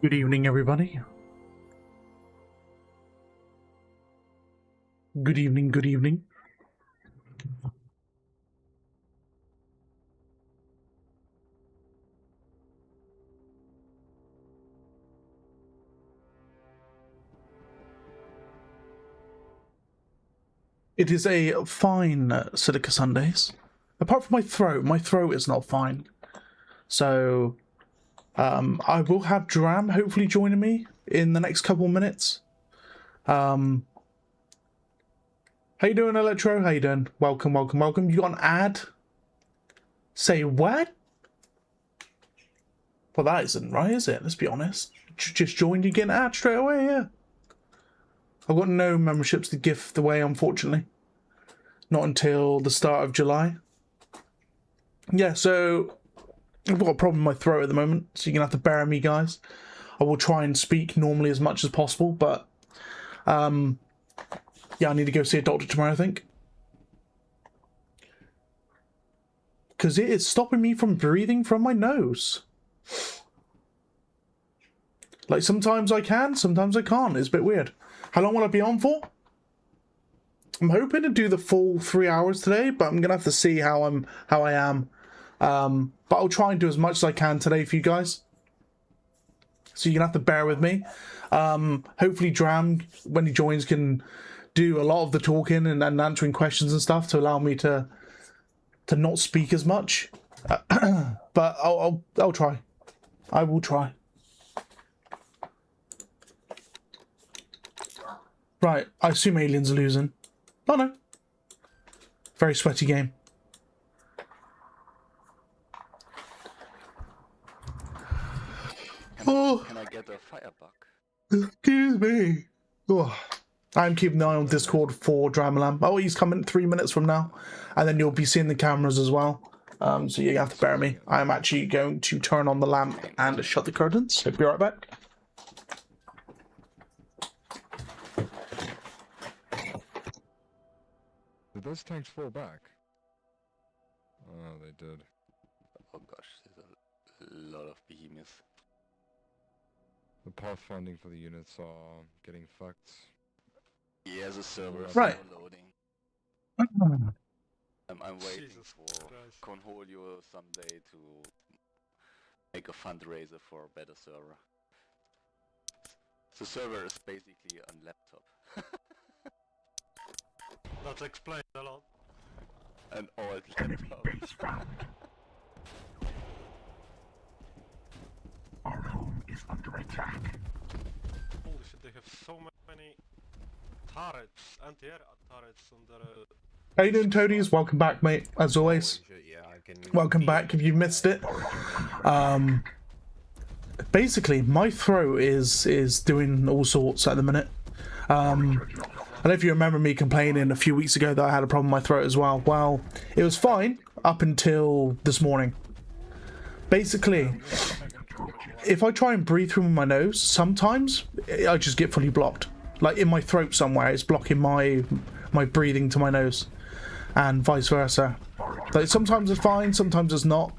Good evening, everybody. Good evening, good evening. It is a fine Silica Sundays. Apart from my throat is not fine. So, I will have Dram hopefully joining me in the next couple minutes. How you doing, Electro? How you doing? Welcome, welcome, welcome. You got an ad? Say what? Well, that isn't right, is it? Let's be honest. Just joined, you get an ad straight away, yeah. I've got no memberships to gift away, unfortunately. Not until the start of July. Yeah, so I've got a problem with my throat at the moment, so you're going to have to bear with me, guys. I will try and speak normally as much as possible, but yeah, I need to go see a doctor tomorrow, I think. Because it is stopping me from breathing from my nose. Like, sometimes I can, sometimes I can't. It's a bit weird. How long will I be on for? I'm hoping to do the full 3 hours today, but I'm gonna have to see how I am. But I'll try and do as much as I can today for you guys. So you're gonna have to bear with me. Hopefully Dram, when he joins, can do a lot of the talking and answering questions and stuff to allow me to not speak as much. But I'll try. I will try. Right, I assume aliens are losing. Oh no. Very sweaty game. Can I get a firebug? Excuse me. Oh. I'm keeping an eye on Discord for Dramalam. Oh, he's coming 3 minutes from now. And then you'll be seeing the cameras as well. So you have to bear me. I'm actually going to turn on the lamp and shut the curtains. So be right back. Did those tanks fall back? Oh, they did. Oh gosh, there's a lot of behemoths. The pathfinding for the units are getting fucked. Yeah, the server is Right. now loading. I'm waiting for Cornholio someday to make a fundraiser for a better server. The server is basically on laptop. That explains a lot. An old laptop. Our home is under attack. Holy shit, they have so many turrets, anti-air turrets on their... How you doing, Toadies? Welcome back, mate. As always. Welcome back if you missed it. Basically, my throat is doing all sorts at the minute. I don't know if you remember me complaining a few weeks ago that I had a problem with my throat as well. Well, it was fine up until this morning. Basically, if I try and breathe through my nose, sometimes I just get fully blocked. Like in my throat somewhere, it's blocking my breathing to my nose, and vice versa. Like sometimes it's fine, sometimes it's not.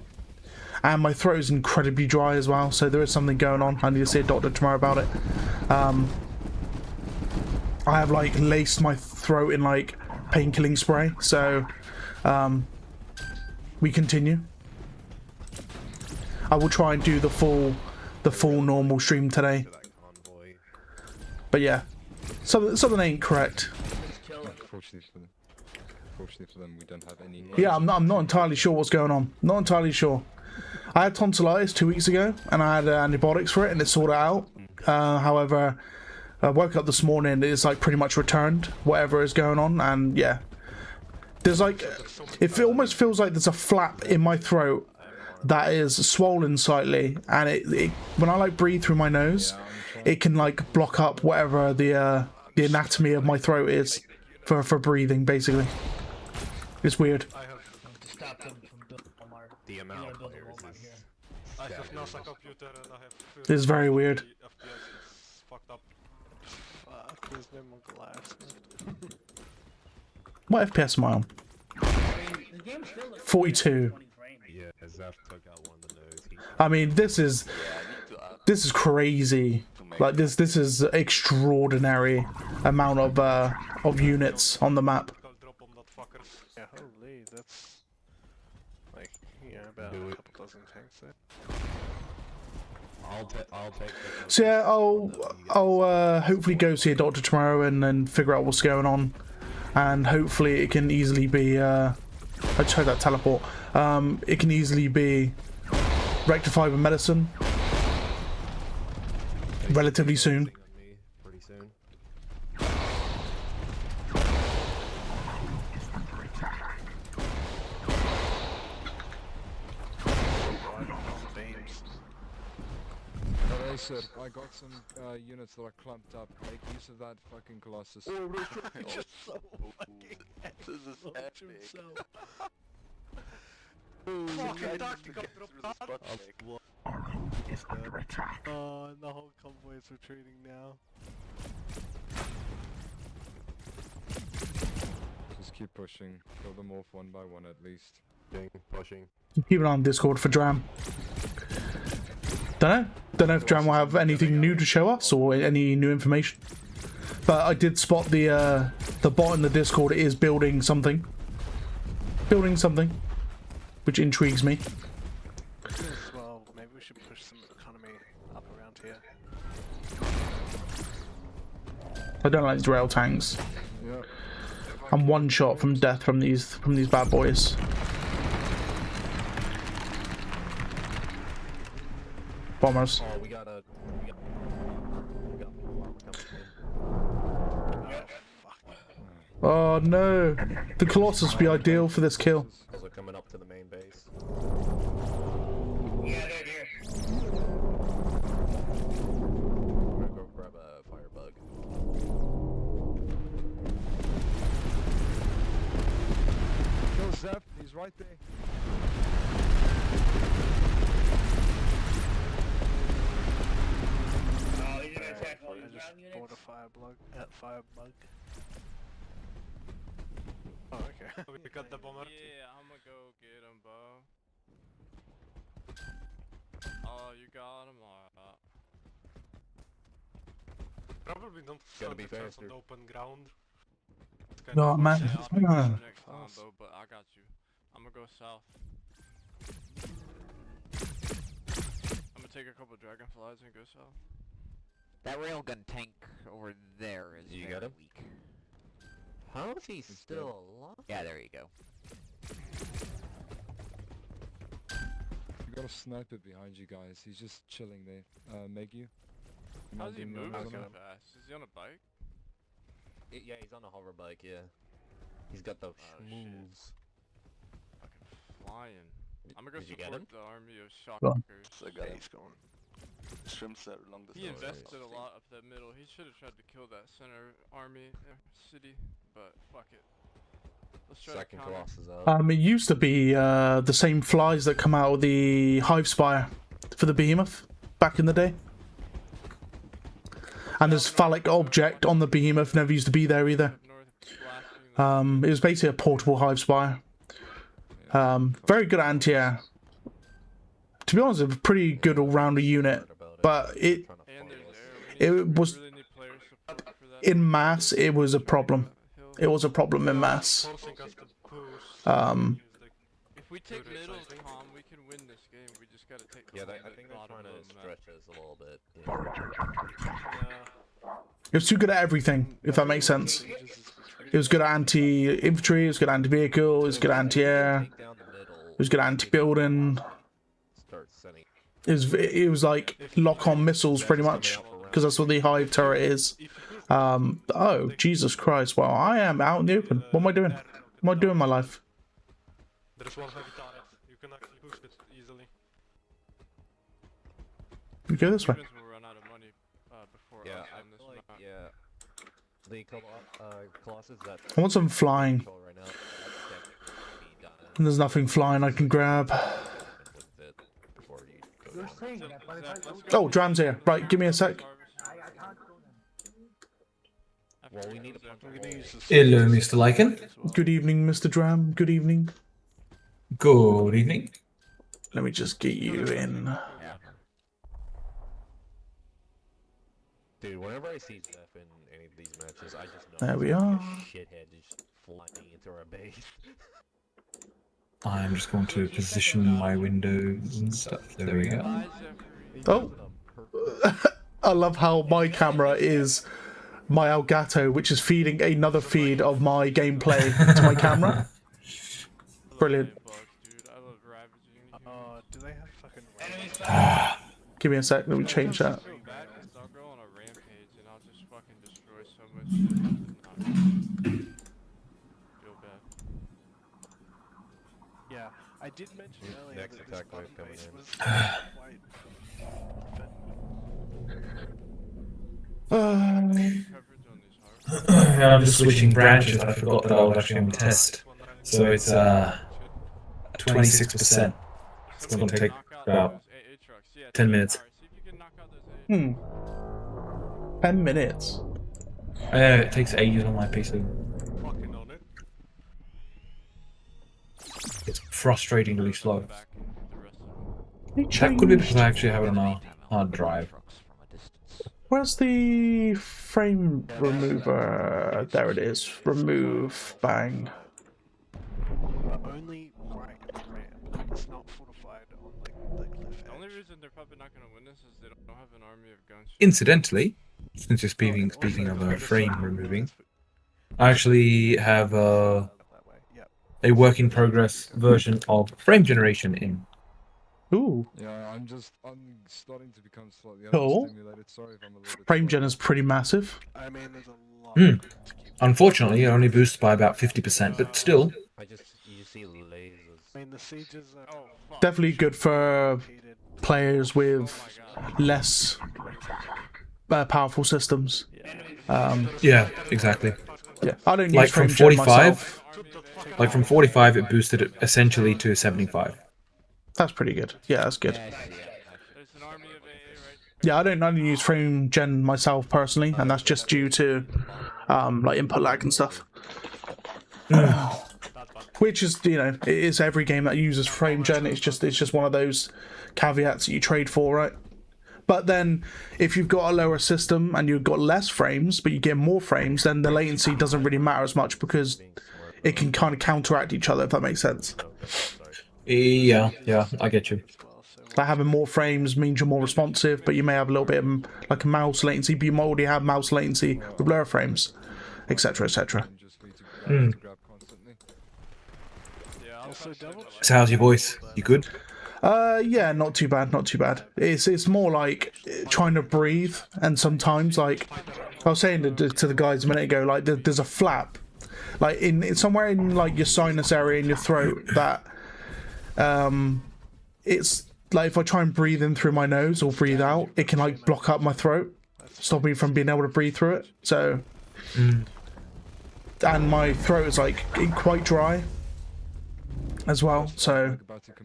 And my throat is incredibly dry as well, so there is something going on. I need to see a doctor tomorrow about it. I have like laced my throat in like pain-killing spray, so we continue. I will try and do the full normal stream today. But yeah, something ain't correct. Fortunately for them, we don't have any. Yeah, I'm not entirely sure what's going on. Not entirely sure. I had tonsillitis 2 weeks ago, and I had antibiotics for it, and it sorted out. However, I woke up this morning, it's like pretty much returned, whatever is going on, and yeah. There's like, it almost feels like there's a flap in my throat that is swollen slightly, and it when I like breathe through my nose, it can like block up whatever the anatomy of my throat is for breathing, basically. It's weird. I have stopped them from building Walmart. The amount of players is... I have NASA computer and I have... It's very weird. FPS is fucked up. Fuck, who's been on the last? What FPS am I on? 42. Yeah, Zaf took out one of the nose. I mean, this This is crazy. to make Like this is extraordinary amount of units on the map. I'll drop on that fucker. Yeah, holy, that's like, yeah, about Do a it. couple dozen tanks there. I'll take the So yeah, I'll hopefully go see a doctor tomorrow and then figure out what's going on, and hopefully it can easily be. I just heard that teleport. It can easily be rectified with medicine relatively soon. Pretty soon. Beams. But I said, I got some units that are clumped up. Make use of that fucking Colossus. Just so fucking This is epic. himself. Fucking doctor got dropped out. Army is under attack. Oh, and the whole convoy is retreating now. Just keep pushing. Kill them off one by one at least. Pushing. Keep an eye on Discord for Dram. Don't know if Dram will have anything new to show us or any new information. But I did spot the bot in the Discord is building something. Which intrigues me. Well, maybe we should push some economy up around here. I don't like these rail tanks. Yeah. I'm one shot from death from these bad boys. Bombers. Oh, we got armor coming in. Oh no! The Colossus would be ideal for this kill. Those are coming up to the main base. I'm gonna go grab a firebug. Kill Zep, he's right there. I just bought a firebug. Oh, okay. We got the bomber. Yeah, I'ma go get him, bro. Oh, you got him? Alright. Probably don't Gotta stand be a chance faster. on the open ground. It's No, of man. Yeah, I'll pick Ah. you next time, bro, but I got you. I'ma go south. I'ma take a couple dragonflies and go south. That railgun tank over there is You very got him? weak. How is he still alive? Yeah, there you go. You got a sniper behind you guys. He's just chilling there. Meg you. How's he moving moving? so fast? Is he on a bike? Yeah, he's on a hover bike, yeah. He's got those Oh, shit. schmooze. Fucking flying. I'ma go Did you get support him? the army of Go. shockers. So I got He's going. shrimps that along the He side. invested a lot up that middle. He should have tried to kill that center army city, but fuck it. Let's try Second to counter. Colossus out. It used to be the same flies that come out of the hive spire for the behemoth back in the day. And this phallic object on the behemoth never used to be there either. Up north, blasting It was basically a portable hive spire. Very good anti-air. To be honest, a pretty good all-rounder unit, but it and there's air. it We was really need player support for that. in mass. It was a problem. Hill. It was a problem in mass. Forcing us to push. Um, Use the- If we take Good middle, exciting. Tom, we can win this game. We just gotta take. Yeah, the I think they're bottom trying of to the map. stretch us a little bit. Yeah. Foragers under attack. Yeah. it was too good at everything, if that makes sense. It was good at anti-infantry. It was good at anti-vehicle. It was good at anti-air. Take down the middle. It was good at anti-building. Start sending. It was like lock-on missiles pretty much, because that's what the hive turret is. Oh Jesus Christ! Well, I am out in the open. What am I doing? What am I doing in my life? There's one heavy turret. You can actually push it easily. We go this way. Humans will run out of money before Yeah, us I on this feel like, map. yeah. The Colossus that I want something flying. control right now, that's definitely be done And there's nothing flying I can grab. with it before you go down. Oh, Dram's here. Right, give me a sec. Well, we need a bunch of walls. Hello, Mr. Lycan. Good evening, Mr. Dram. Good evening. Good evening. Let me just get you in. Dude, whenever I see Zeph in any of these matches, I just know There we he's gonna are. be a shithead just flying into our base. I'm just going to position my windows and stuff. There we go. Bye, Zephyr. Oh. I love how my camera is my Elgato, which is feeding another feed of my gameplay to my camera. Brilliant. Dude, I love ravaging. Do they have fucking Give me a sec, let me change that. I feel bad because I'll go on a rampage and I'll just fucking destroy so much shit. Feel bad. Yeah, I did mention earlier Next that attack this wave coming base in. was quite... Coverage on these hard. I'm just switching branches. I forgot that I was actually on the test. So it's 26%. It's going to take about 10 minutes. 10 minutes. It takes ages on my PC. Fucking on it. It's frustratingly slow. They That could be because changed. I actually have it on a hard drive. Where's the frame remover? There it is. Remove. Bang. But only right at the ramp. Like, it's not fortified on like the cliff The only edge. reason they're probably not gonna win this is they don't have an army of gunships. Incidentally, since you're speaking of frame removing, I actually have a work in progress version of frame generation in. Ooh. Yeah, I'm starting to become slightly Cool. overstimulated. Sorry if I'm a little bit Frame slow. gen is pretty massive. I mean, there's a lot Hmm. to keep. Unfortunately, it only boosts by about 50%, but still. You see lasers. I mean, the sieges are Definitely good for repeated. players with less powerful systems. Yeah, exactly. Yeah, I don't use Like frame from gen 45, myself. like from 45, it boosted it essentially to 75. That's pretty good. Yeah, that's good. There's an army of AA right Yeah, I don't use frame gen myself personally, and that's just due to like input lag and stuff. Which is, you know, it is every game that uses frame gen. It's just one of those caveats that you trade for, right? But then, if you've got a lower system and you've got less frames, but you get more frames, then the latency doesn't really matter as much because it can kind of counteract each other, if that makes sense. Yeah, I get you. Like having more frames means you're more responsive, but you may have a little bit of like a mouse latency, but you might already have mouse latency with lower frames, etc., etc. So how's your voice? You good? Yeah, not too bad, not too bad. It's more like trying to breathe, and sometimes, like I was saying to the guys a minute ago, like there's a flap, like in somewhere in like your sinus area in your throat that, it's like if I try and breathe in through my nose or breathe out, it can like block up my throat, stop me from being able to breathe through it. So, and my throat is like quite dry as well. So,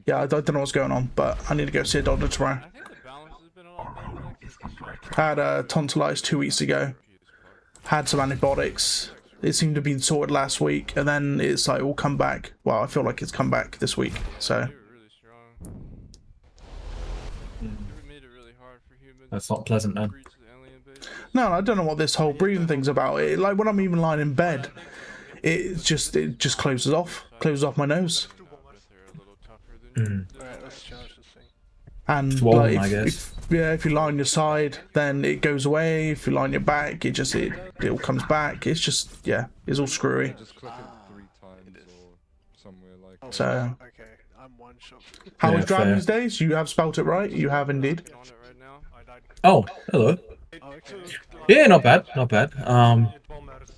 yeah, I don't know what's going on, but I need to go see a doctor tomorrow. I think the balance has been a lot better like since the strike. I had tonsillitis 2 weeks ago. Had some antibiotics. It seemed to be sorted last week, and then it's like all come back. Well, I feel like it's come back this week. So. They were really strong. It made it really hard for humans. That's not pleasant, man. to reach the alien base. No, I don't know what this whole breathing thing's about. Like when I'm even lying in bed, it just closes off my nose. They're a little tougher than Alright, let's charge this thing. And Swollen, like, I guess. if you lie on your side, then it goes away. If you lie on your back, it all comes back. It's just, yeah, it's all screwy. Just click it 3 times or somewhere like. So, Okay, I'm one shot. how Yeah, is Dram fair. these days? You have spelt it right. You have indeed. on it right now. Oh, hello. Oh, okay. Yeah, not bad, not bad.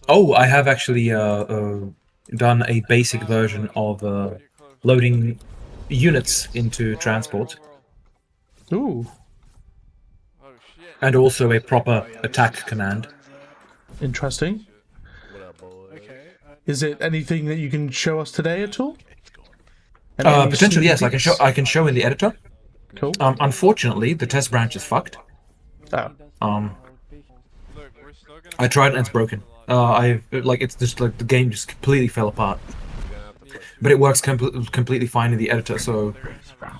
Oh, I have actually done a basic version of loading units into transport, Ooh, Oh shit. and also a proper attack command. interesting. Okay. Is it anything that you can show us today at all? Any Potentially, yes. sneak peeks? I can show in the editor. Cool. Unfortunately, the test branch is fucked. Oh. Look, we're still gonna I tried and it's broken. It's just like the game just completely fell apart. But it works completely fine in the editor, so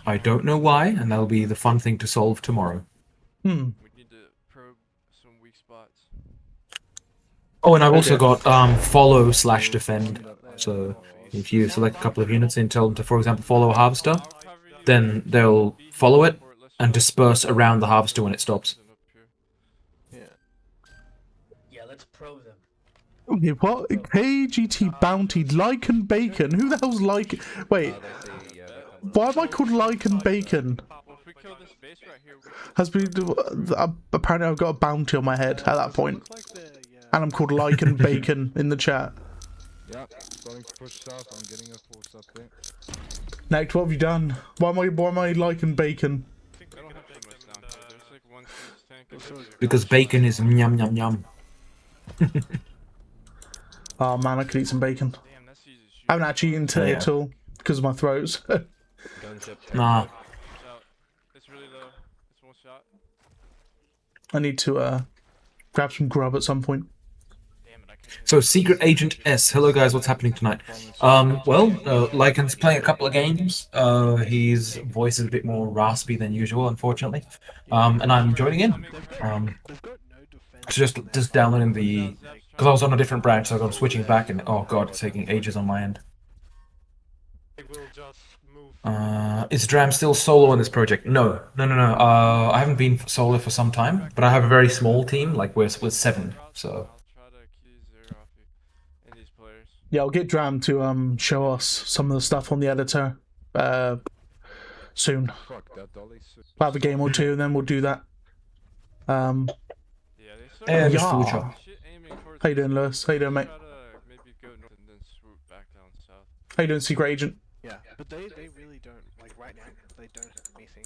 I don't know why, and that'll be the fun thing to solve tomorrow. Hmm. We need to probe some weak spots Oh, and I've also got follow/defend. So if you select a couple of units and tell them to, for example, follow a harvester, then they'll follow it and disperse around the harvester when it stops. Yeah, let's pro them. Okay, what? KGT Bounty Lichen Bacon? Who the hell's like? Wait, why am I called Lichen Bacon? Has been apparently I've got a bounty on my head at that point, and I'm called Lichen Bacon in the chat. Yeah, starting to push south. I'm getting a force up there. Next, what have you done? Why am I Lichen Bacon? Because bacon is yum yum yum. Oh man, I could eat some bacon. I haven't actually eaten today at all because of my throat. Nah. It's really low. It's one shot. I need to grab some grub at some point. So, Secret Agent S. Hello, guys. What's happening tonight? Lycan's playing a couple of games. His voice is a bit more raspy than usual, unfortunately. And I'm joining in. Just downloading the... Because I was on a different branch, so I'm switching back, and oh god, it's taking ages on my end. Is Dram still solo on this project? No. I haven't been solo for some time, but I have a very small team, like we're 7, so... Yeah, I'll get Dram to show us some of the stuff on the editor soon. We'll have a game or two, and then we'll do that. And yeah. How you doing, Lewis? How you doing, mate? How you doing, Secret Agent? Yeah, but they really don't, like right now, they don't have anything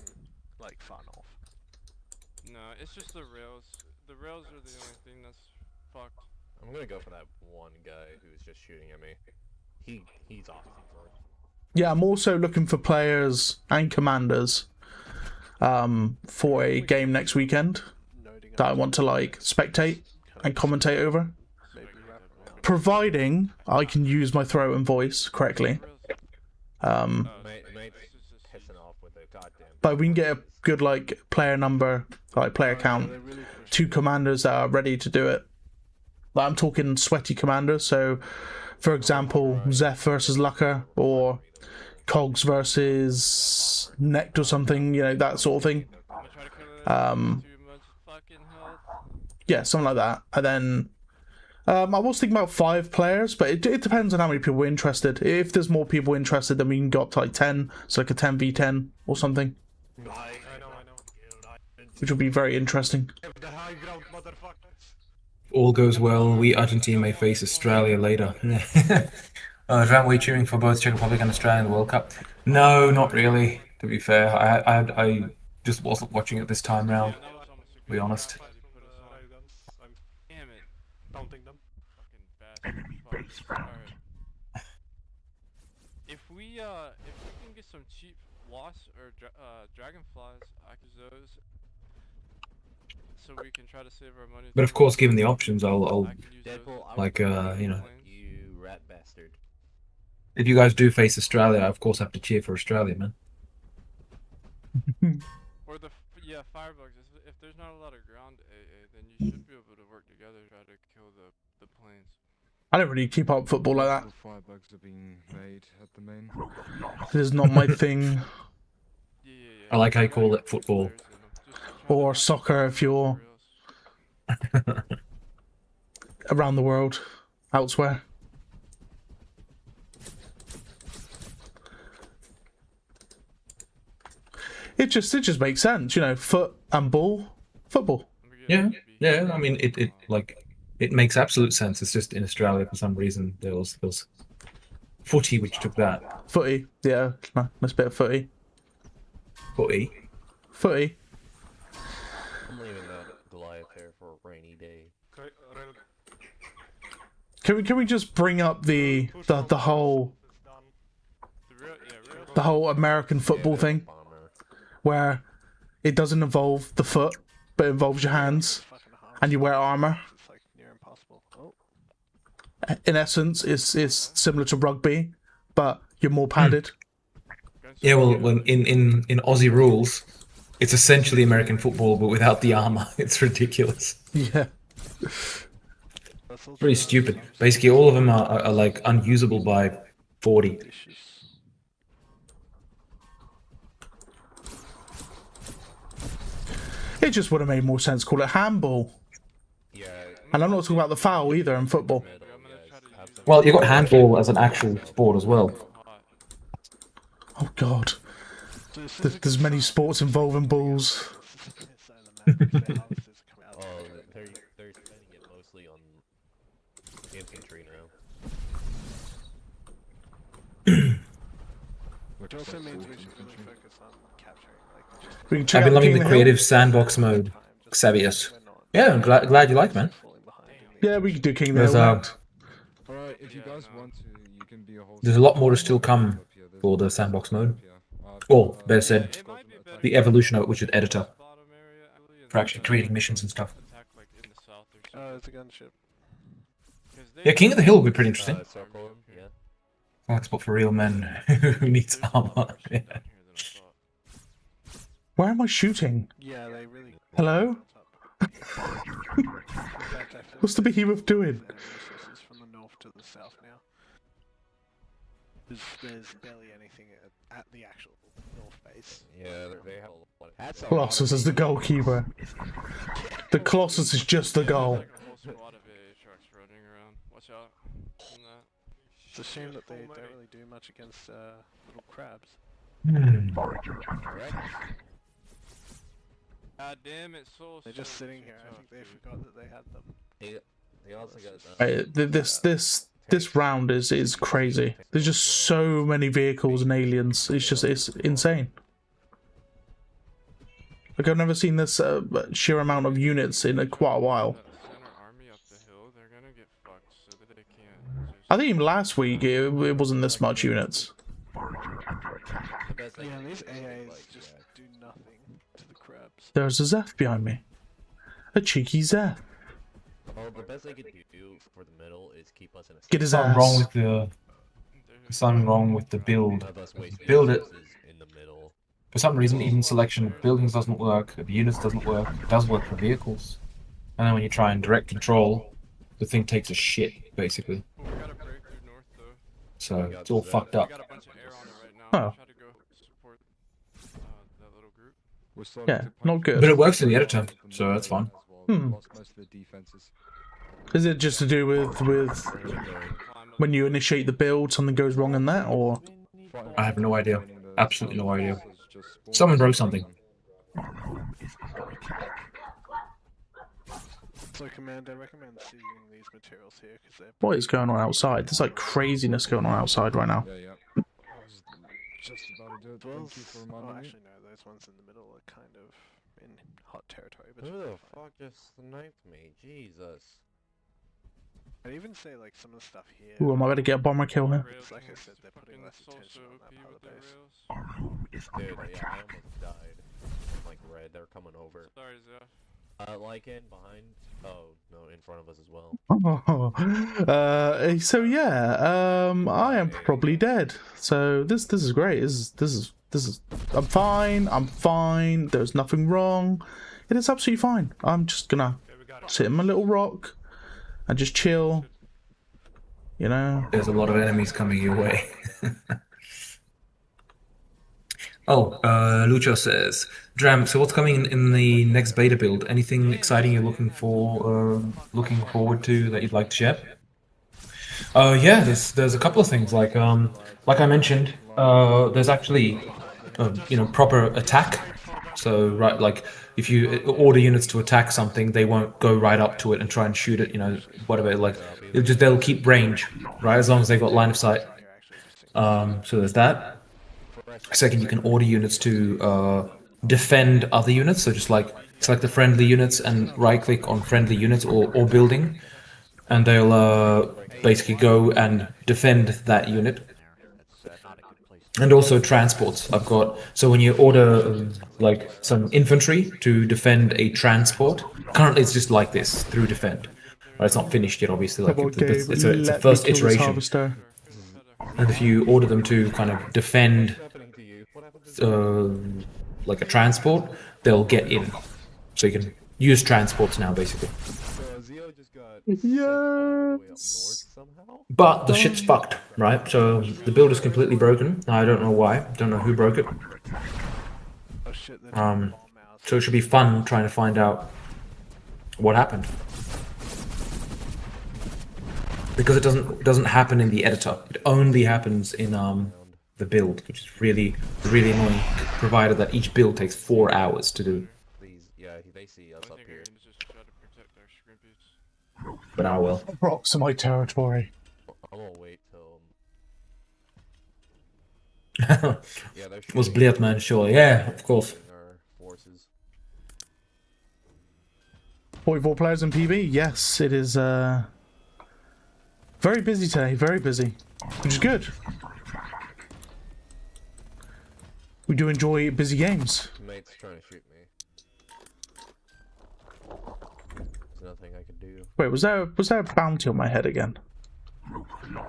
like fun off. No, it's just the rails. The rails are the only thing that's fucked. I'm gonna go for that one guy who's just shooting at me. He's awesome for it. Yeah, I'm also looking for players and commanders for a game next weekend that I want to like spectate and commentate over, providing I can use my throat and voice correctly. But we can get a good like player number, like player count, 2 commanders that are ready to do it. Like, I'm talking sweaty commanders, so for example, Zeph versus Lucker, or Cogs versus Nect or something, you know, that sort of thing. Yeah, something like that. And then I was thinking about 5 players, but it depends on how many people are interested. If there's more people interested, then we can go up to like 10, so like a 10v10 or something. I know. which will be very interesting. All goes well, we Argentina may face Australia later. Ram, were you cheering for both Czech Republic and Australia in the World Cup? No, not really, to be fair. I just wasn't watching it this time round, to be honest. Damn it. Counting them. Fucking bastard. If we can get some cheap wasps or dragonflies, I could use those. So we can try to save our money. But of course, given the options, I'll like, you know. You rat bastard. If you guys do face Australia, I of course have to cheer for Australia, man. Or firebugs. If there's not a lot of ground AA, then you should be able to work together to try to kill the planes. I don't really keep up football like that. Firebugs are being made at the main. It is not my thing. I like how you call it football. Or soccer if you're around the world, elsewhere. It just makes sense, you know, foot and ball, football. Yeah, I mean it makes absolute sense. It's just in Australia for some reason there was footy which took that. Footy, yeah, nice bit of footy. Footy. I'm leaving that Goliath here for a rainy day. Can we just bring up the whole American football thing, where it doesn't involve the foot, but it involves your hands, and you wear armor. In essence, it's similar to rugby, but you're more padded. Yeah, well, in Aussie rules, it's essentially American football, but without the armor. It's ridiculous. Yeah. Pretty stupid. Basically, all of them are like unusable by 40. It just would have made more sense to call it handball. Yeah. And I'm not talking about the foul either in football. Well, you got handball as an actual sport as well. Oh god. There's many sports involving balls. Oh, they're spending it mostly on infantry now. Which also means we should really focus on capturing, like, We can check I've been out loving King the of creative sandbox mode, Xavius. Yeah, I'm glad you like, man. Yeah, we could do King of There's the Hill. Alright, if you guys want to, you can be a whole... There's a lot more to still come for the sandbox mode. Or, better said, the evolution of it, which is editor. For actually creating missions and stuff. Oh, it's a gunship. Yeah, King of the Hill would be pretty interesting. Yeah. Like spot for real men who needs armor. Yeah. Where am I shooting? Yeah, they really... Hello? What's the behemoth doing? Resources from the north to the south now. There's barely anything at the actual north base. Yeah, they have a lot of... Colossus is the goalkeeper. The Colossus is just the goal. It's a shame that they don't really do much against little crabs. God damn it, Soul. They're just sitting here. I think they forgot that they had them. They also got... This round is crazy. There's just so many vehicles and aliens. It's insane. Like I've never seen this sheer amount of units in quite a while. I think even last week it wasn't this much units. Yeah, these AAs just do nothing to the crabs. There's a Zeph behind me. A cheeky Zeph. Well, the best they could do for the middle is keep us in a... Get his Something ass. wrong with the... Something wrong with the build. Build it. In the middle. For some reason, even selection of buildings doesn't work, the units doesn't work, it does work for vehicles. And then when you try and direct control, the thing takes a shit, basically. So, it's all fucked up. Oh. Yeah, not good. But it works in the editor, so that's fine. Is it just to do with when you initiate the build, something goes wrong in that, or? I have no idea. Absolutely no idea. Someone broke something. So, Command, I recommend seizing these materials here because they're... What is going on outside? There's like craziness going on outside right now. Yeah. I was just about to do it. Thank you for reminding me. Actually, no, those ones in the middle are kind of in hot territory. But Who the fuck just sniped me? Jesus. I'd even say, like, some of the stuff here... Ooh, am I about to get a bomber kill here? It's like I said, they're putting less attention on that part of the base. Dude, yeah, I almost died. I'm like red, they're coming over. Sorry, Zeph. Like in behind. Oh no, in front of us as well. So yeah, I am probably dead. So this is great. This is. I'm fine. There's nothing wrong. It is absolutely fine. I'm just gonna sit in my little rock and just chill. You know. There's a lot of enemies coming your way. Oh, Lucho says, Dram, so what's coming in the next beta build? Anything exciting you're looking forward to that you'd like to share? Yeah, there's a couple of things. Like I mentioned, there's actually proper attack. So right, like if you order units to attack something, they won't go right up to it and try and shoot it. Whatever. Like they'll keep range, right? As long as they got line of sight. So there's that. Second, you can order units to defend other units, so just like select the friendly units and right-click on friendly units or building, and they'll basically go and defend that unit. And also transports. I've got, so when you order like some infantry to defend a transport, currently it's just like this through defend. Right, it's not finished yet, obviously. Like it's a first iteration. And if you order them to kind of defend like a transport, they'll get in. So you can use transports now, basically. So Zio just got Yes. But the shit's fucked, right? So the build is completely broken. I don't know why. Don't know who broke it. Oh shit, So it should be fun trying to find out what happened. Because it doesn't happen in the editor. It only happens in the build, which is really annoying. Provided that each build takes 4 hours to do. Yeah, they see us up here. But I will. Rocks are my territory. I'm gonna wait till. Was Bliat man sure? Yeah, of course. 44 players in PB? Yes, it is very busy today, very busy. Which is good. We do enjoy busy games. Mate's trying to shoot me. There's nothing I can do. Wait, was there a bounty on my head again? No.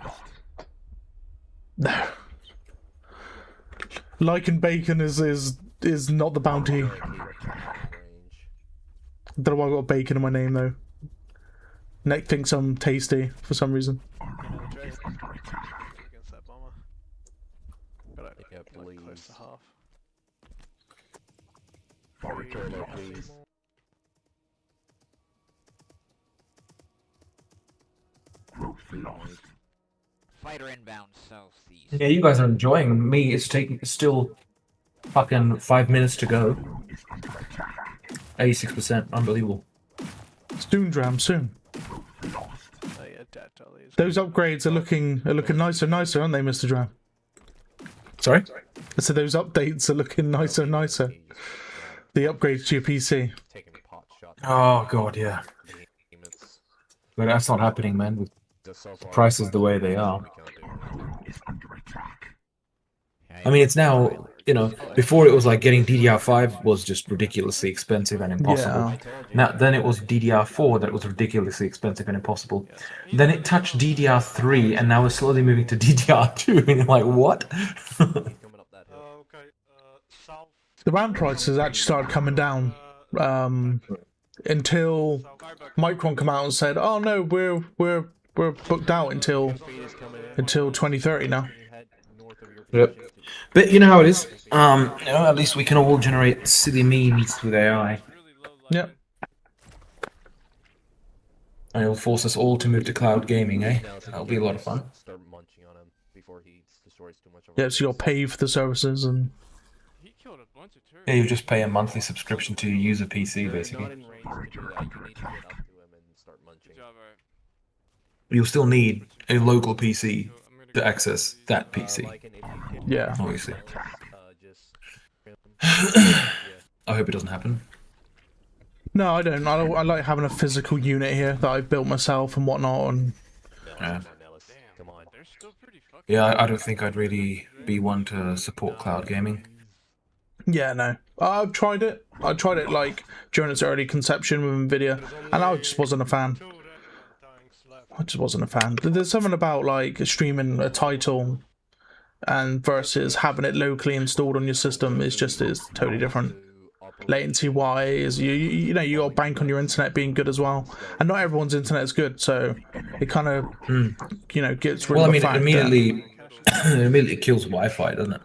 Lichen bacon is not the bounty. Don't know why I got bacon in my name though. Nick thinks I'm tasty for some reason. Against that bomber. Got it. Yeah, Like close to half. Please. Fighter inbound southeast. Yeah, you guys are enjoying. Me, it's still fucking 5 minutes to go. 86%, unbelievable. Soon, Dram, soon. Oh yeah, dat dollies. Those upgrades are looking nicer and nicer, aren't they, Mr. Dram? Sorry? I said those updates are looking nicer and nicer. The upgrades to your PC. Oh god, yeah. But that's not happening, man. With the prices the way they are. I mean, it's now, you know, before it was like getting DDR5 was just ridiculously expensive and impossible. Yeah. Now, then it was DDR4 that was ridiculously expensive and impossible. Then it touched DDR3 and now we're slowly moving to DDR2 and you're like, what? The RAM prices actually started coming down until Micron came out and said, "Oh no, we're booked out until 2030 now." Yep. But you know how it is. You know, at least we can all generate silly memes with AI. Yep. And it'll force us all to move to cloud gaming, eh? That'll be a lot of fun. Yeah, so you'll pay for the services and. Yeah, you just pay a monthly subscription to use a PC, basically. You'll still need a local PC to access that PC. Yeah. Obviously. I hope it doesn't happen. No, I don't. I like having a physical unit here that I built myself and whatnot. And yeah, I don't think I'd really be one to support cloud gaming. yeah, no. I've tried it. I tried it like during its early conception with Nvidia, and I just wasn't a fan. I just wasn't a fan. There's something about like streaming a title and versus having it locally installed on your system is totally different. Latency wise, you know, you got to bank on your internet being good as well, and not everyone's internet is good, so it kind of you know gets rid of the fact it immediately kills Wi-Fi, doesn't it?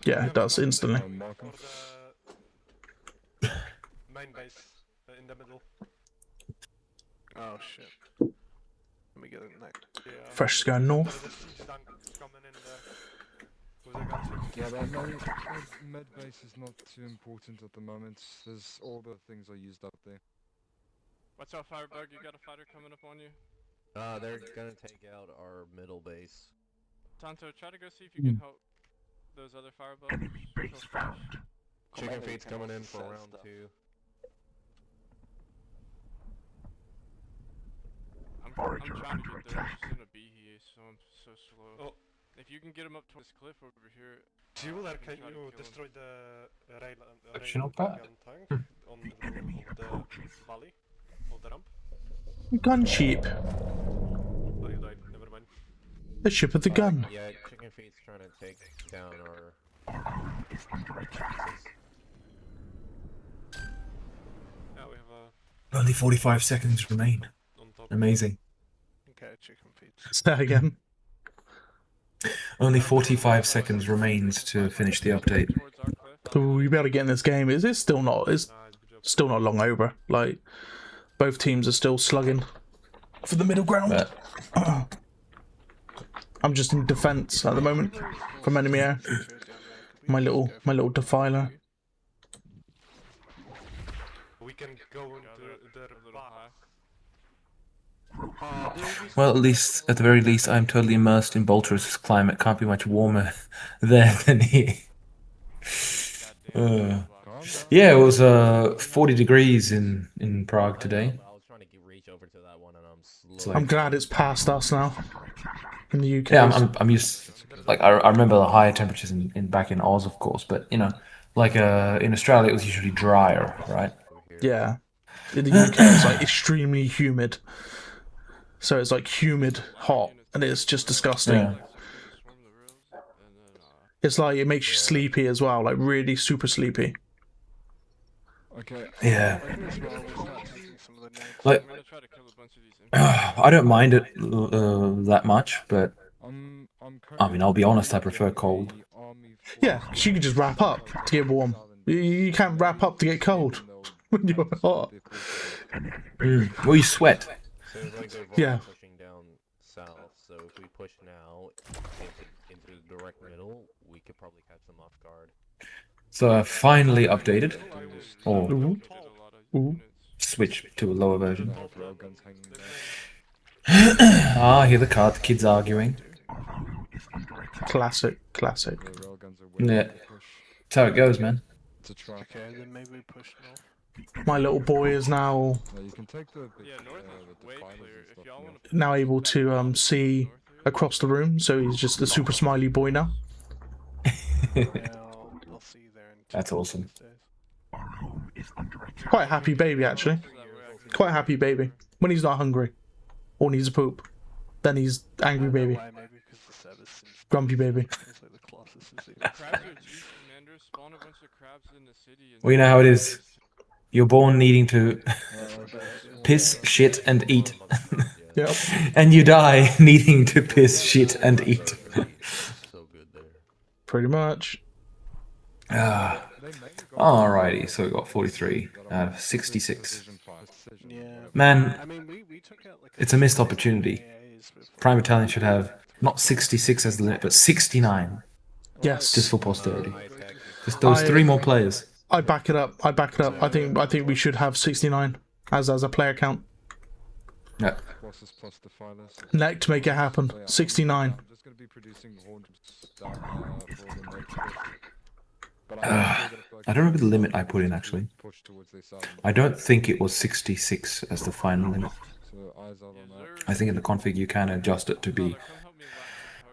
Yeah, it does instantly. Main base in the middle. Oh shit. Let me get it next. Fresh is going north. Yeah, but med base is not too important at the moment. There's all the things are used up there. What's up, Firebug? You got a fighter coming up on you? They're gonna take out our middle base. Tonto, try to go see if you can help those other Firebugs. Chicken feet's coming in for round 2. I'm trying to get there, I'm just in a bee here, so I'm so slow. Oh. If you can get him up to this cliff over here... Jeweler, can you destroy the rail Actually not bad. tank on the valley of the ramp? Gun sheep. Oh, you died, never mind. The ship with the gun. Yeah, Chicken Feet's trying to take down our... Yeah, we have a... Only 45 seconds remain. on top. Amazing. Okay, chicken feet. Say that again. Only 45 seconds remains to finish the update. Ooh, you better get in this game. It's still not. It's still not long over. Like, both teams are still slugging for the middle ground. I'm just in defense at the moment from enemy air. My little defiler. We can go into the Well, at the very least, I'm totally immersed in Bolterus' climate. Can't be much warmer there than here. Yeah, it was 40 degrees in Prague today. I'm glad it's past us now in the UK. Yeah, I'm used. Like I remember the higher temperatures back in Oz, of course, but you know, like in Australia, it was usually drier, right? Yeah, in the UK it's like extremely humid. So it's like humid, hot, and it's just disgusting. Yeah. It's like it makes you sleepy as well, like really super sleepy. Okay. Yeah. Like, I don't mind it that much, but I mean, I'll be honest, I prefer cold. Yeah, 'cause you can just wrap up to get warm. You can't wrap up to get cold when you're hot. Well, you sweat. Yeah. Pushing down south, so if we push now into the direct middle, we could probably catch them off guard. So I finally updated, or Ooh. switched to a lower version. I hear the kids arguing. Classic. Yeah, that's how it goes, man. Okay, then maybe we push north. My little boy is now able to see across the room, so he's just a super smiley boy now. I'll see you there in That's awesome. Quite a happy baby, actually. Quite a happy baby. When he's not hungry or needs a poop, then he's angry baby. Grumpy baby. Well, you know how it is. You're born needing to piss, shit, and eat. Yep. And you die needing to piss, shit, and eat. Pretty much. Alrighty, so we got 43 out of 66. Yeah. Man, I mean, we took out like it's a missed opportunity. Prime Battalion should have not 66 as the limit, but 69. Yes. Just for posterity. Just those 3 more players. I back it up. I think we should have 69 as a player count. Yeah. Neck to make it happen. 69. I don't remember the limit I put in actually. I don't think it was 66 as the final limit. I think in the config you can adjust it to be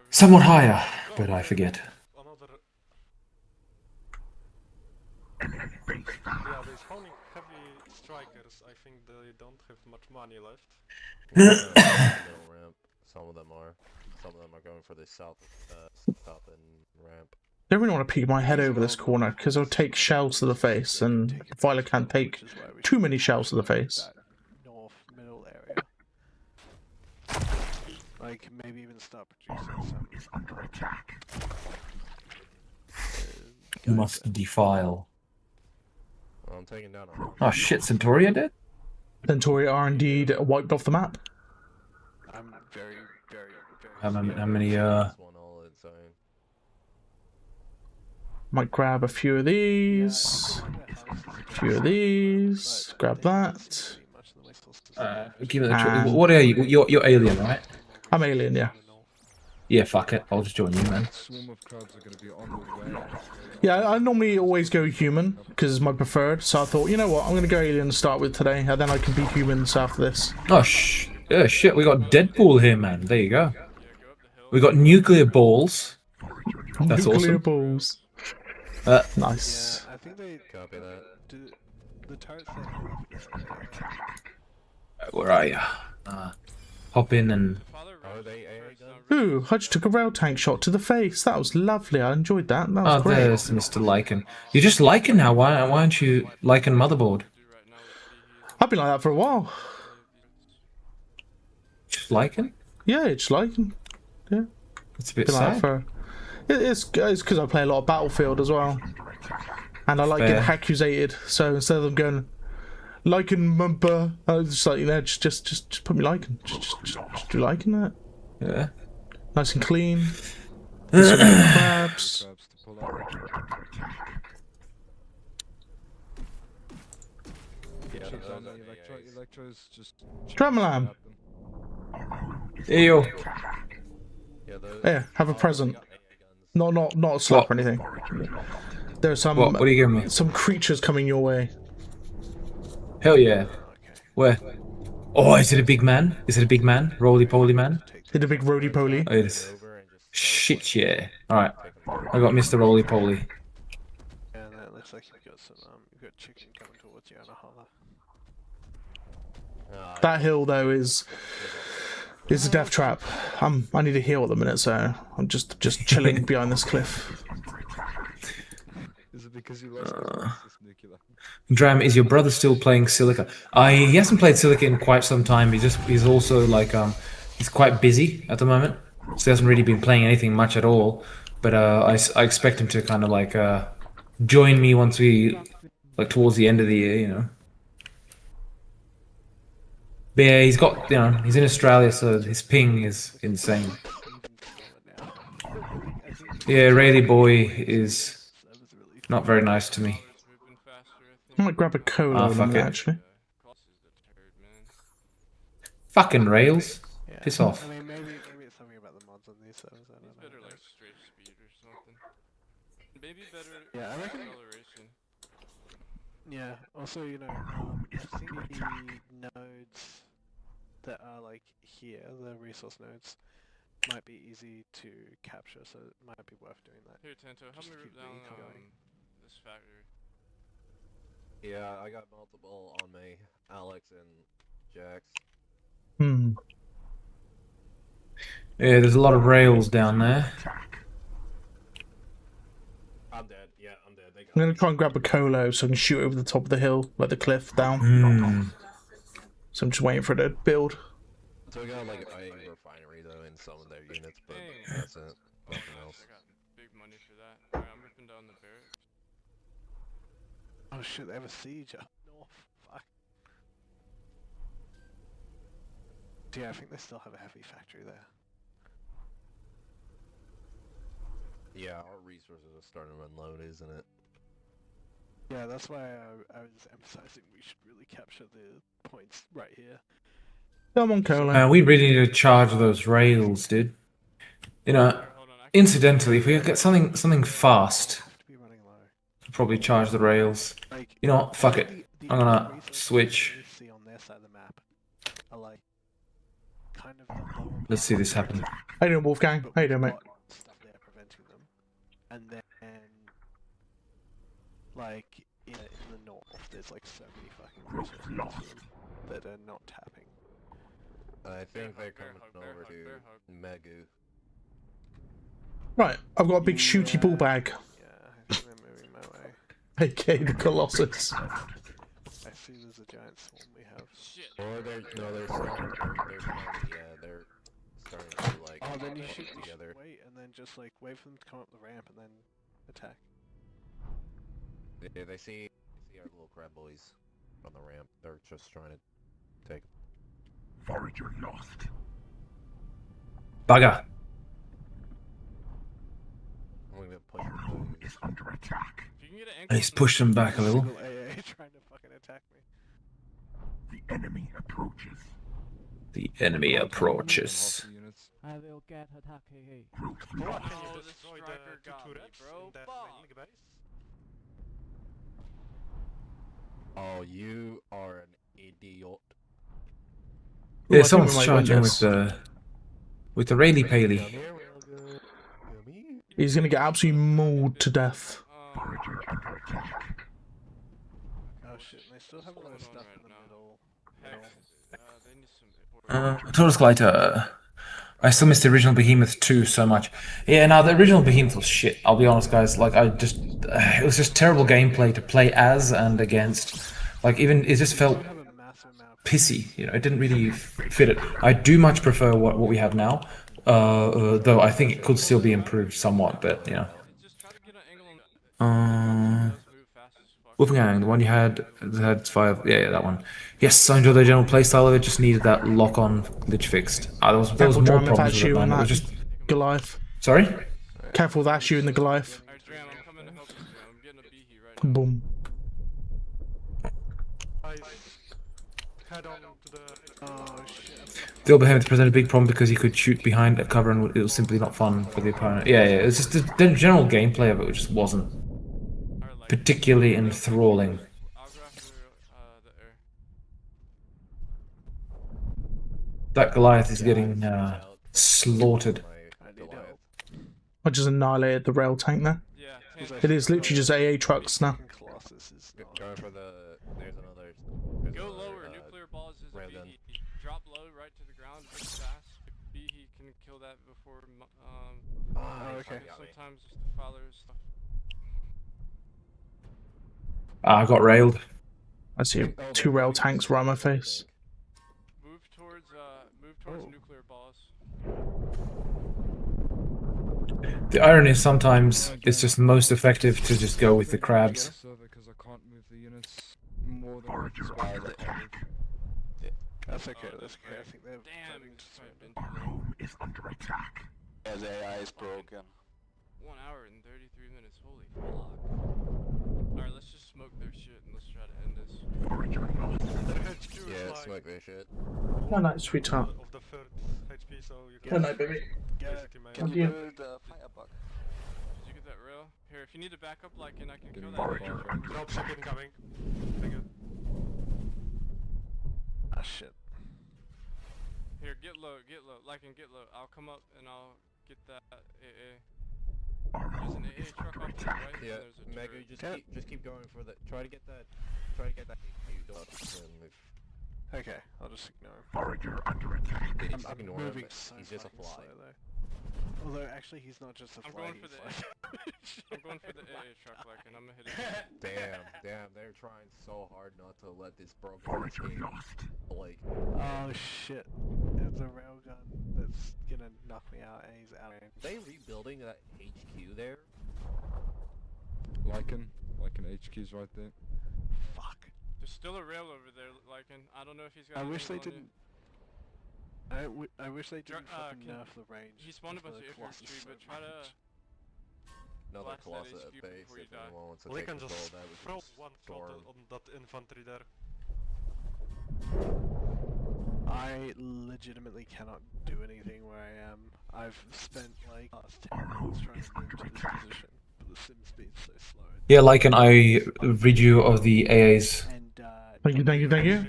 somewhat higher, but I forget. Yeah, they're spawning heavy strikers. I think they don't have much money left. Some of them are. Some of them are going for the south ramp. I don't really want to peek my head over this corner because I'll take shells to the face, and Viola can't take too many shells to the face. North middle area. Like maybe even start producing some. You must defile. Well, I'm taking down. Oh shit, Centauria dead? Centauria are indeed wiped off the map. I'm very. How many Might grab a few of these. Grab that. Give it a try. What are you? You're alien, right? I'm alien, yeah. Yeah, fuck it. I'll just join you, man. Yeah, I normally always go human because it's my preferred. So I thought, you know what, I'm going to go alien to start with today, and then I can be humans after this. Oh shit! We got Deadpool here, man. There you go. We got nuclear balls. That's nuclear awesome. balls. Nice. Yeah, I think they copy that. The turrets Where are you? Hop in and. Ooh, I just took a rail tank shot to the face. That was lovely. I enjoyed that. That was great. There's Mr. Lycan. You're just Lycan now. Why aren't you Lycan motherboard? I've been like that for a while. lichen? Yeah, it's lichen. Yeah. It's a bit Been like sad. for- It's because I play a lot of Battlefield as well, and I like Fair. getting accusated. So instead of them going lichen mumper, I was just like, you know, just put me lichen. Just do lichen that. Yeah. Nice and clean. Some crabs. Crabs to pull out. Yeah, Check those on the are the electros, just Dramalam. grab them. Ew. Yeah, those. Yeah, have a Oh, present. they got AA guns. Not a slap What? or anything. There's some What are you giving me? some creatures coming your way. Hell yeah. Where? Oh, is it a big man? Is it a big man? Roly-poly man? Did a big roly poly. Oh, it is. Over and just Shit, yeah. Alright. I got Mr. Roly-poly. Yeah, that looks like you've got some, you've got chicken coming towards you on a holler. That hill though is a death trap. I need a heal at the minute, so I'm just chilling behind this cliff. Is it because you lost this nuclear? Dram, is your brother still playing Silica? He hasn't played Silica in quite some time. He's also like he's quite busy at the moment, so he hasn't really been playing anything much at all. But I expect him to kind of like join me once we like towards the end of the year, you know. But yeah, he's in Australia, so his ping is insane. Yeah, Rayleigh boy is not very nice to me. Moving faster, I think. I might grab a cola Ah, in a fuck minute, it. actually. Cross is the turd, man. Fucking rails. Yeah. Piss off. I mean, maybe it's something about the mods on these servers. I don't It's know. better like straight speed or something. Maybe better Yeah, I reckon- acceleration. Yeah. Also, you know, I think the nodes that are like here, the resource nodes, might be easy to capture, so it might be worth doing that. Here, Tanto, help Just me to rip keep the down eco going. this factory. Yeah, I got multiple on me. Alex and Jax. Yeah, there's a lot of rails down there. I'm dead. Yeah, I'm dead. They got I'm gonna me. try and grab a colo so I can shoot over the top of the hill, like the cliff down. Hmm. So I'm just waiting for it to build. So we got like a refinery though in some of their units, but Dang. that's it. Nothing else. I got big money for that. Alright, I'm ripping down the barracks. Oh shit, they have a siege up north. Fuck. Yeah, I think they still have a heavy factory there. Yeah, our resources are starting to run low, isn't it? Yeah, that's why I was emphasizing we should really capture the points right here. Come on, cola. We really need to charge those rails, dude. You know, Hold on, I can incidentally, if we get something fast, Have to be running low. we'll probably charge the rails. Like, You know what? Fuck it. the I'm gonna resources switch. you see on their side of the map are like kind of the lower Let's see this happen. How you doing, Wolfgang? but How you we've doing, mate? got stuff there preventing them. And then, like, in the north, there's like so many fucking resources for them that are not tapping. I think they're bear coming hug, bear over hug, bear hug. to Megu. Right, I've got a big shooty ball bag, Yeah, I think they're moving my way. aka the Colossus. I see there's a giant swarm we have. Shit. Or they're starting, they're starting to like Oh, then you come should together. wait and then just like wait for them to come up the ramp and then attack. They see our little crab boys on the ramp. They're just trying to take. Forager lost. Bugger. I'm gonna push them. Is under attack. If you can get an ankle He's pushed them back a little. Single AA trying to fucking attack me. The enemy approaches. The enemy Half approaches. the units. I will get attacked. Root Oh, lost. can Oh, you this destroy striker the two got me, turrets bro. in that Fuck. main base? Oh, you are an idiot. Ooh, I Yeah, think someone's we might charging win with the Rayleigh Paley. Here we'll go. Yummy. He's gonna get absolutely mauled to death. Forager under attack. Oh shit, and they still have a lot of What's going stuff on in the right now? middle. Hex. They need some. Taurus Glider. I still miss the original Behemoth 2 so much. Yeah, no, the original Behemoth was shit. I'll be honest, guys. Like, it was just terrible gameplay to play as and against. Like, even it just felt They have a massive amount of pissy. You know, it didn't really fit it. I do much prefer what we have now, though I think it could still be improved somewhat. But you know, Wolfgang, the one you had five. Yeah, that one. Yes, I enjoyed the general playstyle of it. Just needed that lock-on glitch fixed. There was more problems with it, man. It was just Goliath. Sorry. Careful with Ashu and the Goliath. Boom. The old Behemoth presented a big problem because he could shoot behind a cover and it was simply not fun for the opponent. Yeah, it's just the general gameplay of it just wasn't particularly enthralling. That Goliath is getting slaughtered. I just annihilated the rail tank there. It is literally just AA trucks now. Go for the. There's another. Go lower. Nuclear balls is a B. Drop low right to the ground really fast. If B, he can kill that before. Okay. Sometimes the followers stuff. I got railed. I see 2 rail tanks right on my face. Move towards nuclear balls. The irony is sometimes it's just most effective to just go with the crabs. Because I can't move the units more than That's okay, that's okay. I think they're... Our home is under attack. Yeah, the AI is broken. 1 hour and 33 minutes, holy fuck. Alright, let's just smoke their shit and let's try to end this. Yeah, smoke their shit. Oh, nice, sweetheart. Of the third HP, so you Oh, no, baby. Can you build a firebug? Did you get that rail? Here, if you need to back up, like, and I can kill that. Dropship incoming. Thank you. Ah, shit. Here, get low, like, and get low. I'll come up and I'll get that AA. There's an AA truck off to the right, Yeah, and there's a Mega, turret. just keep going for the. Try to get that HQ. Don't move. Okay, I'll just ignore him. Forager under attack. I'm Ignore moving him. so He's just a fucking fly. slow, though. Although, actually, he's not just a fly. I'm going for he's the I'm going for the AA truck, like, and I'm gonna hit it. Damn, they're trying so hard not to let this broken Forager game, lost. like... Oh shit. There's a railgun that's gonna knock me out and he's out. They rebuilding that HQ there? Lycan HQ's right there. Fuck. There's still a rail over there, like, and I don't know if he's got. I wish they anything on didn't. you. I wish they didn't fucking can- nerf the range. He spawned a of bunch the of Colossus infantry, but so try to. much. Another Blast that Colossus HQ base before you if die. anyone wants to Well, they take can control just of that. We throw can one storm. shot on that infantry there. I legitimately cannot do anything where I am. I've spent like the last 10 minutes trying to move to this position, but the sim speed's so slow. Yeah, Lycan, I read you of the AAs. And Thank you.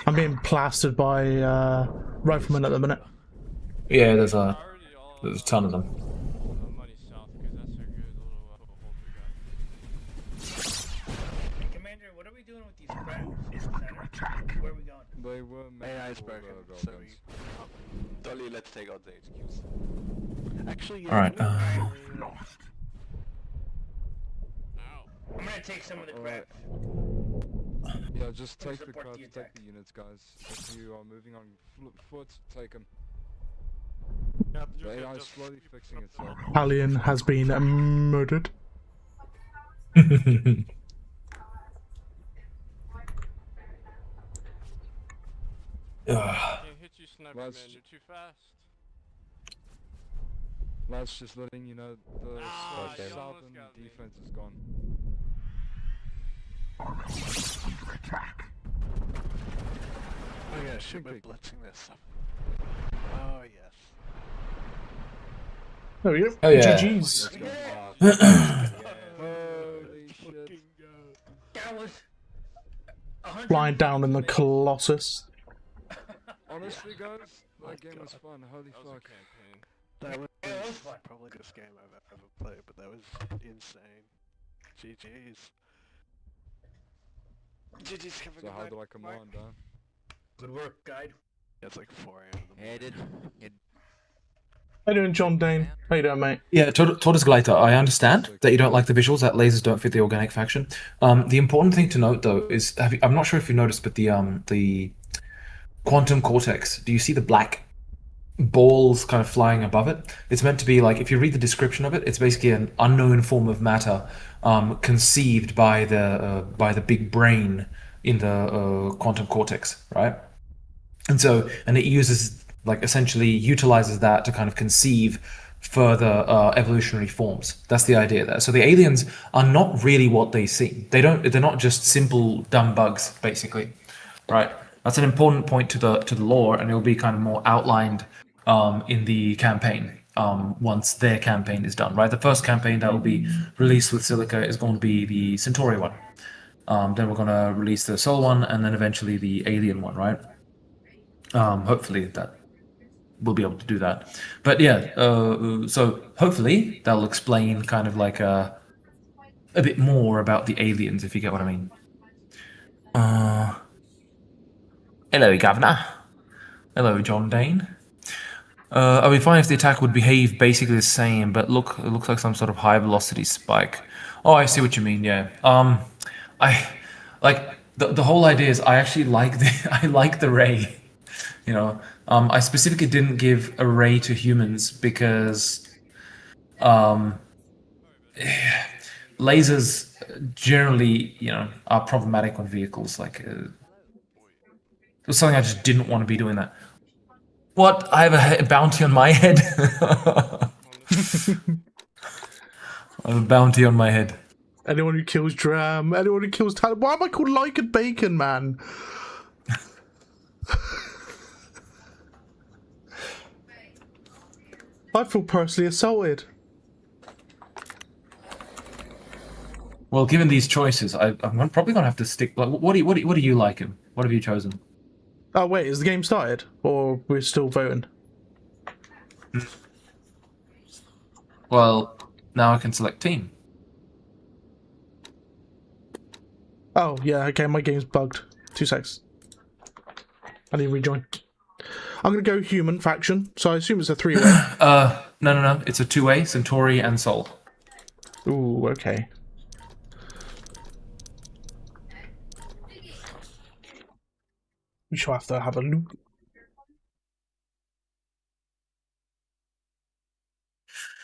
I'm being plastered by riflemen at the minute. Yeah, there's a ton of them. Money south, because that's a good little hold we got. Commander, what are we doing with these crabs? Where are we going? They were AI's for broken, the so railguns. Dolly, let's take out the HQs. Actually, yeah. Alright, Lost. I'm gonna take some of the crabs. Yeah, just Please take the support crowd, the take attack. the units, guys. If you are moving on foot, take them. Yeah, you The can AI is just slowly fixing itself. Alien has been murdered. Can't hit you, sniper man. Lads- You're too fast. Lads, just letting you know the Ah, you southern almost got me. defense is gone. Our home is under attack. Oh yeah, shit, we're Think big. blitzing this. Oh yes. There we go. Oh, yeah. GG's. Holy shit. That was... Flying down in the Colossus. Honestly, guys, My that game was God. fun. Holy That was a fuck. campaign. That was Yeah, that was fun. probably the best game I've ever played, but that was insane. GG's. GG's Kevin. So how do I command, huh? Good work, guide. Yeah, it's like 4 AM in the morning. Headed. How you doing, John Dane? How you doing, mate? Yeah, Tortoise Glater, I understand that you don't like the visuals, that lasers don't fit the organic faction. The important thing to note, though, is I'm not sure if you noticed, but the quantum cortex. Do you see the black balls kind of flying above it? It's meant to be like, if you read the description of it, it's basically an unknown form of matter conceived by the big brain in the quantum cortex, right? And it uses, like, essentially utilizes that to kind of conceive further evolutionary forms. That's the idea there. So the aliens are not really what they seem. They're not just simple dumb bugs, basically, right? That's an important point to the lore, and it'll be kind of more outlined in the campaign once their campaign is done, right? The first campaign that will be released with Silica is going to be the Centauri one. Then we're going to release the Sol one, and then eventually the Alien one, right? Hopefully that we'll be able to do that. But yeah, so hopefully that'll explain kind of like a bit more about the aliens, if you get what I mean. Hello, Governor. Hello, John Dane. I'd be fine if the attack would behave basically the same, but it looks like some sort of high velocity spike. Oh, I see what you mean. Yeah. I like the whole idea is I actually like the ray. You know, I specifically didn't give a ray to humans because lasers generally, you know, are problematic on vehicles. Like, it was something I just didn't want to be doing that. What? I have a bounty on my head? I have a bounty on my head. Anyone who kills Dram, anyone who kills Tyler. Why am I called Like and Bacon, man? I feel personally assaulted. Well, given these choices, I'm probably gonna have to stick. Like, what do you like him? What have you chosen? Oh wait, is the game started, or we're still voting? Well, now I can select team. Oh yeah, okay, my game's bugged. 2 secs. I need to rejoin. I'm gonna go human faction, so I assume it's a 3-way. No. It's a 2-way, Centauri and Sol. Ooh, okay. We shall have to have a look.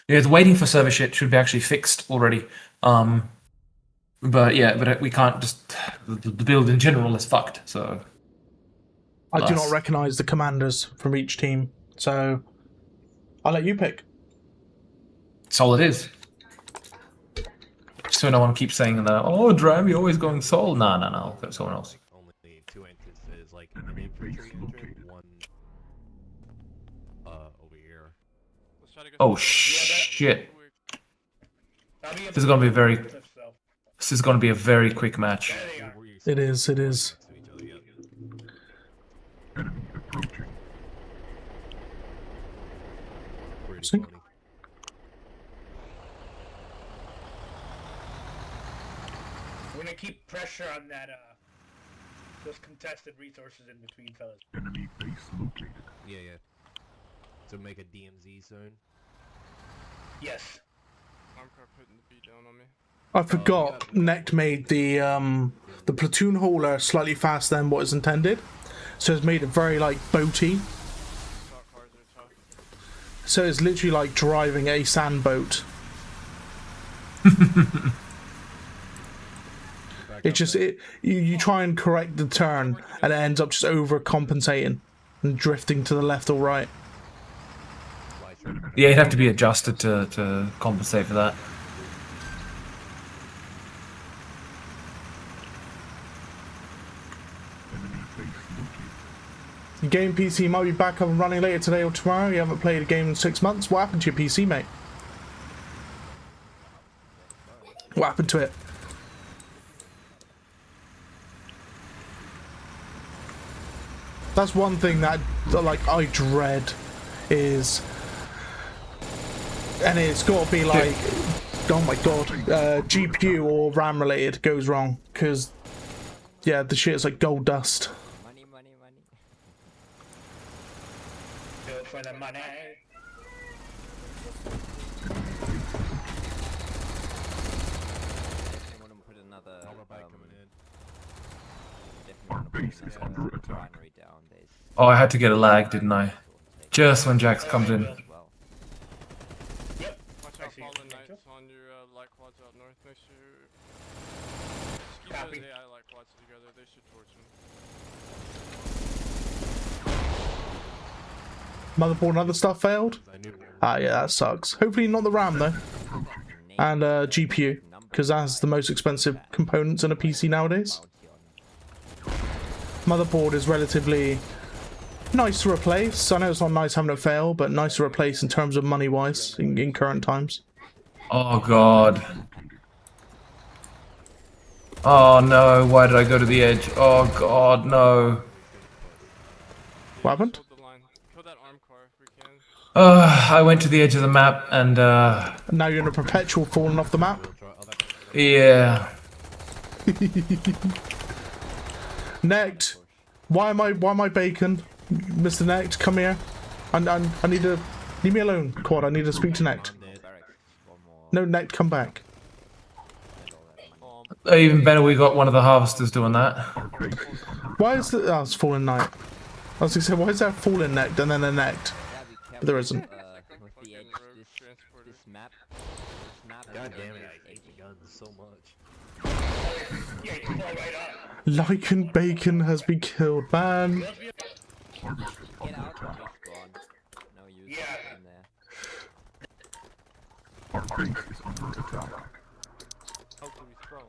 Yeah, the waiting for server shit should be actually fixed already. But we can't just. The build in general is fucked, so. I do not recognise the commanders from each team, so I'll let you pick. Sol it is. So no one keeps saying that, oh, Dram, you're always going Sol. No, I'll go someone else. Only 2 entrances, like an infantry entrance, one over here. Oh shit. This is gonna be a very quick match. It is. See? We're gonna keep pressure on that, those contested resources in between, fellas. Enemy base located. Yeah. So make a DMZ zone. Yes. Armcar putting the beat down on me. I forgot Nect made the platoon hauler slightly faster than what is intended, so it's made it very like boaty. So it's literally like driving a sand boat. You try and correct the turn and it ends up just overcompensating and drifting to the left or right. Yeah, it'd have to be adjusted to compensate for that. Your game PC might be back up and running later today or tomorrow. You haven't played a game in 6 months. What happened to your PC, mate? What happened to it? That's one thing that like I dread is, and it's got to be like, oh my god, GPU or RAM related goes wrong, because yeah, the shit is like gold dust. Do it for the money. refinery down. Oh, I had to get a lag, didn't I? Just when Jax comes in. Watch out, Fallen Knights on your light quads out north. Make sure. Just keep those AI light quads together. They should torch them. Motherboard and other stuff failed? Ah, yeah, that sucks. Hopefully not the RAM, though. And GPU, because that's the most expensive components in a PC nowadays. Motherboard is relatively nice to replace. I know it's not nice having it fail, but nice to replace in terms of money-wise in current times. Oh god. Oh no, why did I go to the edge? Oh god, no. What happened? I went to the edge of the map and now you're in a perpetual falling off the map? Yeah. Necked. Why am I bacon? Mr. Necked, come here. I need to... Leave me alone, Quad. I need to speak to Necked. No, Necked, come back. Even better, we got one of the harvesters doing that. Why is the... Oh, it's Fallen Knight. I was going to say, why is there Fallen Necked and then a Necked? But there isn't. God damn it, I hate the guns so much. Lycan Bacon has been killed, man. Get out of respawn. No use in there. Our base is under attack. How can we throw?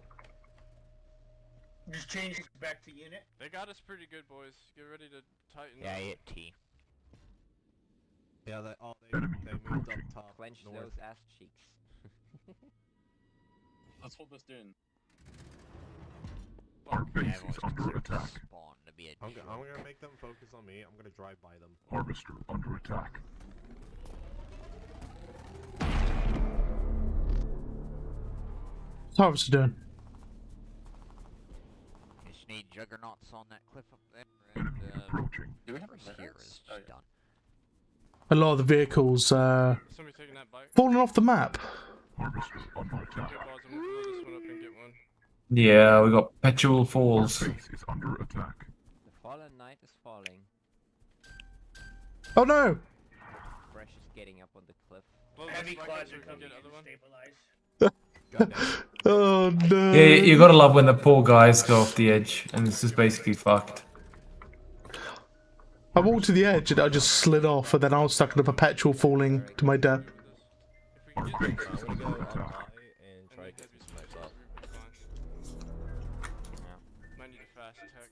Just change it back to unit. They got us pretty good, boys. Get ready to tighten up. Yeah, hit T. Yeah, they moved up top. Clench north. those ass cheeks. Let's hold this in. Our base is under attack. Spawn to be a I'm gonna make them focus on me. I'm gonna drive by them. Harvester under attack. What's Harvester doing? Just need juggernauts on that cliff up there. Enemy And, approaching. Do we have here is done. A lot of the vehicles Somebody taking that bike. falling off the map. Harvester under attack. Okay, boys, I'm gonna blow this one up and get one. Yeah, we got perpetual falls. Base is under attack. The fallen knight is falling. Oh no! Fresh is getting up on the cliff. Blow Heavy this bike quads up so are we can coming get in other one. stabilize. Oh no! Yeah, you gotta love when the poor guys go off the edge and it's just basically fucked. I walked to the edge and I just slid off, and then I was stuck in a perpetual falling to my death. If we can get Base is under attack. And try to get some snipes up. Might need a fast attack.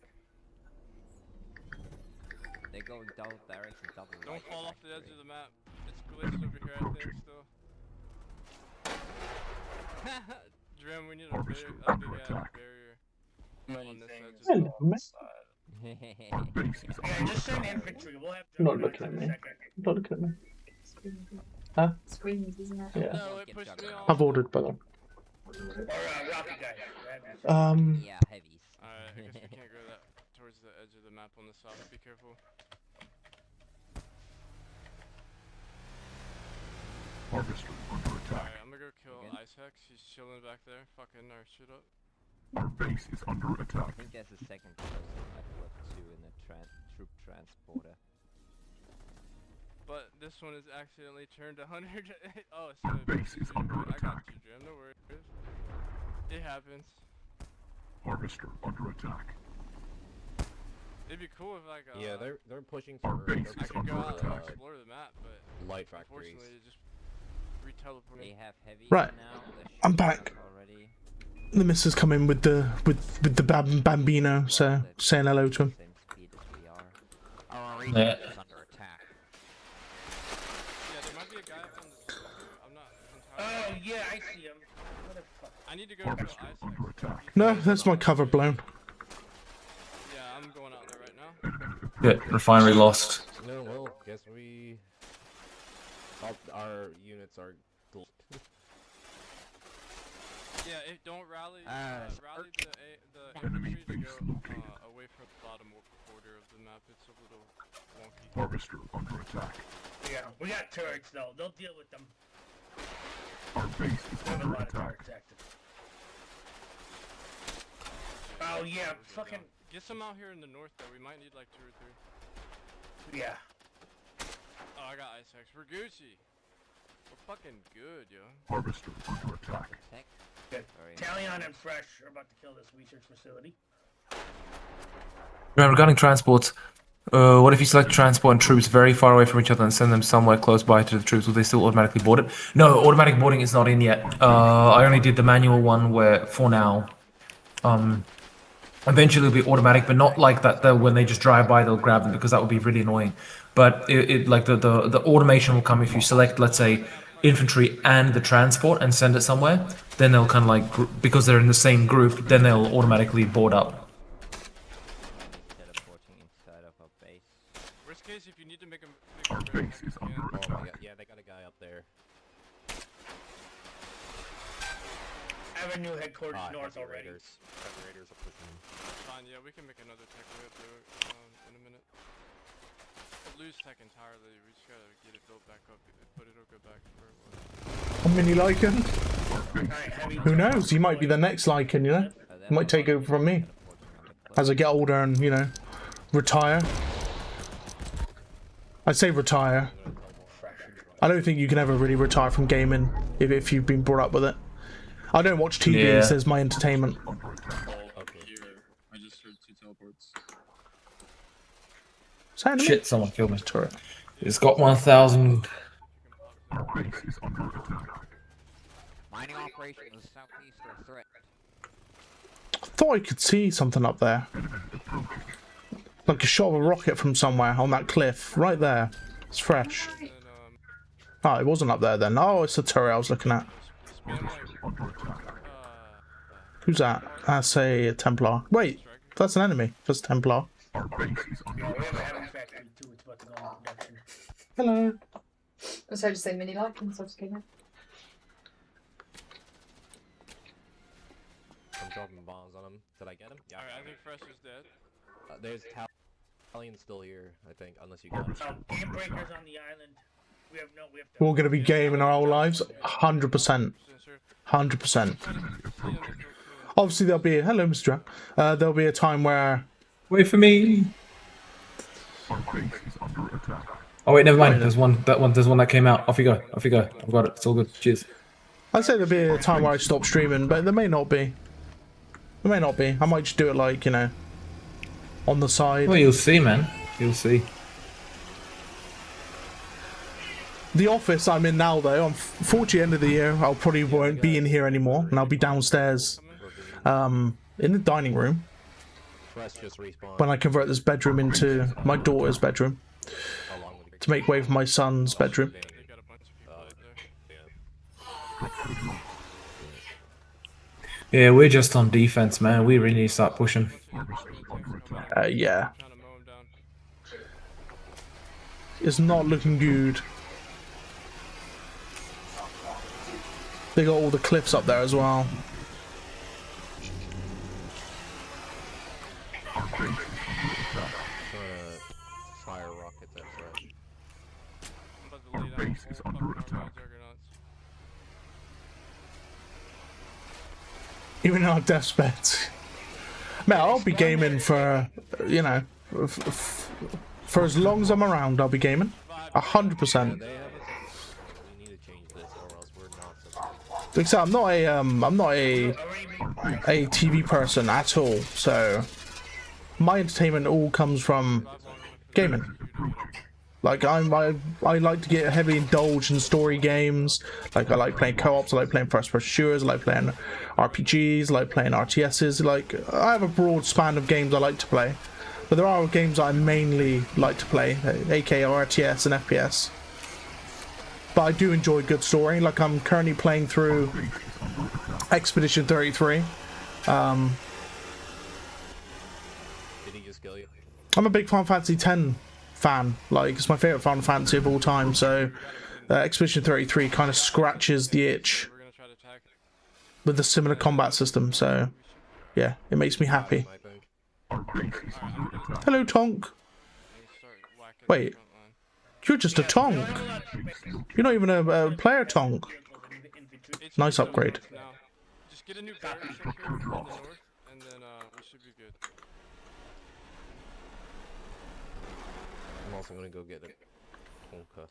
They're going double barracks and double Don't right fall off attack the edge three. of the map. It's glitched over here, I think, still. Dram, we need a big ass barrier on this edge. Hello, mate. Base is Yeah, under just send attack. infantry. We'll have Not juggernauts looking at in a me. second. Don't look at me. Huh? Screens, isn't it? Yeah. No, it pushed me off. I've ordered, by the way. Or rocket guys. Yeah, heavies. Alright, I guess we can't go that towards the edge of the map on the south. Be careful. Harvester under attack. Alright, I'm gonna go kill Ice Hex. He's chilling back there, fucking our shit up. Our base is under I attack. think there's a second close on my cliff too in the troop transporter. But this one is accidentally turned 100. Oh, so Base is under I got attack. you, Jim. No worries. It happens. Harvester under attack. It'd be cool if like Yeah, they're pushing for. base I is could go under out and attack. explore the map, but Light factories. unfortunately it just re-teleported. They have heavy Right. now. they're I'm shooting back. up already. The missus come in with the bambino, so saying hello to him. Same speed as we are. Yeah. Our region is under attack. Yeah, there might be a guy up on the. I'm not Oh, entirely. yeah, I see him. I need to go kill Ice Harvester Hex. under attack. No, that's my cover blown. Yeah, I'm going out there right now. Yeah, refinery lost. No, well, guess we. Our units are. Yeah, don't rally. Rally the Enemy infantry to base go located. away from the bottom quarter of the map. It's a little wonky. Harvester under attack. Yeah, we got turrets though. They'll deal with them. Our base is We have a under lot of attack. turrets active. Oh yeah, fucking Get some out here in the north though. We might need like 2 or 3. Yeah. Oh, I got ice axe. We're Gucci. We're fucking good, yo. Harvester under attack. Good. Talion and Fresh are about to kill this research facility. Regarding transports, what if you select transport and troops very far away from each other and send them somewhere close by to the troops? Will they still automatically board it? No, automatic boarding is not in yet. I only did the manual one where, for now. Eventually it'll be automatic, but not like that. When they just drive by, they'll grab them, because that would be really annoying. But like the automation will come if you select, let's say, infantry and the transport and send it somewhere. Then they'll kind of like, because they're in the same group, then they'll automatically board up. Worst case, if you need to make a Our base is under attack. Yeah, they got a guy up there. I have a new headquarters north already. Raiders are pushing them. Fine, yeah, we can make another tech way up there in a minute. We'll lose tech entirely. We just gotta get it built back up, but it'll go back to where it was. A mini Lycan? Who knows? You might be the next Lycan, you know? You might take over from me as I get older and, you know, retire. I say retire. I don't think you can ever really retire from gaming if you've been brought up with it. I don't watch TV as my entertainment. I just heard 2 teleports. Shit, someone killed my turret. It's got 1,000. Our base is under attack. Mining operation in the southeast are a threat. I thought I could see something up there. Like a shot of a rocket from somewhere on that cliff. Right there. It's fresh. Oh, it wasn't up there then. Oh, it's the turret I was looking at. Who's that? That's a Templar. Wait, that's an enemy. That's a Templar. Our base is under Yeah, we have a attack. heavy factory too. It's about to go into production. Hello. I was heard to say mini Lycans, so I just came in. I'm dropping bombs on him. Did I get him? Yeah. Alright, I think Fresh is dead. There's Italian still here, I think, unless you got him. Game breakers on the island. We have to. We're going to be gaming our whole lives? 100%. 100%. Obviously, there'll be... Hello, Mr. Jack. There'll be a time where... Wait for me. Our base is under attack. Oh wait, never mind. There's one that came out. Off you go. Off you go. I've got it. It's all good. Cheers. I'd say there'll be a time where I stop streaming, but there may not be. There may not be. I might just do it like, you know, on the side. Well, you'll see, man. You'll see. The office I'm in now, though, unfortunately, end of the year, I'll probably won't be in here anymore, and I'll be downstairs, in the dining room, when I convert this bedroom into my daughter's bedroom, to make way for my son's bedroom. Yeah, we're just on defense, man. We really need to start pushing. Yeah. It's not looking good. They got all the cliffs up there as well. Fire rockets at Fresh. Our base is under attack. Even on our deathbeds. Man, I'll be gaming for, you know, for as long as I'm around, I'll be gaming. 100%. Except I'm not a TV person at all, so my entertainment all comes from gaming. Like I like to get heavily indulged in story games. Like I like playing co-ops, I like playing first-person shooters, I like playing RPGs, I like playing RTSs. Like I have a broad span of games I like to play, but there are games I mainly like to play, aka RTS and FPS. But I do enjoy good story. Like I'm currently playing through Expedition 33. Did he just kill you? I'm a big Final Fantasy X fan. Like it's my favorite Final Fantasy of all time. So Expedition 33 kind of scratches the itch with the similar combat system. So yeah, it makes me happy. Hello, Tonk. Wait. You're just a Tonk. You're not even a player Tonk. Nice upgrade. Just get a new barrier ship here in the north, and then we should be good. I'm also gonna go get a Wonka.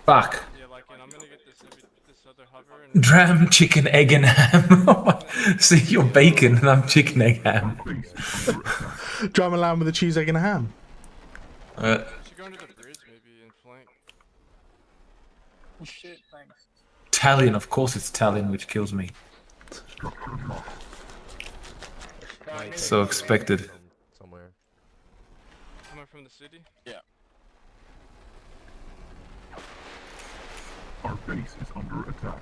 Fuck. Yeah, like, and I'm gonna get this other hover and... Dram, chicken, egg, and ham. See, you're bacon, and I'm chicken, egg, ham. Drum and lamb with a cheese, egg, and a ham. Should go under the bridge, maybe, and flank. Oh shit, thanks. Italian, of course it's Italian, which kills me. So expected. Somewhere. Coming from the city? Yeah. Our base is under attack.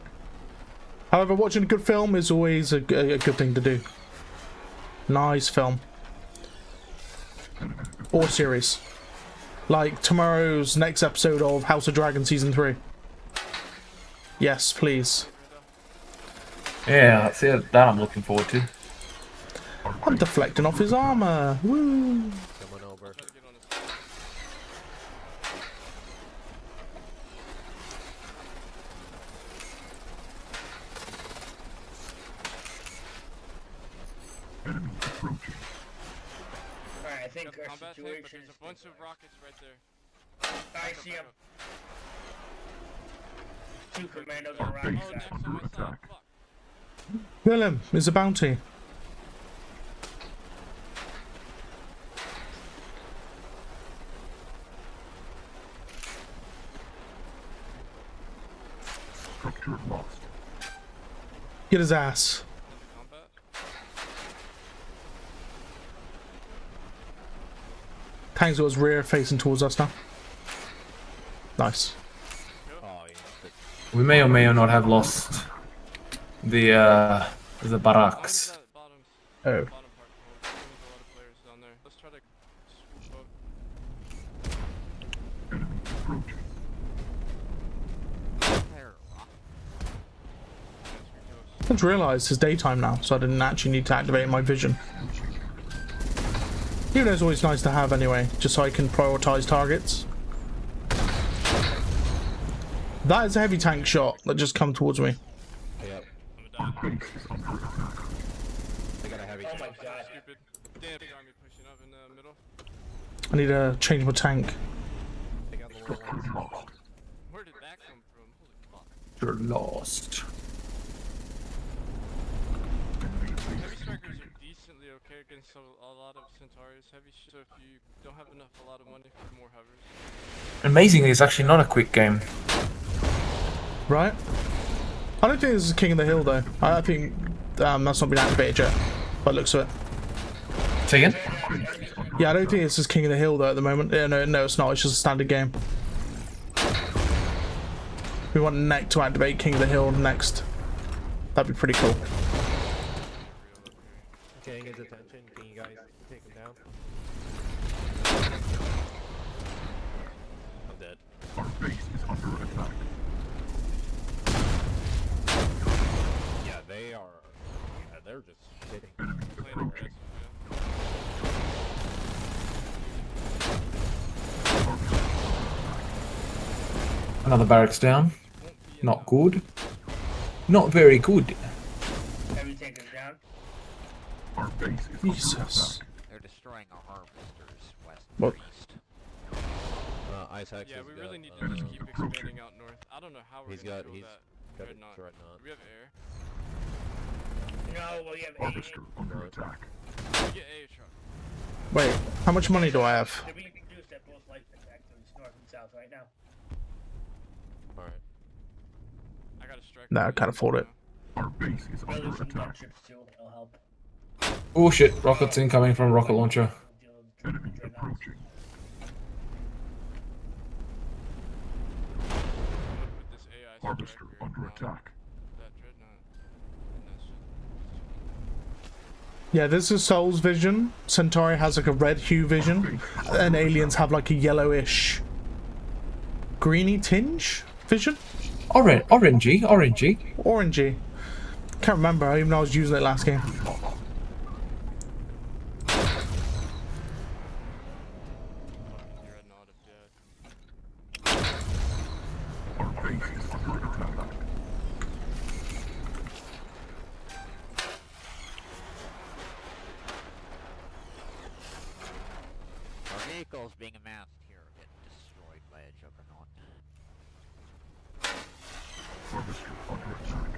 However, watching a good film is always a good thing to do. Nice film. Or series. Like tomorrow's next episode of House of Dragon Season 3. Yes, please. Yeah, see, that I'm looking forward to. I'm deflecting off his armor. Woo! Coming over. Enemy approaching. Alright, I think our Combat tank, but situation there's is... a bunch of rockets right there. I see him. Two commandos on the right Oh, side. next on my side. Fuck. Kill him. It's a bounty. Structure lost. Get his ass. Combat? Tank's got his rear facing towards us now. Nice. Oh, yeah. We may or not have lost the barracks. Oh. Bottom part. There's a lot of players down there. Let's try to swoop up. Enemy approaching. I just realised it's daytime now, so I didn't actually need to activate my vision. Even though it's always nice to have anyway, just so I can prioritise targets. That is a heavy tank shot that just come towards me. Yep. Our base is under attack. They got a heavy Oh my tank. god. Stupid. Damn, big army pushing up in the middle. I need to change my tank. They got the little Structure ones. lost. Where did that come from? Holy fuck. You're lost. Enemy Heavy base strikers are decently okay against a lot of Centaurs. Heavy so if you don't have a lot of money for more hovers. Amazingly, it's actually not a quick game. Right? I don't think this is King of the Hill though. I think that's not been activated yet. By the looks of it. Say again? Yeah, I don't think this is King of the Hill though at the moment. Yeah, no, it's not. It's just a standard game. We want Neck to activate King of the Hill next. That'd be pretty cool. Getting his attention. Can you guys take him down? I'm dead. Our base is under attack. Yeah, they are. Yeah, they're just sitting. Playing aggressive, Another barracks down. Not good. Not very good. Heavy tank is down. Our base is Jesus. under attack. They're destroying our harvesters west What? and east. Isaac Yeah, has we got, really need to just keep expanding out north. I don't know how we're He's gonna got kill he's that got a dreadnought. dreadnought. Do we have air? No, well, you have Harvester under attack. We get A truck. Wait, how much money do I have? They're being produced at both light factories, north and south, right now. Alright. I got a strike. No, I can't afford it. Our base is Building under some attack. gunships too, it'll help. Oh shit, rockets incoming from rocket launcher. Deal with Enemy dreadnoughts. approaching. I'm gonna put this AI Harvester striker under on attack. that dreadnought. And that's Yeah, this is Soul's vision. Centauri has like a red hue vision, and aliens have like a yellowish, greeny tinge vision. Orangey. Orangey. Can't remember, even though I was using it last game. dreadnought of death. Our base is under attack. vehicles being amassed here get destroyed by a juggernaut. Harvester under attack.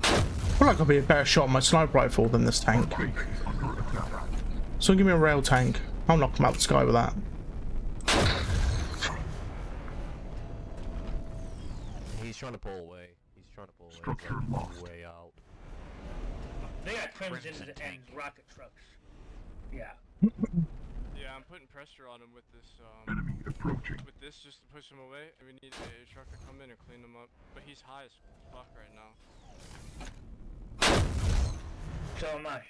I feel like I'll be a better shot on my sniper rifle than this tank. Base is under attack. So give me a rail tank. I'll knock him out the sky with that. He's trying to pull away. He's trying to pull away. Structure He's lost. like way out. They got crimsons and rocket trucks. Yeah. Yeah, I'm putting pressure on him with this, Enemy approaching. with this just to push him away. And we need a truck to come in and clean him up. But he's high as fuck right now. So am I.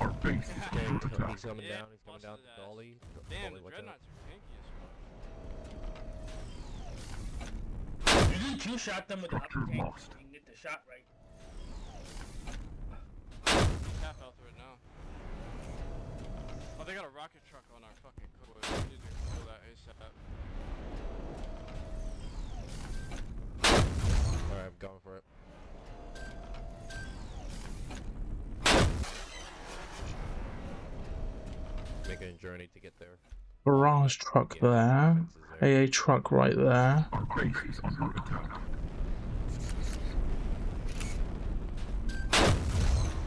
Our base is Okay, under attack. he's coming Yeah, down. He's coming down to busted ass. Dolly. Damn, Dolly, the watch out. dreadnoughts are tanky as fuck. You can two-shot them with the upper tank. Lost. You can get the shot right. He's half health right now. Oh, they got a rocket truck on our fucking cookbook. We need to kill that ASAP. Alright, I'm going for it. Making a journey to get there. Barrage truck there. AA truck right there. Our base is under attack.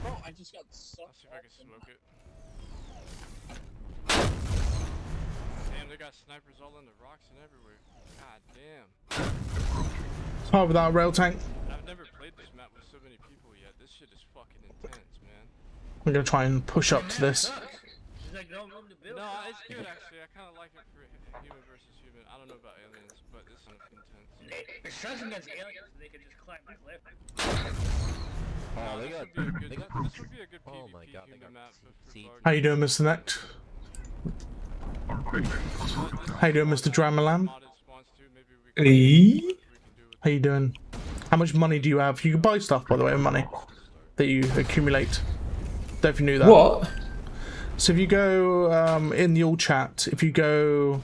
Bro, I just got sucked. I'll see if I can smoke it. Damn, they got snipers all in the rocks and everywhere. God damn. It's hard without a rail tank. I've never played this map with so many people yet. This shit is fucking intense, man. I'm gonna try and push up to this. There's like no room to build. No, it's good actually. I kind of like it for human versus human. I don't know about aliens, but this is intense. It's trusting against aliens so they can just climb my cliff. Oh, they got. This would be a good Oh PvP my god, they human got. map for Seeds. How you doing, Mr. Necht? Our base is under attack. How you doing, Mr. Dramalam? modded spawns too. Maybe we can How you doing? How much money do you have? You can buy stuff, by the way, with money that you accumulate. Don't know if you knew that. What? So if you go in the all chat, if you go,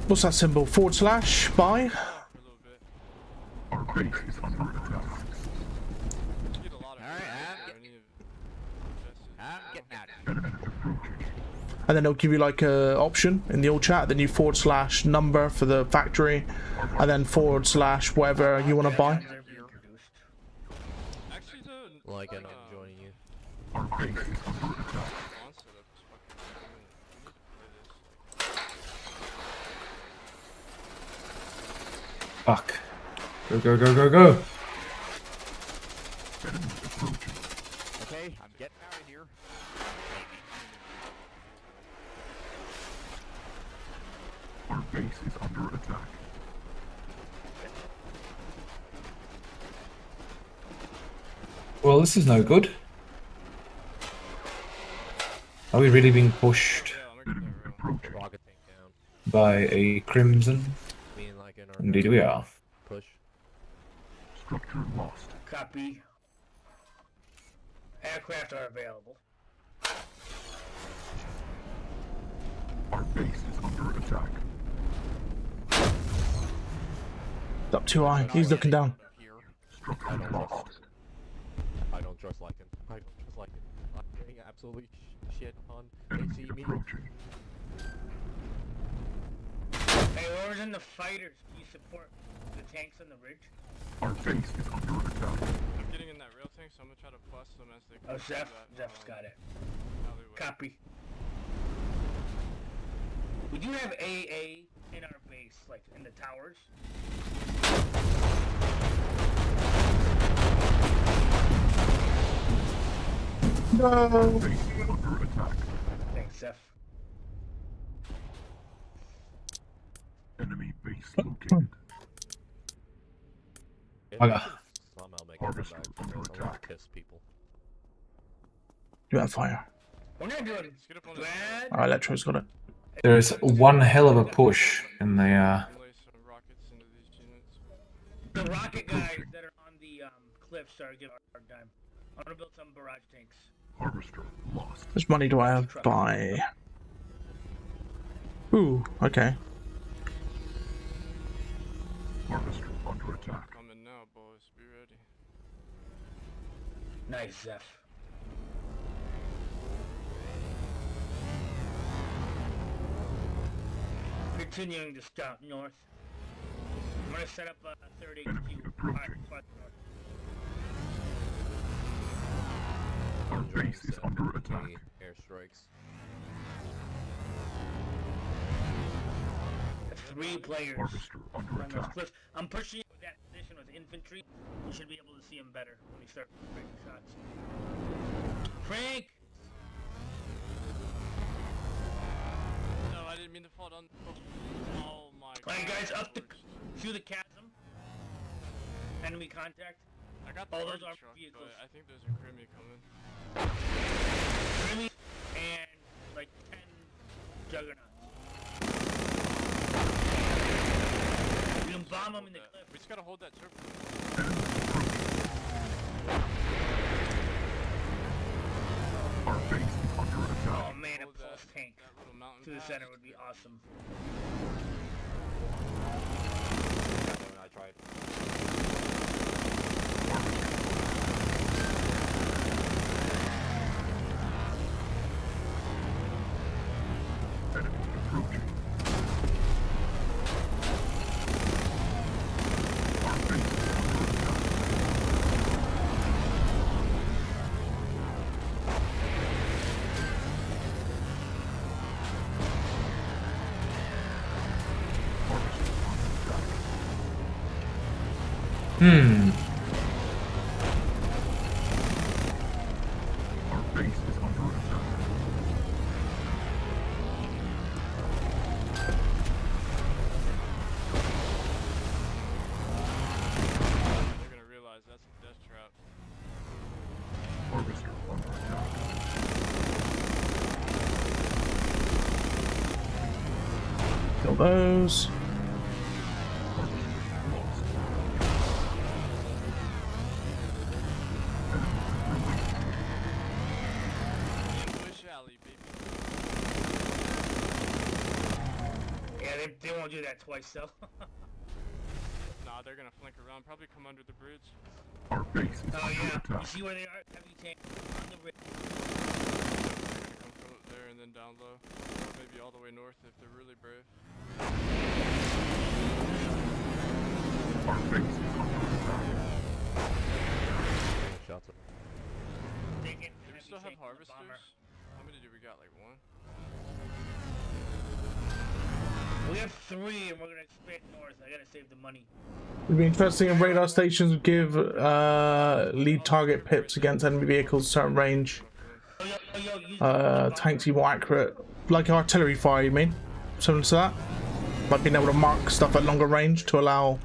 what's that symbol? / buy. for a little bit. Our base is under attack. You get a lot of I'm getting out of here. Enemy approaching. And then it'll give you like a option in the all chat. Then you / number for the factory, and then / whatever you want to buy. Actually, the Like, and I'm joining you. Our base is under attack. spawn setup is fucking insane. We need to play this. Fuck. Go, go, go, go, go. Enemy approaching. Okay, I'm getting out of here. Our base is under attack. Well, this is no good. Are we really being pushed Enemy approaching. Rocket tank down. by a crimson? Being like in our. Indeed we are. Push. Structure lost. Copy. Aircraft are available. Our base is under attack. It's up too high. He's looking down. Structure lost. I don't trust Lycan. I don't trust Lycan. I'm getting absolutely shit on. They Enemy see me. approaching. Hey, whoever's in the fighters, can you support the tanks on the ridge? Our base is under attack. I'm getting in that rail tank, so I'm gonna try to bust them as they come. Oh, through Zeph? that, Zeph's got it. alleyway. Copy. We do have AA in our base, like in the towers. No. Base is under attack. Thanks, Zeph. Enemy base located. If Okay. we can somehow make it come back, there's a lot of pissed people. You have fire. We're not doing Let's get up on the bad. Alright, Electro's got it. There is one hell of a push in the lay some rockets into these units. The rocket guys that are on the cliffs are giving a hard time. I'm gonna build some barrage tanks. Harvester lost. How much money do I have? Buy. Ooh, okay. Harvester under attack. Coming now, boys. Be ready. Nice, Zeph. Continuing to scout north. I'm gonna set up a third HQ. Our base is under attack. Airstrikes. 3 players Harvester under on those attack. cliffs. I'm pushing that position with infantry. You should be able to see them better when we start making shots. Frank! No, I didn't mean to fall down. Oh my god. Alright guys, up to the chasm. Enemy contact. I got the all those army armored truck, vehicles. but I think there's a Crimmy coming. Crimmy and like 10 juggernauts. We can bomb them in the cliff. We just gotta hold that turbo. Our base is under attack. Oh man, a pulse tank to the center would be awesome. I tried. Enemy approaching. Our base is under attack. Hmm. Our base is under attack. They're gonna realize that's a death trap. Harvester under attack. Kill those. English alley, baby. Yeah, they won't do that twice though. Nah, they're gonna flank around. Probably come under the bridge. Our base is Oh under yeah, you attack. see where they are? Heavy tank on the ridge. They're gonna come from up there and then down low. Or maybe all the way north if they're really brave. Our base is under attack. Shots. They get Do we heavy still have tank with the bomber. harvesters? How many do we got? Like 1? We have 3 and we're gonna expand north. I gotta save the money. It'd be interesting if radar stations give lead target pips against enemy vehicles at a certain range. Tanks be more accurate. Like artillery fire, you mean? Similar to that? Like being able to mark stuff at longer range to allow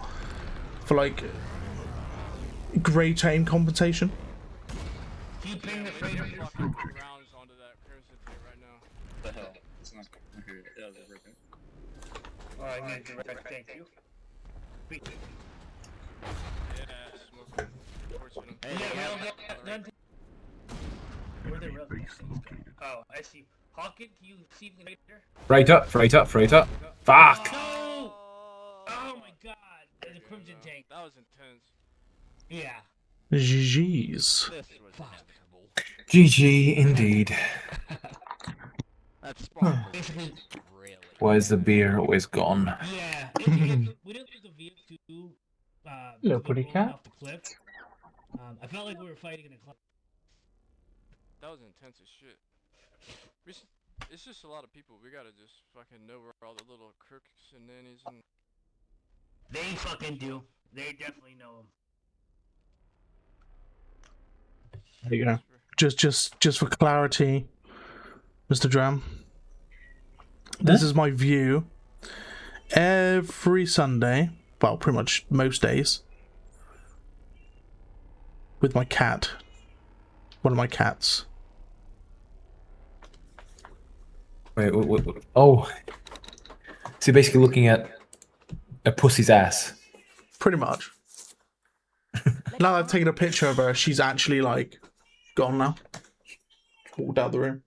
for like greater aim compensation. Keep ping the freighter. Rounds onto that crimson thing right now. The hell? It's not. Okay, that was a break. Oh, I need to direct, thank you. Yeah, smoking. Torching them. Where the real things go? Oh, I see. Hawken, can you see the freighter? Right up, right up, right up. Fuck! No! Oh my god! There's a crimson tank. That was intense. Yeah. GG's. GG indeed. That's Basically, Where's the beer always gone? yeah. We didn't lose the VF2. Hello, pretty cat. Off the cliff. I felt like we were fighting in a club. That was intense as shit. It's just a lot of people. We gotta just fucking know where all the little crooks and nannies and... They fucking do. They definitely know them. There you go. Just for clarity, Mr. Dram. This is my view every Sunday, well, pretty much most days, with my cat. One of my cats. Wait, oh. So you're basically looking at a pussy's ass. Pretty much. Now that I've taken a picture of her, she's actually like gone now. Walked out the room.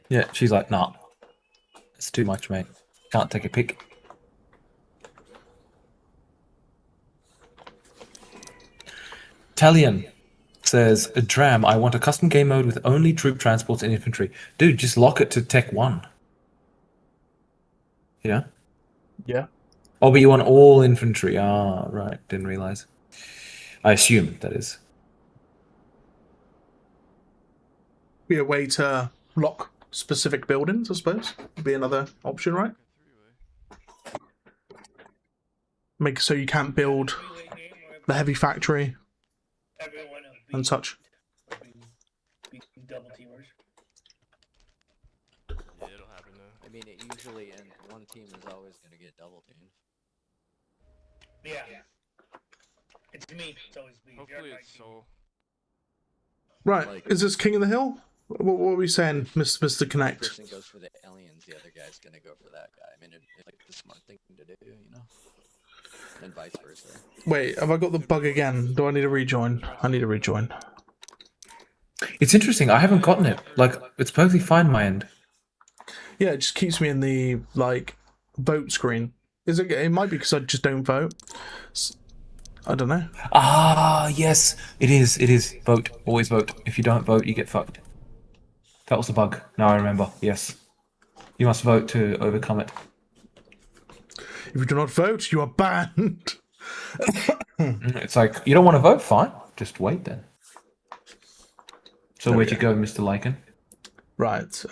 Yeah, she's like, nah. It's too much, mate. Can't take a pic. Talion. says, Dram, I want a custom game mode with only troop transports and infantry. Dude, just lock it to Tech 1. Yeah? Yeah. Oh, but you want all infantry. Ah, right. Didn't realize. I assume, that is. Be a way to lock specific buildings, I suppose. Would be another option, right? Make it so you can't build the heavy factory and such. Double teamers. Yeah, it'll happen though. I mean, it usually, and one team is always going to get double teamed. Yeah. It's me. It's always me. Hopefully it's so. Right, Like- is this King of the Hill? What were we saying, Mr. Connect? Person goes for the aliens, the other guy's going to go for that guy. I mean, it's like the smart thing to do, you know? And vice versa. Wait, have I got the bug again? Do I need to rejoin? I need to rejoin. It's interesting. I haven't gotten it. Like, it's perfectly fine on my end. Yeah, it just keeps me in the, like, vote screen. Is it? It might be because I just don't vote. I don't know. Ah, yes. It is. It is. Vote. Always vote. If you don't vote, you get fucked. That was the bug. Now I remember. Yes. You must vote to overcome it. If you do not vote, you are banned. It's like, you don't want to vote? Fine. Just wait then. So where'd you go, Mr. Lycan? Right. King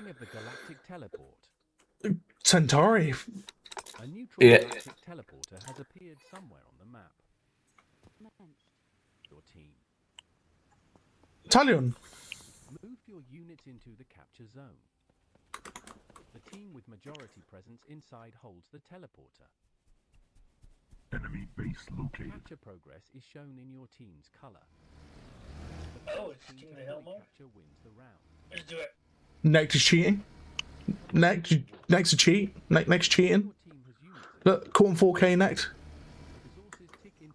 of the galactic teleport. Centauri. A neutral Yeah. galactic teleporter has appeared somewhere on the map. Your team. Talion. Move your units into the capture zone. The team with majority presence inside holds the teleporter. Enemy base located. Capture progress is shown in your team's color. Oh, it's King of the Hill mode? Capture wins the round. Let's do it. Next is cheating. Next to cheat. Next cheating. Look, caught on 4K next.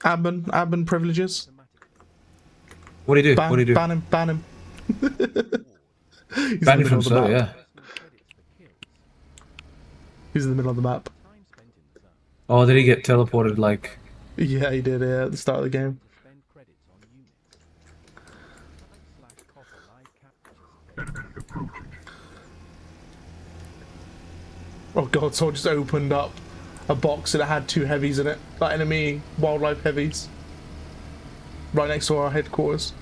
Admin privileges. What do you do? What do you do? Ban him. Ban him. He's Ban in the him middle from of the so, map. yeah. He's in the middle of the map. Oh, did he get teleported like... Yeah, he did, at the start of the game. Oh god, someone just opened up a box and it had 2 heavies in it. Like enemy wildlife heavies. Right next to our headquarters.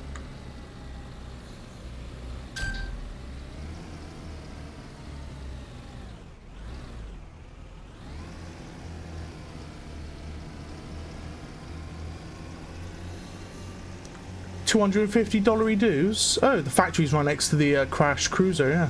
$250 dues? Oh, the factory's right next to the crashed cruiser, yeah.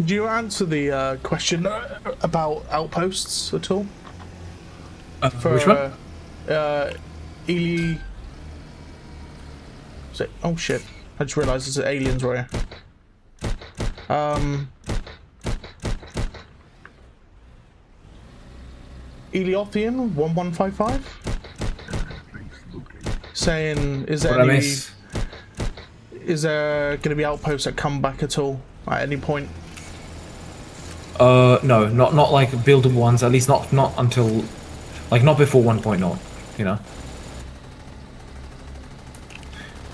Do you answer the question about outposts at all? Which one? Ely... Oh shit, I just realised there's aliens right here. Eliothian 1155 saying, is there going to be outposts that come back at all at any point? No, not like buildable ones. At least not until, like, not before 1.0. You know.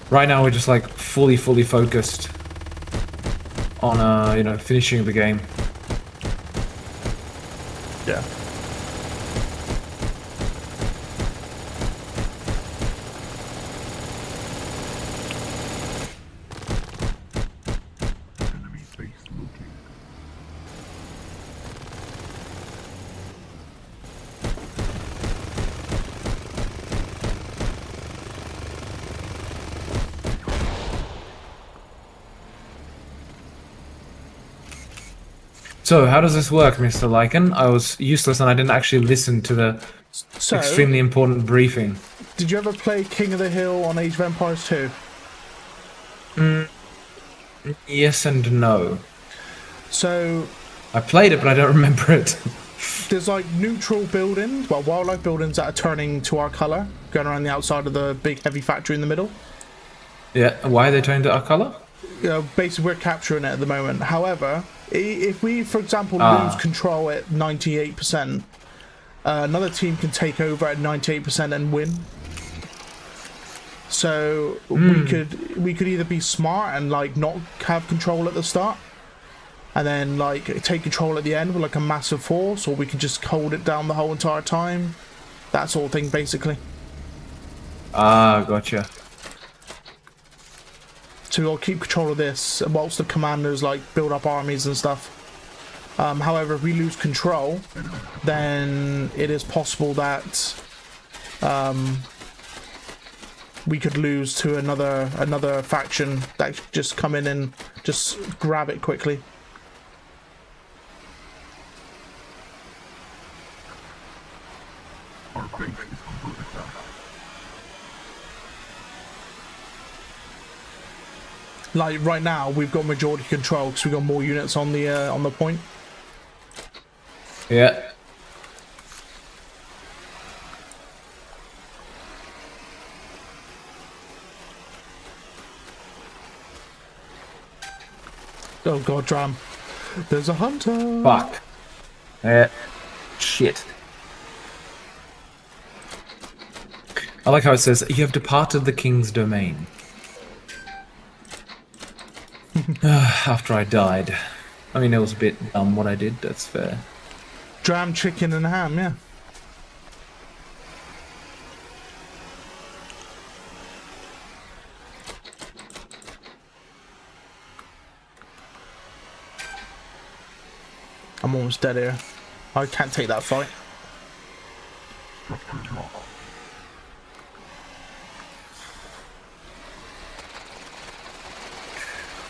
Right now we're just like fully focused on you know, finishing the game. Yeah. So, how does this work, Mr. Lycan? I was useless and I didn't actually listen to the extremely important briefing. Did you ever play King of the Hill on Age of Empires 2? Yes and no. So... I played it, but I don't remember it. There's like neutral buildings, well, wildlife buildings that are turning to our colour, going around the outside of the big heavy factory in the middle. Yeah, why are they turning to our colour? Basically, we're capturing it at the moment. However, if we, for example, lose control at 98%, another team can take over at 98% and win. So we could either be smart and like not have control at the start, and then like take control at the end with like a massive force, or we can just hold it down the whole entire time. That sort of thing, basically. Gotcha. So we'll keep control of this whilst the commanders like build up armies and stuff. However, if we lose control, then it is possible that we could lose to another faction that could just come in and just grab it quickly. Our base is under attack. Like right now, we've got majority control because we've got more units on the point. Yeah. Oh god, Dram. There's a hunter. Fuck. Shit. I like how it says, you have departed the king's domain. After I died. I mean, it was a bit dumb what I did, that's fair. Dram, chicken and ham, yeah. I'm almost dead here. I can't take that fight.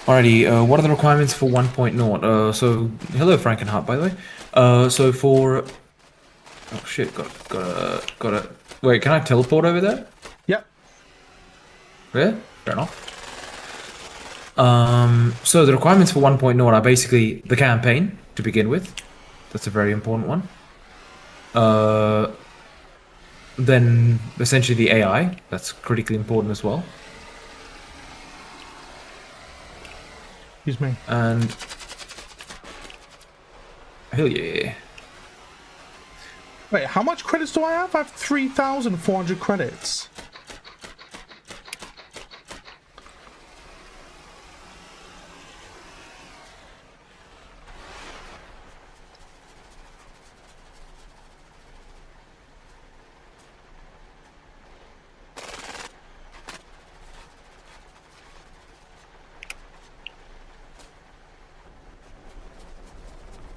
Alrighty, what are the requirements for 1.0? So, hello Frankenheart, by the way. So for... Oh shit, got it. Wait, can I teleport over there? Yep. Yeah, fair enough. So the requirements for 1.0 are basically the campaign, to begin with. That's a very important one. Then, essentially the AI. That's critically important as well. Excuse me. And... Hell yeah. Wait, how much credits do I have? I have 3,400 credits.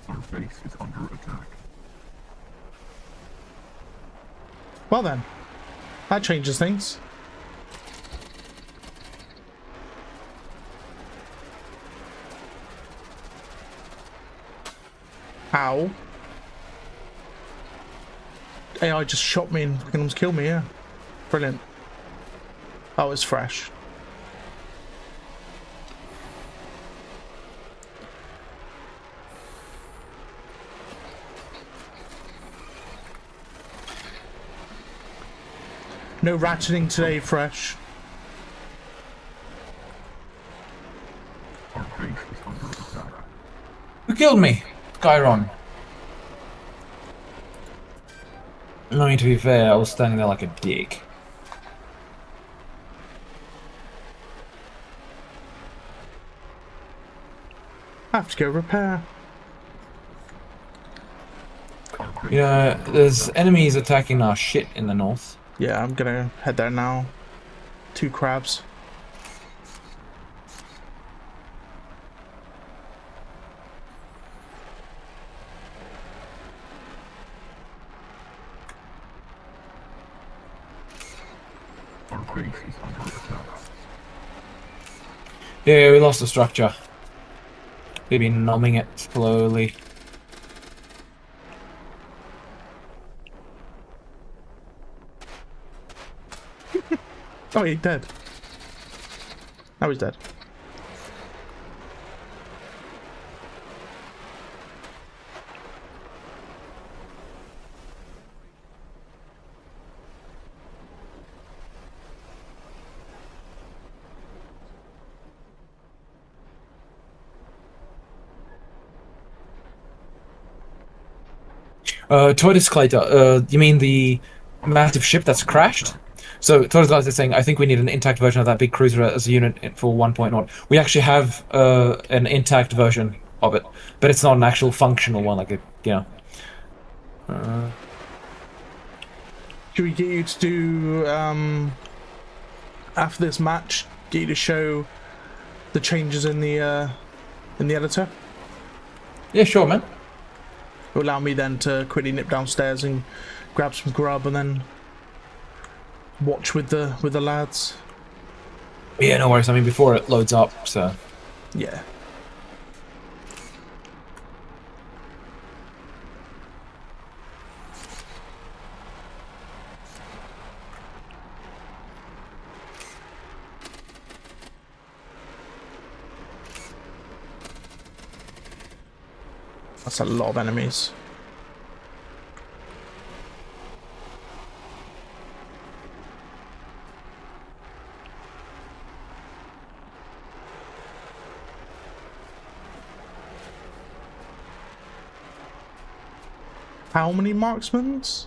Our base is under attack. Well then, that changes things. Ow. AI just shot me and fucking almost killed me, yeah. Brilliant. Oh, it's fresh. No ratcheting today, fresh. Our base is under attack. Who killed me? Chiron. I mean, to be fair, I was standing there like a dick. I have to go repair. Yeah, there's enemies attacking our shit in the north. Yeah, I'm gonna head there now. 2 crabs. Our base is under attack. Yeah, we lost the structure. We've been numbing it slowly. Oh, he's dead. Now he's dead. Tortoise Clater, you mean the massive ship that's crashed? So Tortoise Clater is saying, I think we need an intact version of that big cruiser as a unit for 1.0. We actually have an intact version of it, but it's not an actual functional one, like, Should we get you to do, after this match, get you to show the changes in the editor? Yeah, sure, man. It'll allow me then to quickly nip downstairs and grab some grub and then watch with the lads. Yeah, no worries. I mean, before it loads up, so... Yeah. That's a lot of enemies. How many marksmans?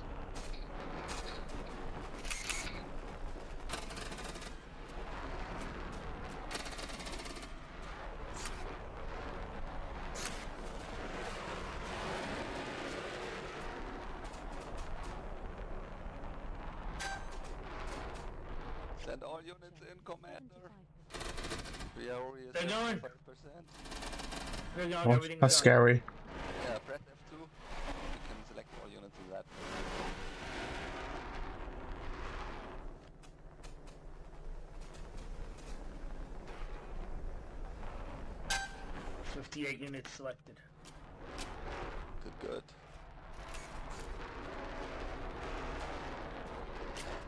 Send all units in, Commander. We are already at They're going. 75%. They're going, Oh, everything's that's going. scary. Yeah, press F2. You can select all units in that. 58 units selected. Good.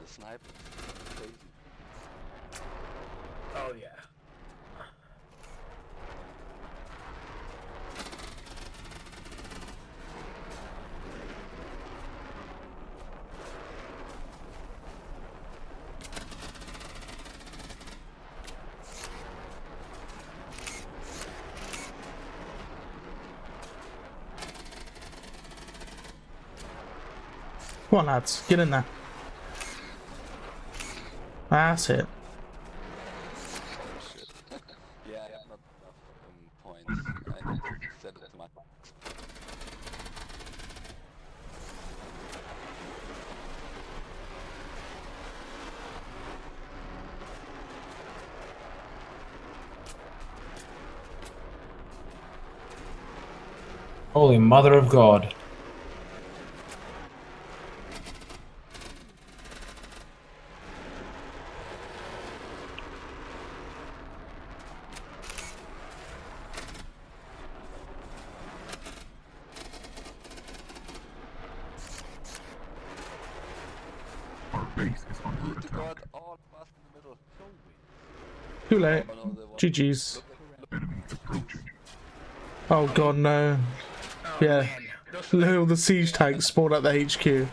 The sniper is crazy. Oh yeah. Come on, lads, get in there. That's it. Shit. Yeah, I have not enough points. I need to set it to my max. Holy Mother of God. Too late. GG's. Oh god, no. Yeah. All the siege tanks spawned at the HQ.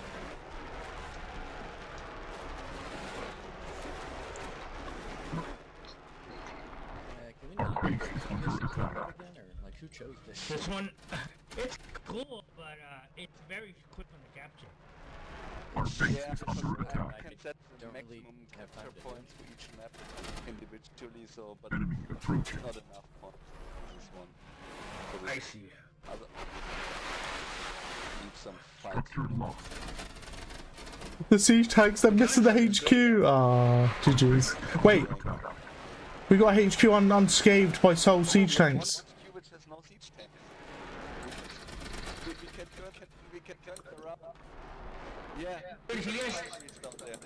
Who chose this? This one, it's cool, but it's very quick on the capture. Yeah, I can set the maximum capture points for each map individually, so but not enough points for this one. I see. Need some fight. The siege tanks, they're missing the HQ. Ah, GG's. Wait. We got HQ unscathed by Soul siege tanks. Which has no siege tanks. We can turn it around. Yeah. It's down there.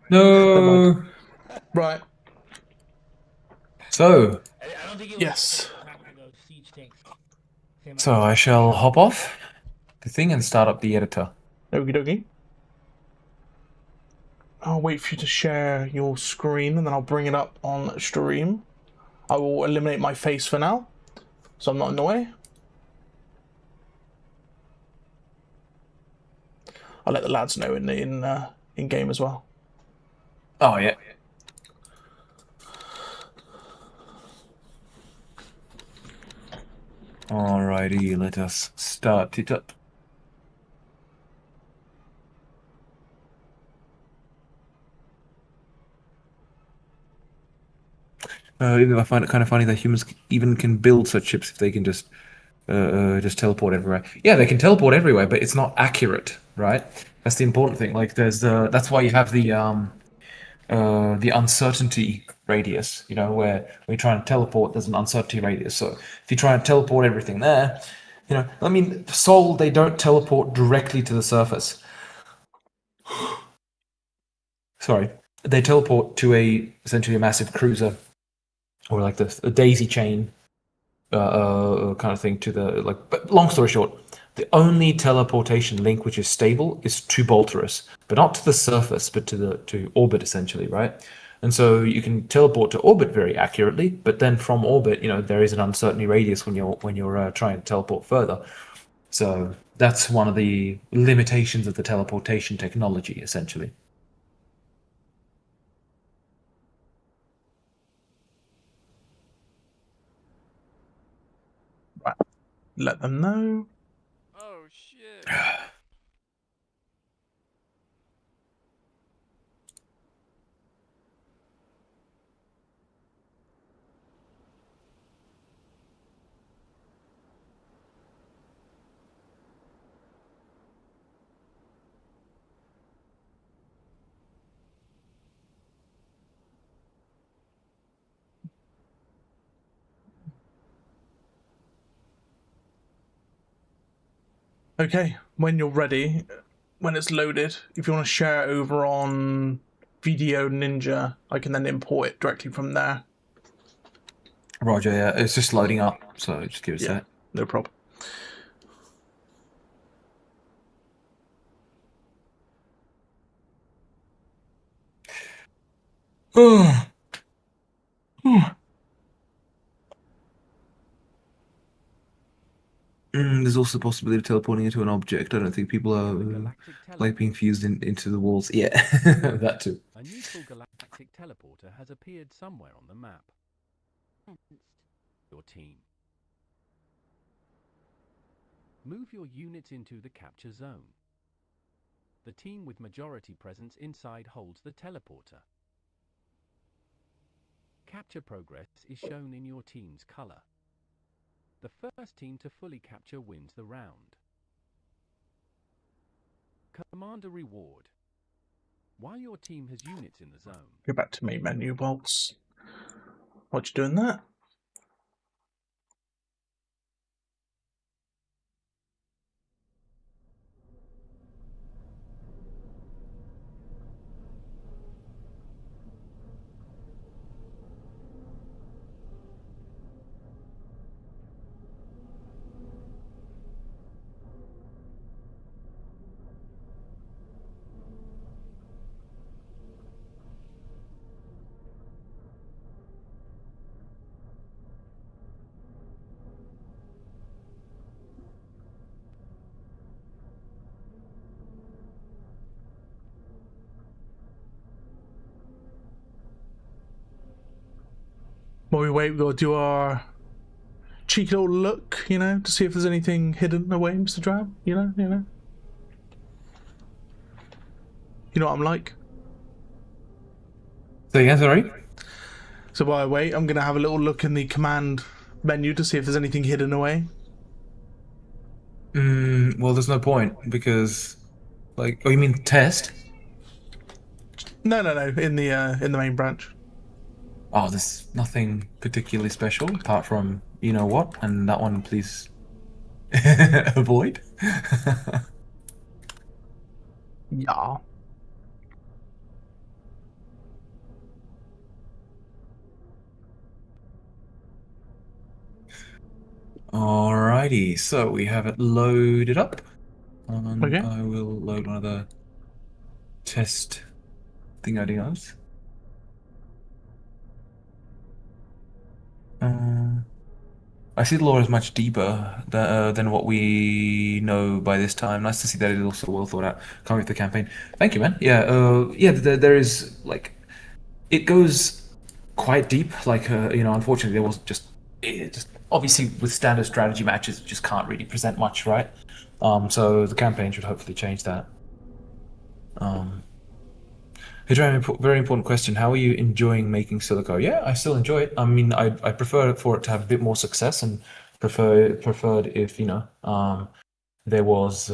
No. Right. So, I don't think it yes. those siege tanks. Same So I shall hop off the thing and start up the editor. Okie dokie. I'll wait for you to share your screen and then I'll bring it up on stream. I will eliminate my face for now, so I'm not in the way. I'll let the lads know in game as well. Oh yeah. Alrighty, let us start it up. I find it kind of funny that humans even can build such ships if they can just teleport everywhere. Yeah, they can teleport everywhere, but it's not accurate, right? That's the important thing. Like, that's why you have the uncertainty radius. You know, where when you try and teleport, there's an uncertainty radius. So if you try and teleport everything there, you know, I mean, Sol, they don't teleport directly to the surface. Sorry, they teleport to essentially a massive cruiser, or like a daisy chain kind of thing to the like. But long story short, the only teleportation link which is stable is to Bolterus, but not to the surface, but to orbit essentially, right? And so you can teleport to orbit very accurately, but then from orbit, you know, there is an uncertainty radius when you're trying to teleport further. So that's one of the limitations of the teleportation technology, essentially. Right. Let them know. Oh shit. Okay, when you're ready, when it's loaded, if you want to share it over on Video Ninja, I can then import it directly from there. Roger, yeah, it's just loading up, so just give us a sec. No problem. There's also the possibility of teleporting into an object. I don't think people are like being fused into the walls. Yeah, that too. A neutral galactic teleporter has appeared somewhere on the map. Your team. Move your units into the capture zone. The team with majority presence inside holds the teleporter. Capture progress is shown in your team's color. The first team to fully capture wins the round. Commander reward. While your team has units in the zone. Go back to main menu, Bolts. What you doing there? While we wait, we've got to do our cheeky little look, you know, to see if there's anything hidden away, Mr. Drab. You know. You know what I'm like. So yeah, sorry. So while I wait, I'm gonna have a little look in the command menu to see if there's anything hidden away. Well, there's no point because, like, oh, you mean test? No, in the main branch. Oh, there's nothing particularly special apart from you know what, and that one, please avoid. Yeah. Alrighty, so we have it loaded up. Okay. I will load one of the test thingadingos. I see the lore is much deeper than what we know by this time. Nice to see that it is also well thought out. Can't wait for the campaign. Thank you, man. Yeah, yeah. There is like, it goes quite deep. Like, unfortunately, there was just obviously with standard strategy matches, just can't really present much, right? So the campaign should hopefully change that. Very important question. How are you enjoying making Silica? Yeah, I still enjoy it. I mean, I prefer for it to have a bit more success, and preferred if there was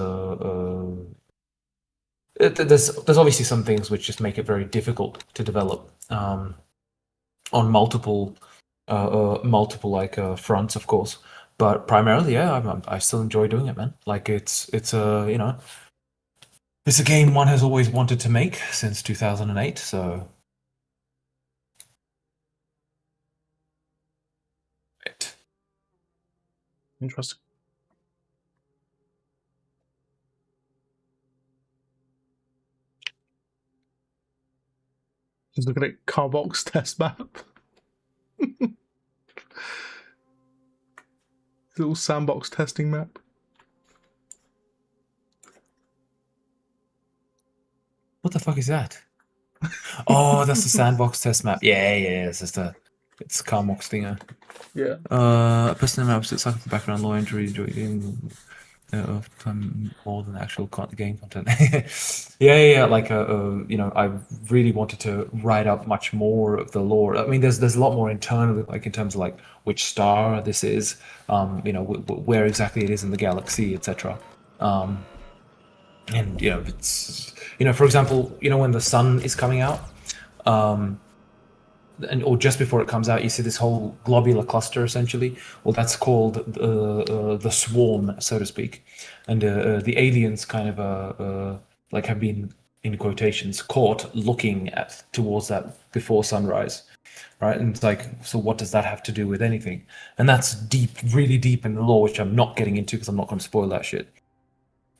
there's obviously some things which just make it very difficult to develop on multiple like fronts, of course. But primarily, yeah, I still enjoy doing it, man. Like it's it's a game one has always wanted to make since 2008, so. Right. Interesting. Just looking at Carbox test map. Little sandbox testing map. What the fuck is that? Oh, that's the sandbox test map. Yeah, it's Carmox thinger. Yeah. Personal maps that suck the background lore injury more than actual game content. yeah. Like I really wanted to write up much more of the lore. I mean, there's a lot more internally, like in terms of like which star this is, where exactly it is in the galaxy, etc. And it's for example, when the sun is coming out, or just before it comes out, you see this whole globular cluster essentially. Well, that's called the swarm, so to speak, and the aliens kind of like have been, in quotations, caught looking towards that before sunrise, right? And it's like, so what does that have to do with anything? And that's deep, really deep in the lore, which I'm not getting into because I'm not going to spoil that shit.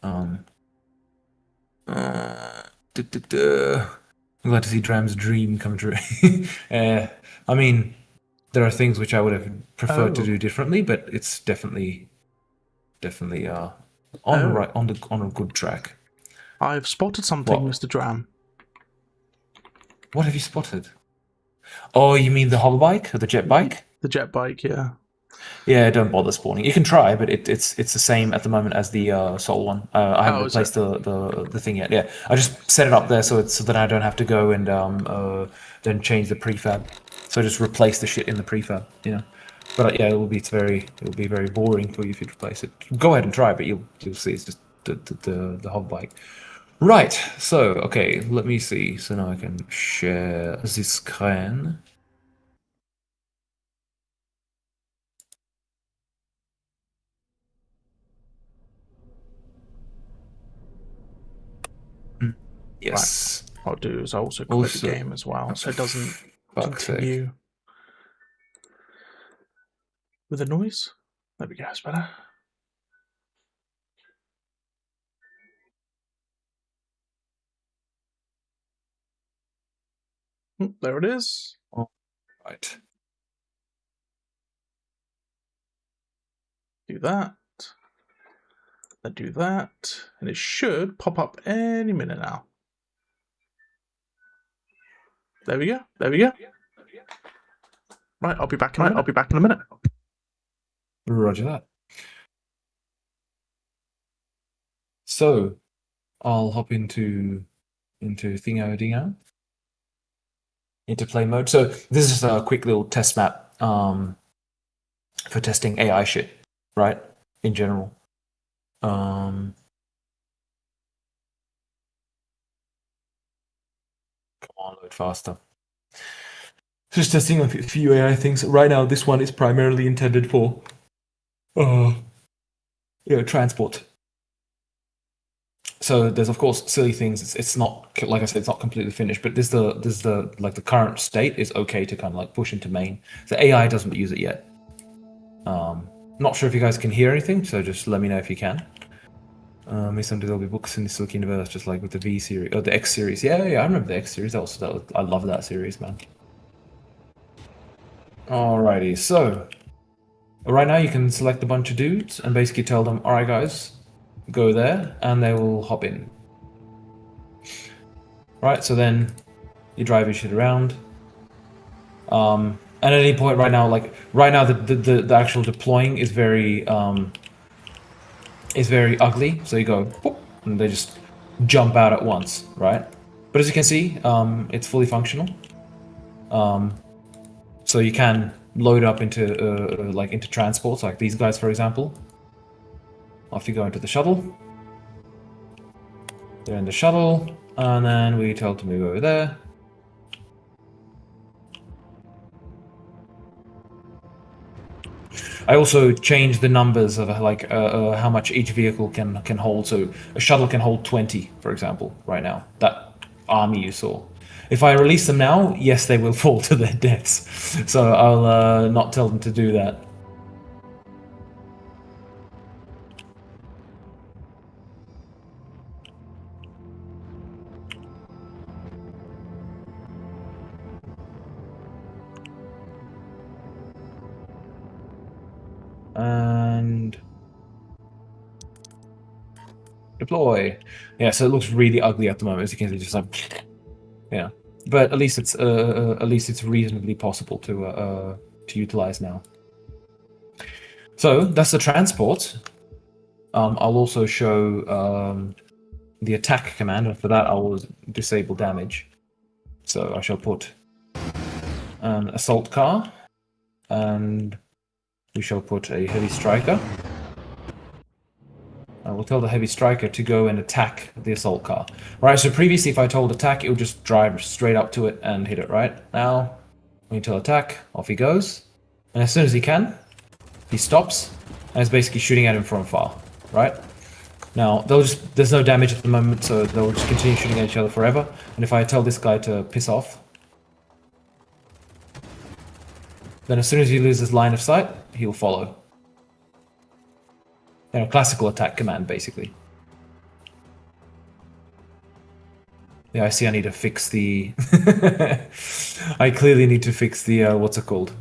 I'm glad to see Dram's dream come true. I mean, there are things which I would have preferred to do differently, but it's definitely on a good track. I've spotted something, What? Mr. Dram. What have you spotted? Oh, you mean the hover bike or the jet bike? The jet bike, yeah. Yeah, don't bother spawning. You can try, but it's the same at the moment as the Soul one. I haven't replaced the thing yet. Yeah, I just set it up there so that I don't have to go and then change the prefab. So I just replace the shit in the prefab. But yeah, it will be very boring for you if you replace it. Go ahead and try, but you'll see it's just the hover bike. Right. So okay, let me see. So now I can share this screen. Yes. Right. What I'll do is I'll also quit the game as well, so it doesn't continue with the noise. There we go, it's better. There it is. All right. Do that. Then do that, and it should pop up any minute now. There we go. Right, I'll be back in a minute. Roger that. So, I'll hop into Thingo Dingo, into play mode. So this is just a quick little test map for testing AI shit, right? In general. Come on, load faster. Just testing a few AI things. Right now, this one is primarily intended for transport. So there's of course silly things. It's not, like I said, it's not completely finished, but this the like the current state is okay to kind of like push into main. The AI doesn't use it yet. Not sure if you guys can hear anything, so just let me know if you can. Someday there'll be books in the Silica universe, just like with the V series, or the X series. Yeah, I remember the X series. I love that series, man. Alrighty, so right now you can select a bunch of dudes and basically tell them, alright guys, go there, and they will hop in. Right, so then you drive your shit around. And at any point right now, the actual deploying is very ugly. So you go, whoop, and they just jump out at once, right? But as you can see, it's fully functional. So you can load up into into transports, like these guys, for example. Off you go into the shuttle. They're in the shuttle, and then we tell them to move over there. I also changed the numbers of how much each vehicle can hold. So a shuttle can hold 20, for example, right now. That army you saw. If I release them now, yes, they will fall to their deaths. So I'll not tell them to do that. And deploy. Yeah, so it looks really ugly at the moment, as you can see, just like, yeah. But at least it's reasonably possible to utilize now. So that's the transport. I'll also show the attack command, and for that I will disable damage. So I shall put an assault car, and we shall put a heavy striker. I will tell the heavy striker to go and attack the assault car. Right, so previously if I told attack, it would just drive straight up to it and hit it, right? Now, when you tell attack, off he goes. And as soon as he can, he stops, and is basically shooting at him from far, right? Now, there's no damage at the moment, so they'll just continue shooting at each other forever. And if I tell this guy to piss off, then as soon as he loses line of sight, he'll follow. You know, classical attack command, basically. Yeah, I see I need to fix the... I clearly need to fix the, what's it called?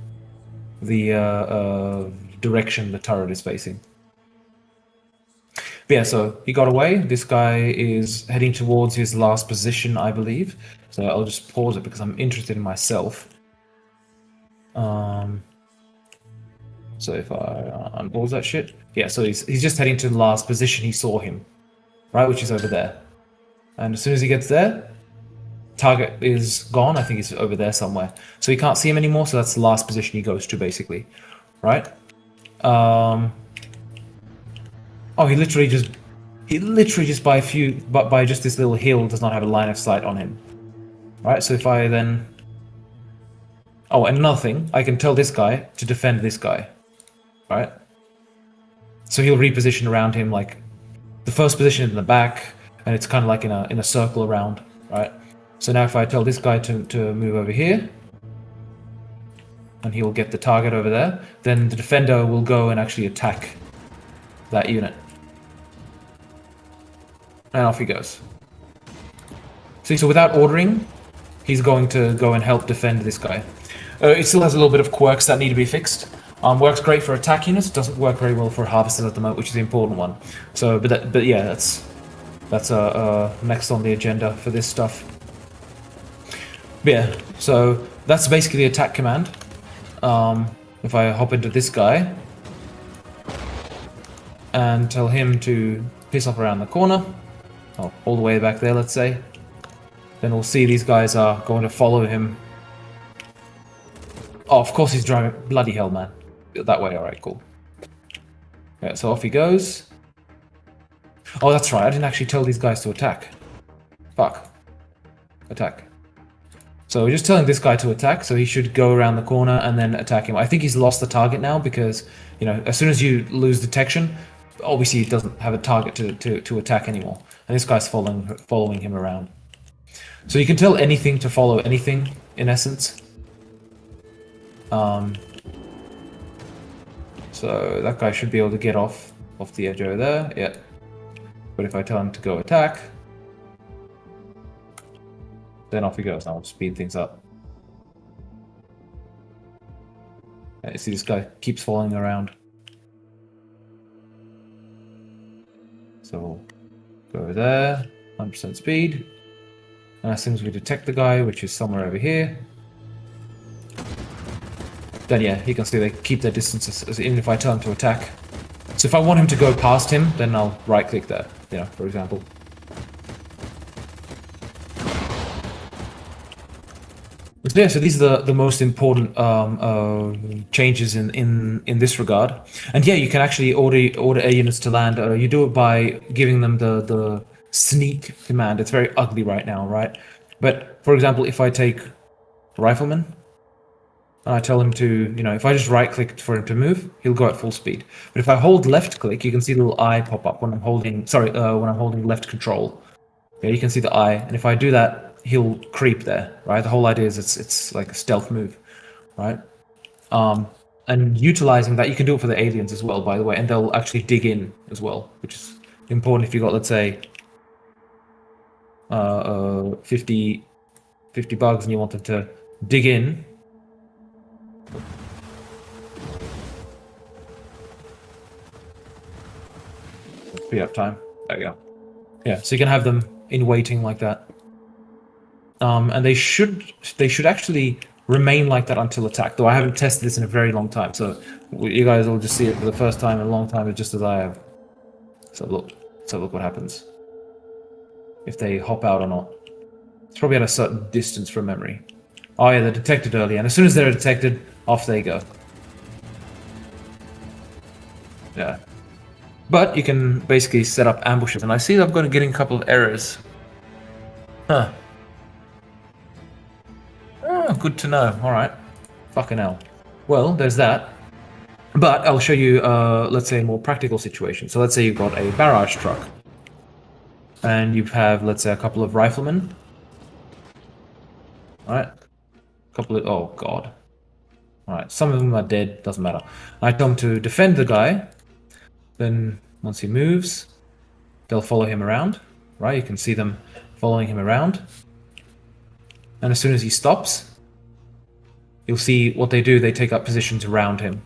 The direction the turret is facing. But yeah, so he got away. This guy is heading towards his last position, I believe. So I'll just pause it because I'm interested in myself. So if I unpause that shit, yeah. So he's just heading to the last position he saw him, right, which is over there. And as soon as he gets there, target is gone. I think he's over there somewhere. So he can't see him anymore. So that's the last position he goes to, basically, right? Oh, he literally just by just this little hill does not have a line of sight on him, right? So if I then, oh, and another thing, I can tell this guy to defend this guy. Right? So he'll reposition around him, like the first position in the back, and it's kind of like in a circle around, right? So now if I tell this guy to move over here, and he'll get the target over there, then the defender will go and actually attack that unit. And off he goes. See, so without ordering, he's going to go and help defend this guy. It still has a little bit of quirks that need to be fixed. Works great for attack units, doesn't work very well for harvesters at the moment, which is the important one. So, but yeah, that's next on the agenda for this stuff. But yeah, so that's basically the attack command. If I hop into this guy and tell him to piss off around the corner, oh, all the way back there, let's say, then we'll see these guys are going to follow him. Oh, of course he's driving. Bloody hell, man. That way, alright, cool. Yeah, so off he goes. Oh, that's right, I didn't actually tell these guys to attack. Fuck. Attack. So we're just telling this guy to attack, so he should go around the corner and then attack him. I think he's lost the target now because, you know, as soon as you lose detection, obviously he doesn't have a target to attack anymore. And this guy's following him around. So you can tell anything to follow anything, in essence. So So that guy should be able to get off the edge over there. Yeah. But if I tell him to go attack, then off he goes. Now I'll speed things up. Yeah, you see this guy keeps following around. So we'll go there, 100% speed. And as soon as we detect the guy, which is somewhere over here, then yeah, you can see they keep their distances, even if I tell him to attack. So if I want him to go past him, then I'll right-click there, you know, for example. So yeah, so these are the most important changes in this regard. And yeah, you can actually order air units to land. You do it by giving them the sneak command. It's very ugly right now, right? But for example, if I take Rifleman, and I tell him to, you know, if I just right-click for him to move, he'll go at full speed. But if I hold left-click, you can see the little eye pop up when I'm holding, when I'm holding left control. Yeah, you can see the eye, and if I do that, he'll creep there, right? The whole idea is it's like a stealth move, right? And utilizing that, you can do it for the aliens as well, by the way, and they'll actually dig in as well, which is important if you got, let's say, 50 bugs and you want them to dig in. Speed up time. There you go. Yeah, so you can have them in waiting like that. And they should actually remain like that until attack, though I haven't tested this in a very long time, so you guys will just see it for the first time in a long time, just as I have. So look what happens. If they hop out or not. It's probably at a certain distance from memory. Oh yeah, they're detected early, and as soon as they're detected, off they go. Yeah. But you can basically set up ambushes, and I see that I'm going to get a couple of errors. Huh. Oh, good to know. Alright. Fucking hell. Well, there's that. But I'll show you, let's say, a more practical situation. So let's say you've got a barrage truck. And you have, let's say, a couple of riflemen. Alright. Couple of... Oh, God. Alright, some of them are dead. Doesn't matter. I tell them to defend the guy. Then, once he moves, they'll follow him around. Right? You can see them following him around. And as soon as he stops, you'll see what they do. They take up positions around him.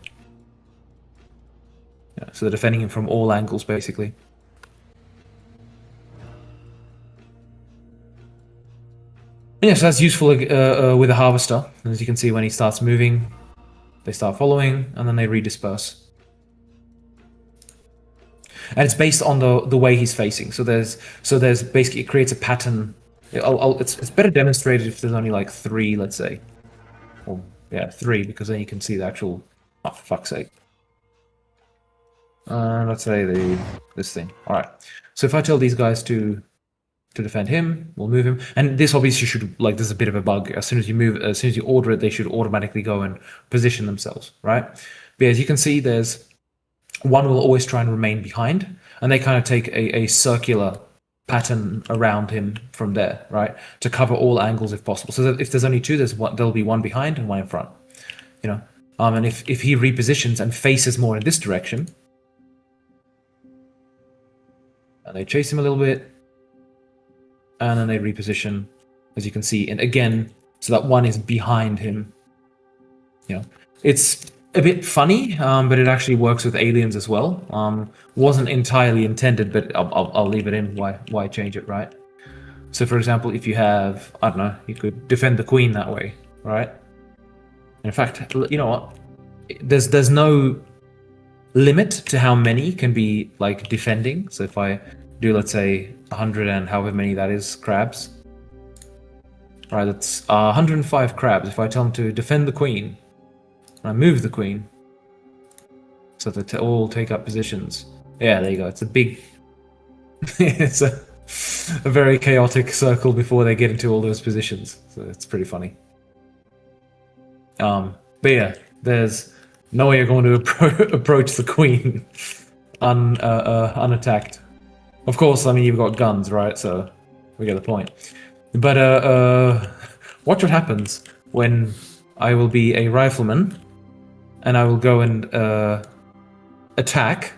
Yeah, so they're defending him from all angles, basically. Yeah, so that's useful with a harvester. And as you can see, when he starts moving, they start following, and then they redisperse. And it's based on the way he's facing. So there's basically, it creates a pattern. It's better demonstrated if there's only like 3, let's say. Or yeah, 3, because then you can see the actual. Oh, for fuck's sake. Let's say this thing. All right. So if I tell these guys to defend him, we'll move him. And this obviously should, like, there's a bit of a bug. As soon as you order it, they should automatically go and position themselves, right? But as you can see, there's one will always try and remain behind, and they kind of take a circular pattern around him from there, right? To cover all angles if possible. So that if there's only 2, there'll be 1 behind and 1 in front, you know? And if he repositions and faces more in this direction, and they chase him a little bit, and then they reposition, as you can see, and again, so that 1 is behind him. You know, it's a bit funny, but it actually works with aliens as well. Wasn't entirely intended, but I'll leave it in. Why change it, right? So, for example, if you have, I don't know, you could defend the queen that way, right? In fact, you know what? There's no limit to how many can be like defending. So if I do, let's say, 100 and however many that is crabs, right? That's 105 crabs. If I tell them to defend the queen, and I move the queen, so that they all take up positions. Yeah, there you go. It's a big, it's a very chaotic circle before they get into all those positions. So it's pretty funny. But yeah, there's no way you're going to approach the queen unattacked. Of course, I mean, you've got guns, right? So we get the point. But watch what happens when I will be a rifleman, and I will go and attack,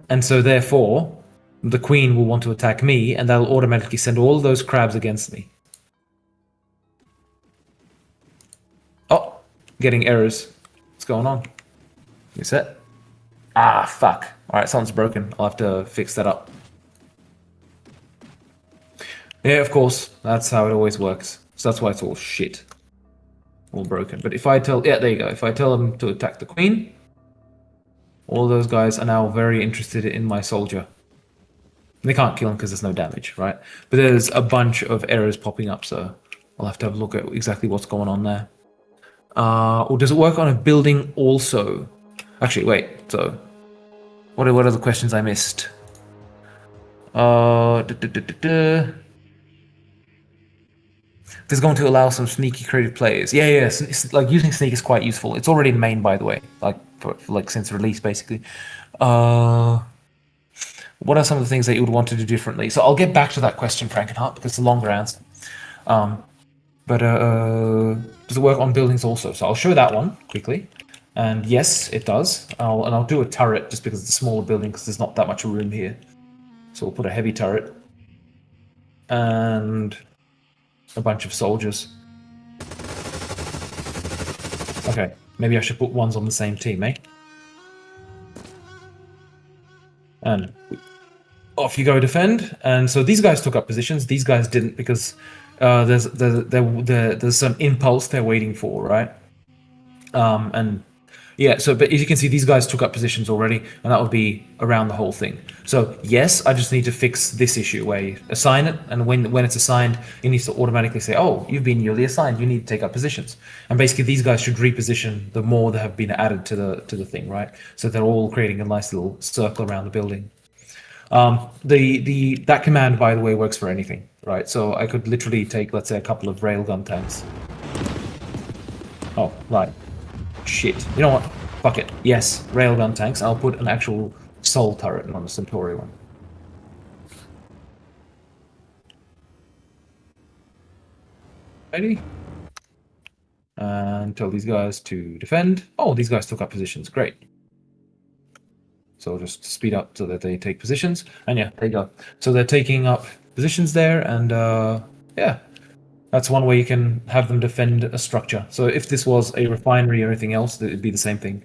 and so therefore the queen will want to attack me, and that'll automatically send all those crabs against me. Oh, getting errors. What's going on? You set? Ah, fuck. Alright, something's broken. I'll have to fix that up. Yeah, of course. That's how it always works. So that's why it's all shit. All broken. But if I tell... Yeah, there you go. If I tell them to attack the queen, all those guys are now very interested in my soldier. They can't kill him because there's no damage, right? But there's a bunch of errors popping up, so I'll have to have a look at exactly what's going on there. Or does it work on a building also? Actually, wait. So, what are the questions I missed? This is going to allow some sneaky creative players. Yeah. Like using sneak is quite useful. It's already in main, by the way. Like like since release, basically. What are some of the things that you would want to do differently? So I'll get back to that question, Frankenhart, because it's a longer answer. But does it work on buildings also? So I'll show that one quickly. And yes, it does. I'll do a turret just because it's a smaller building because there's not that much room here. So we'll put a heavy turret. And a bunch of soldiers. Okay, maybe I should put ones on the same team, eh? And off you go, defend. And so these guys took up positions. These guys didn't because there's some impulse they're waiting for, right? And yeah, so but as you can see, these guys took up positions already, and that would be around the whole thing. So yes, I just need to fix this issue where you assign it, and when it's assigned, it needs to automatically say, oh, you've been newly assigned, you need to take up positions. And basically, these guys should reposition the more that have been added to the thing, right? So they're all creating a nice little circle around the building. That command, by the way, works for anything, right? So I could literally take, let's say, a couple of railgun tanks. Oh, right. Shit. You know what? Fuck it. Yes, railgun tanks. I'll put an actual Sol turret on the Centauri one. Ready? And tell these guys to defend. Oh, these guys took up positions. Great. So I'll just speed up so that they take positions. And yeah, there you go. So they're taking up positions there, and yeah. That's one way you can have them defend a structure. So if this was a refinery or anything else, it'd be the same thing.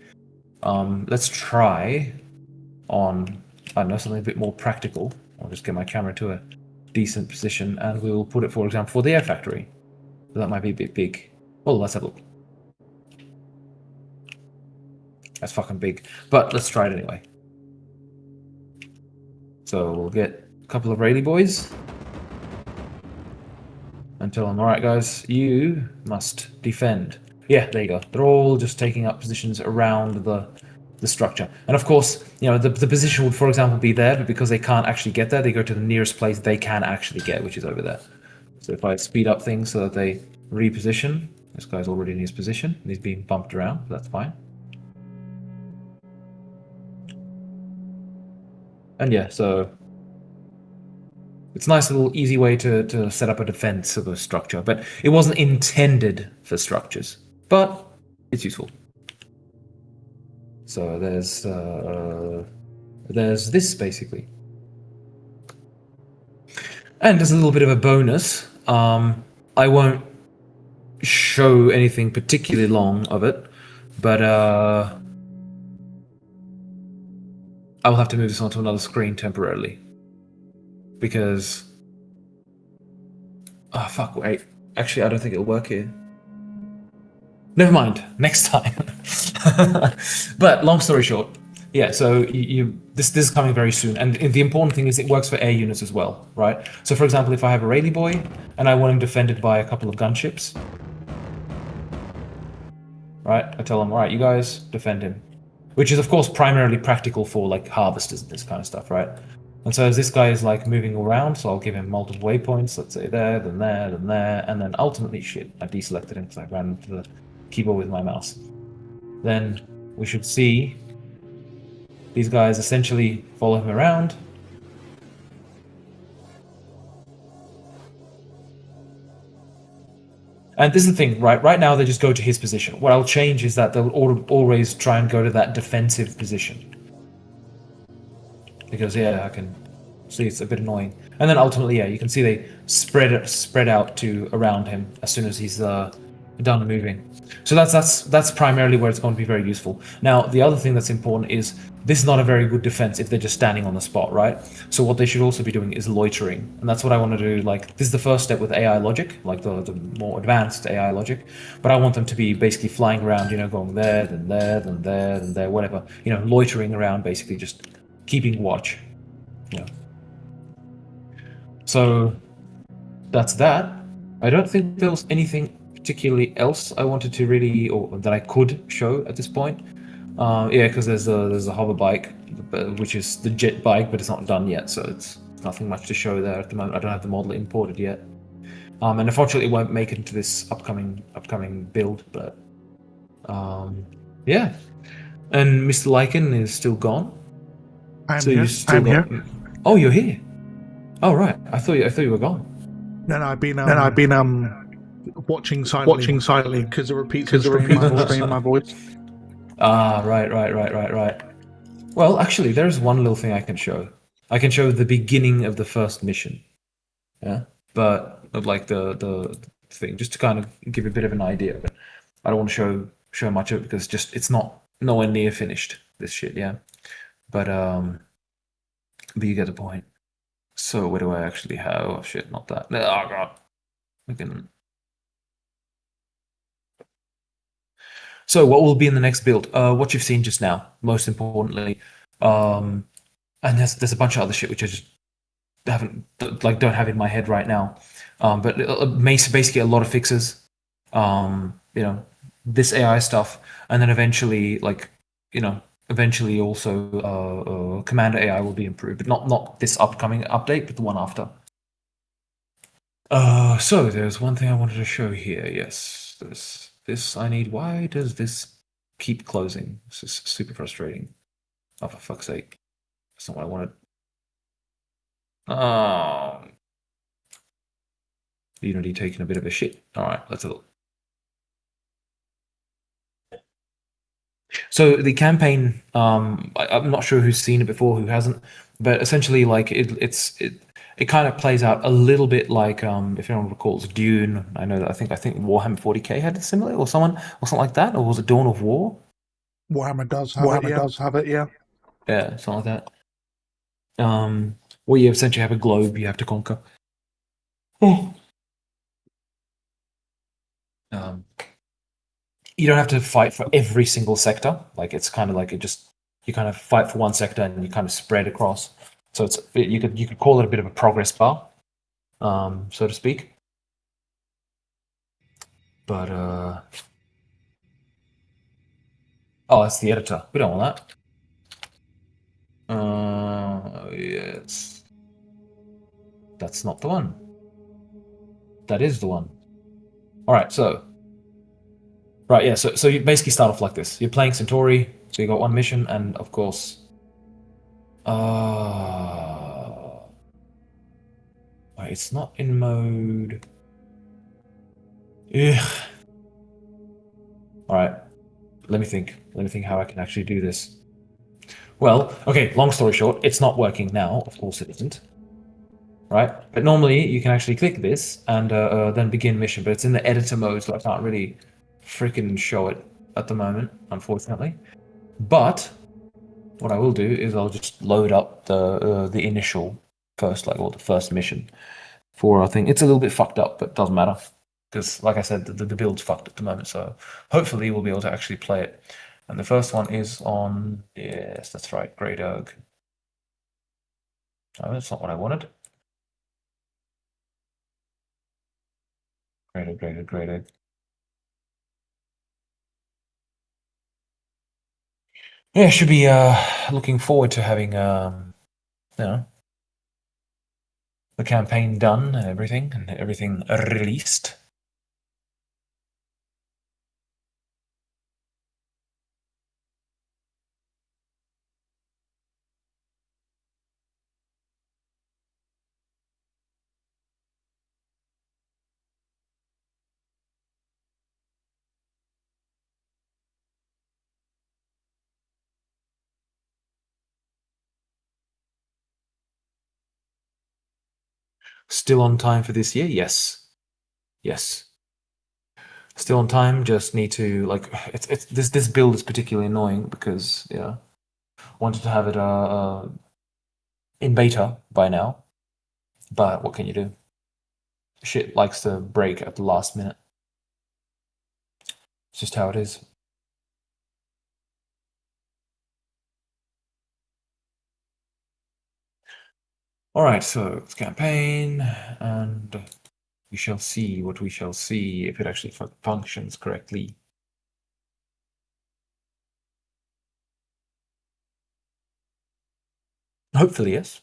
Let's try on, I don't know, something a bit more practical. I'll just get my camera to a decent position, and we'll put it, for example, for the air factory. So that might be a bit big. Well, let's have a look. That's fucking big. But let's try it anyway. So we'll get a couple of Rayleigh boys. And tell them, alright guys, you must defend. Yeah, there you go. They're all just taking up positions around the structure. And of course, you know, the position would, for example, be there, but because they can't actually get there, they go to the nearest place they can actually get, which is over there. So if I speed up things so that they reposition, this guy's already in his position, and he's being bumped around, that's fine. And yeah, so it's a nice little easy way to set up a defense of a structure, but it wasn't intended for structures, but it's useful. So there's this basically. And as a little bit of a bonus, I won't show anything particularly long of it, but I'll have to move this onto another screen temporarily. Because... oh, fuck, wait. Actually, I don't think it'll work here. Never mind. Next time. But, long story short. Yeah, so this is coming very soon. And the important thing is it works for air units as well, right? So, for example, if I have a Rayleigh boy, and I want him defended by a couple of gunships, right? I tell them, alright, you guys, defend him. Which is, of course, primarily practical for, like, harvesters and this kind of stuff, right? And so as this guy is like moving around, so I'll give him multiple waypoints, let's say there, then there, then there, and then ultimately, shit, I deselected him because I ran into the keyboard with my mouse. Then we should see these guys essentially follow him around. And this is the thing, right? Right now they just go to his position. What I'll change is that they'll always try and go to that defensive position. Because yeah, I can see it's a bit annoying. And then ultimately, yeah, you can see they spread out to around him as soon as he's done moving. So that's primarily where it's going to be very useful. Now, the other thing that's important is this is not a very good defense if they're just standing on the spot, right? So what they should also be doing is loitering, and that's what I want to do. Like, this is the first step with AI logic, like the more advanced AI logic, but I want them to be basically flying around, you know, going there, then there, then there, then there, whatever, you know, loitering around, basically just keeping watch. Yeah. So that's that. I don't think there was anything particularly else I wanted to really, or that I could show at this point. Yeah, because there's a hover bike, which is the jet bike, but it's not done yet, so it's nothing much to show there at the moment. I don't have the model imported yet, and unfortunately, it won't make it into this upcoming build. But yeah, and Mr. Lycan is still gone. I'm here. I'm here. Oh, you're here. Oh right, I thought you were gone. No, I've been watching silently because it repeats the stream my voice. Ah, right. Well, actually, there's one little thing I can show. I can show the beginning of the first mission. Yeah, but of like the thing, just to kind of give a bit of an idea. But I don't want to show much of it because it's not nowhere near finished. This shit, yeah. But you get the point. So where do I actually have? Oh shit, not that. Oh god. So what will be in the next build? What you've seen just now, most importantly. And there's a bunch of other shit which I just don't have in my head right now. But basically a lot of fixes. You know, this AI stuff, and then eventually also Commander AI will be improved, but not this upcoming update, but the one after. So there's one thing I wanted to show here. Yes, this I need. Why does this keep closing? This is super frustrating. Oh, for fuck's sake. That's not what I wanted. Oh. Unity taking a bit of a shit. Alright, let's have a look. So the campaign, I'm not sure who's seen it before, who hasn't, but essentially like it kind of plays out a little bit like if anyone recalls Dune. I know that I think Warhammer 40k had it similar, or something like that, or was it Dawn of War? Warhammer does have it, yeah. Yeah, something like that. Where you essentially have a globe you have to conquer. You don't have to fight for every single sector. Like it's kind of like you kind of fight for one sector and you kind of spread across. So you could call it a bit of a progress bar, so to speak. But oh, that's the editor. We don't want that. Yes, that's not the one. That is the one. All right, so. Right, yeah, so you basically start off like this. You're playing Centauri, so you got one mission, and of course... it's not in mode... Ugh. Alright, let me think how I can actually do this. Well, okay, long story short, it's not working now, of course it isn't. Right, but normally you can actually click this and then begin mission, but it's in the editor mode, so I can't really freaking show it at the moment, unfortunately. But what I will do is I'll just load up the initial the first mission for, I think it's a little bit fucked up, but it doesn't matter because, like I said, the build's fucked at the moment. So hopefully we'll be able to actually play it. And the first one is on, yes, that's right, Great Oak. No, that's not what I wanted. Great Oak. Yeah, should be looking forward to having you know, the campaign done and everything released. Still on time for this year? Yes. Yes. Still on time. Just need to like this build is particularly annoying because wanted to have it in beta by now, but what can you do? Shit likes to break at the last minute. It's just how it is. All right, so it's campaign, and we shall see what we shall see if it actually functions correctly. Hopefully, yes.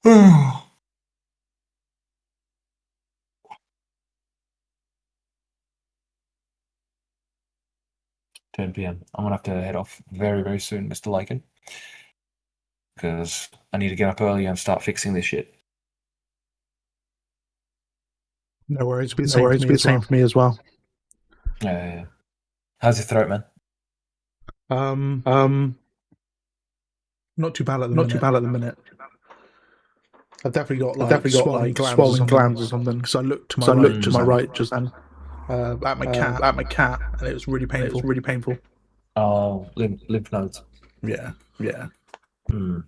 Oh. 10 p.m. I'm gonna have to head off very, very soon, Mr. Lycan, because I need to get up early and start fixing this shit. No worries, be the same for me as well. Yeah. How's your throat, man? Not too bad at the minute. I've definitely got swollen glands or something. Because I looked to my right just then at my cat, and it was really painful. Oh, lymph nodes. Yeah. Hmm.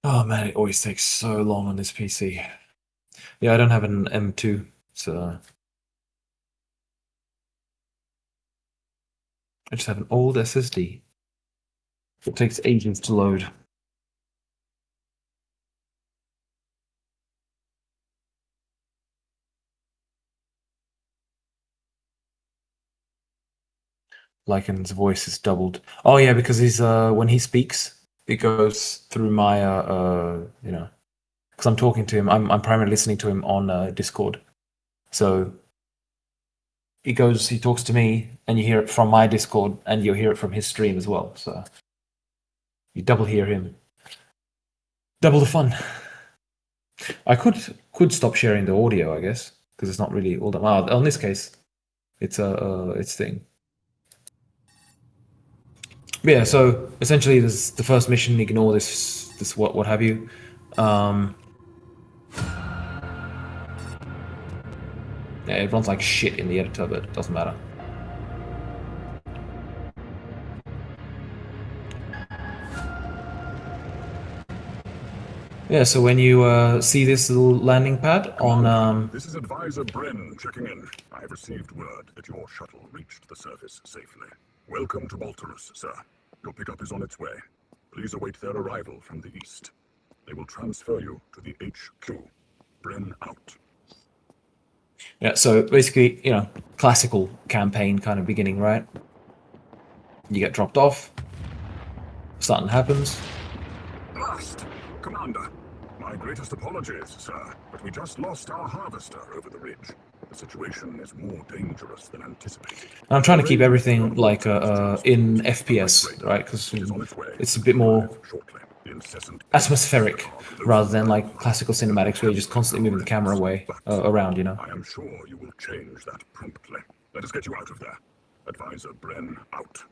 Oh man, it always takes so long on this PC. Yeah, I don't have an M2, so I just have an old SSD. It takes ages to load. Lycan's voice is doubled. Oh yeah, because he's when he speaks, it goes through my because I'm talking to him. I'm primarily listening to him on Discord, so he talks to me, and you hear it from my Discord, and you'll hear it from his stream as well. So you double hear him. Double the fun. I could stop sharing the audio, I guess, because it's not really all that. Well, on this case, it's its thing. But yeah, so essentially, there's the first mission. Ignore this what have you. Yeah, it runs like shit in the editor, but it doesn't matter. Yeah, so when you see this little landing pad on This is Advisor Bren checking in. I've received word that your shuttle reached the surface safely. Welcome to Baltarus, sir. Your pickup is on its way. Please await their arrival from the east. They will transfer you to the HQ. Bren out. Yeah, so basically, classical campaign kind of beginning, right? You get dropped off. Something happens. Blast! Commander, my greatest apologies, sir, but we just lost our harvester over the ridge. The situation is more dangerous than anticipated. I'm trying to keep everything like in FPS, right? Because it's a bit more atmospheric rather than like classical cinematics where you're just constantly moving the camera away around, I am sure you will change that promptly. Let us get you out of there. Advisor Bren out.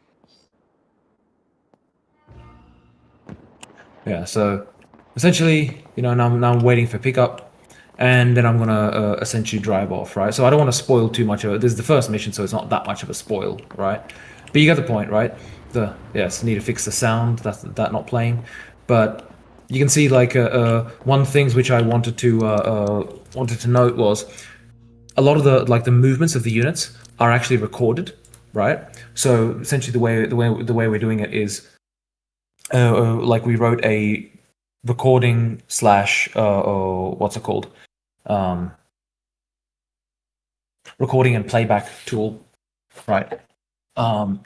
Yeah, so essentially, now I'm waiting for pickup, and then I'm gonna essentially drive off, right? So I don't want to spoil too much of it. This is the first mission, so it's not that much of a spoil, right? But you get the point, right? Yes, need to fix the sound. That's that not playing, but you can see like one things which I wanted to note was a lot of the movements of the units are actually recorded, right? So essentially the way we're doing it is like we wrote a recording / what's it called? Recording and playback tool, right? And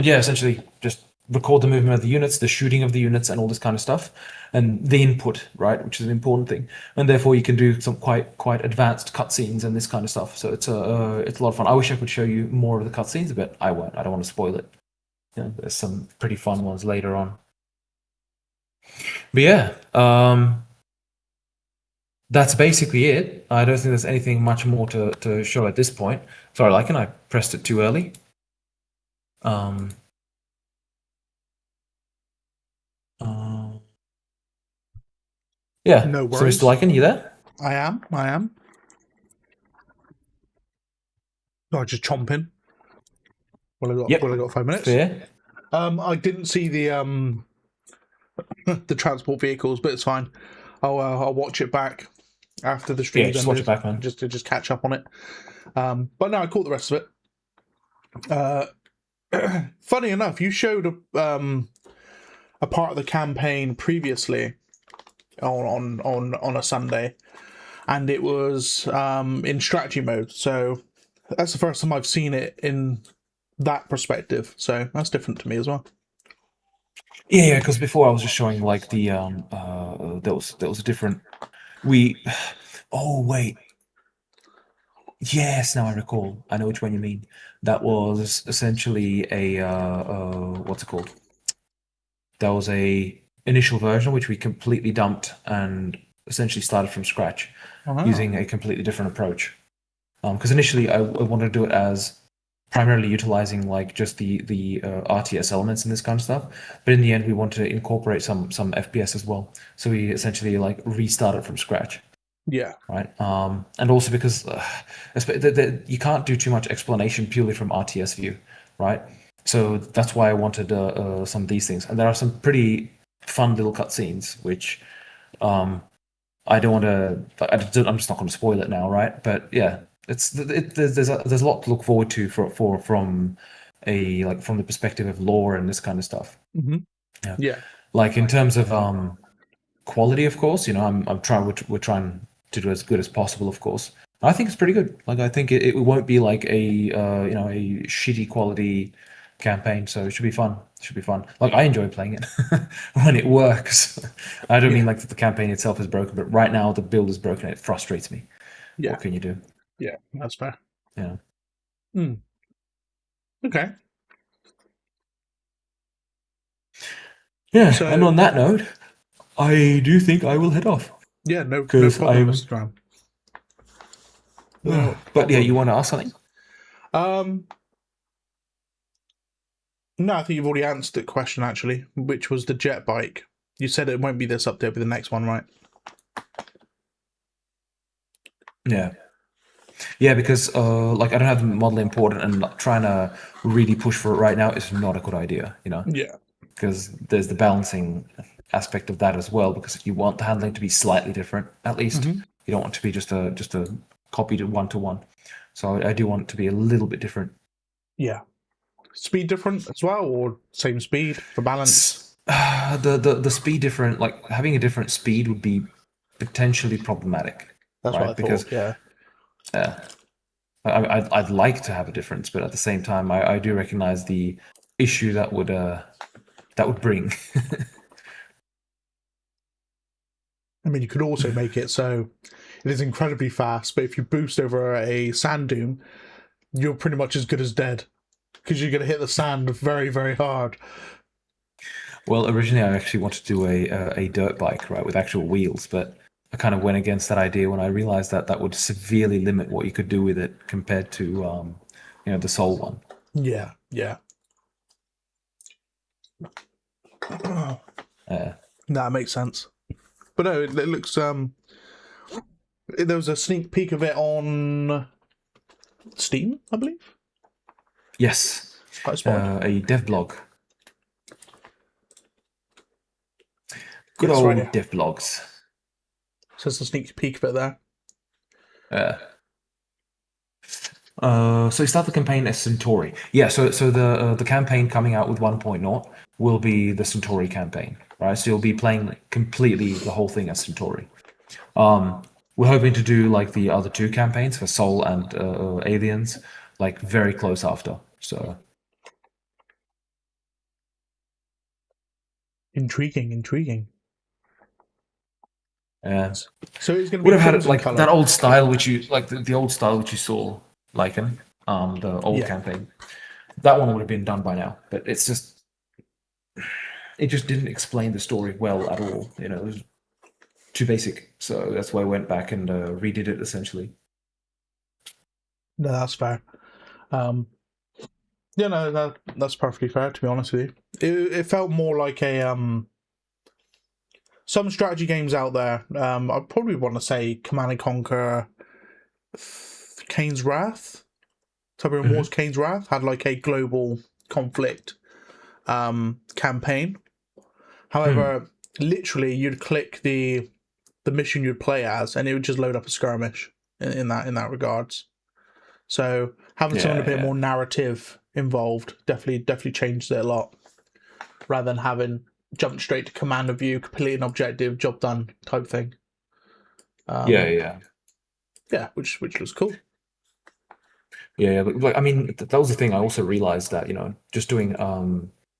yeah, essentially just record the movement of the units, the shooting of the units, and all this kind of stuff, and the input, right, which is an important thing. And therefore, you can do some quite advanced cutscenes and this kind of stuff. So it's a lot of fun. I wish I could show you more of the cutscenes, but I won't. I don't want to spoil it. There's some pretty fun ones later on. But yeah, that's basically it. I don't think there's anything much more to show at this point. Sorry, Lycan, I pressed it too early. Yeah. No So, worries. Mr. Lycan, you there? I am. Oh, just chomping. Well, I got 5 minutes. Fair. I didn't see the the transport vehicles, but it's fine. I'll watch it back after the stream. Yeah, just watch it back, man. Just to catch up on it. But no, I caught the rest of it. Funny enough, you showed a part of the campaign previously on a Sunday, and it was in strategy mode. So that's the first time I've seen it in that perspective. So that's different to me as well. Yeah, because before I was just showing like the there was a different oh wait. Yes, now I recall. I know which one you mean. That was essentially a what's it called? That was a initial version which we completely dumped and essentially started from scratch using a completely different approach. Because initially I wanted to do it as primarily utilizing like just the RTS elements and this kind of stuff, but in the end we wanted to incorporate some FPS as well. So we essentially like restarted from scratch. Yeah. Right. And also because you can't do too much explanation purely from RTS view, right? So that's why I wanted some of these things, and there are some pretty fun little cutscenes which I don't want to. I'm just not going to spoil it now, right? But yeah, there's a lot to look forward to from the perspective of lore and this kind of stuff. Mm-hmm. Yeah. Like in terms of quality, of course, we're trying to do as good as possible, of course. I think it's pretty good. Like I think it won't be like a a shitty quality campaign, so it should be fun. Like I enjoy playing it when it works. I don't mean like that the campaign itself is broken, but right now the build is broken and it frustrates me. Yeah. What can you do? Yeah, that's fair. Yeah. Okay. Yeah, and on that note, I do think I will head off. Yeah, no problem, Mr. Graham. But yeah, you want to ask something? No, I think you've already answered the question actually, which was the jet bike. You said it won't be this update, but the next one, right? Yeah. Yeah, because like I don't have the model imported, and trying to really push for it right now is not a good idea, Yeah. Because there's the balancing aspect of that as well. Because if you want the handling to be slightly different, at least you don't want it to be just a copy to one. So I do want it to be a little bit different. Yeah. Speed different as well, or same speed for balance? The speed different, like having a different speed would be potentially problematic. That's right? what I thought. Yeah. Yeah. I'd like to have a difference, but at the same time, I do recognize the issue that would bring. I mean, you could also make it so it is incredibly fast, but if you boost over a sand dune, you're pretty much as good as dead because you're going to hit the sand very, very hard. Well, originally I actually wanted to do a dirt bike, right, with actual wheels, but I kind of went against that idea when I realized that would severely limit what you could do with it compared to, the Soul one. Yeah, yeah. That makes sense. But no, it looks. There was a sneak peek of it on Steam, I believe. Yes. A dev blog. Good old right dev blogs. So it's a sneak peek of it there. So you start the campaign as Centauri. Yeah, so the campaign coming out with 1.0 will be the Centauri campaign, right? So you'll be playing completely the whole thing as Centauri. We're hoping to do like the other two campaigns for Soul and Aliens, like very close after. So intriguing. Yeah. So it's going to be would have had like color. that old style which you like the old style which you saw, Lycan, the old campaign. That one would have been done by now, but it just didn't explain the story well at all. too basic. So that's why I went back and redid it essentially. No, that's fair. Yeah, no, that's perfectly fair. To be honest with you, it felt more like a some strategy games out there. I'd probably want to say Command and Conquer, Kane's Wrath, Tiberian Wars, Kane's Wrath had like a global conflict campaign. However, literally, you'd click the mission you'd play as, and it would just load up a skirmish in that regards. So having something a bit more narrative involved definitely changed it a lot, rather than having jumped straight to commander view, complete an objective, job done type thing. Yeah, which was cool. Yeah, but like I mean, that was the thing. I also realized that just doing